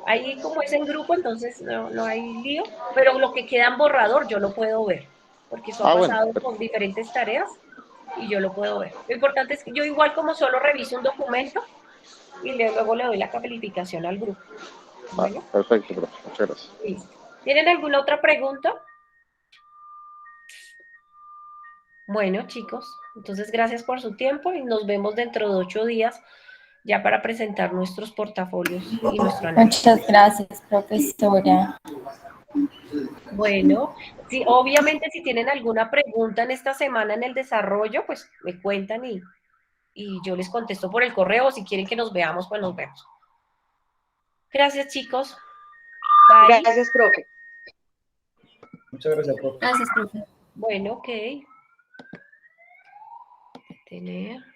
[SPEAKER 1] Ahí como es en grupo, entonces no hay lío, pero lo que queda en borrador yo lo puedo ver, porque eso ha pasado con diferentes tareas y yo lo puedo ver. Lo importante es que yo igual como solo reviso un documento y luego le doy la calificación al grupo. Bueno.
[SPEAKER 18] Perfecto, profe. Muchas gracias.
[SPEAKER 1] Listo. ¿Tienen alguna otra pregunta? Bueno, chicos, entonces gracias por su tiempo y nos vemos dentro de 8 días ya para presentar nuestros portafolios y nuestro análisis.
[SPEAKER 2] Muchas gracias, profesora.
[SPEAKER 1] Bueno, sí, obviamente si tienen alguna pregunta en esta semana en el desarrollo, pues me cuentan y yo les contesto por el correo, o si quieren que nos veamos, pues nos vemos. Gracias, chicos. Bye.
[SPEAKER 12] Gracias, profe.
[SPEAKER 6] Muchas gracias, profe.
[SPEAKER 2] Gracias, profe.
[SPEAKER 1] Bueno, ok. Tener.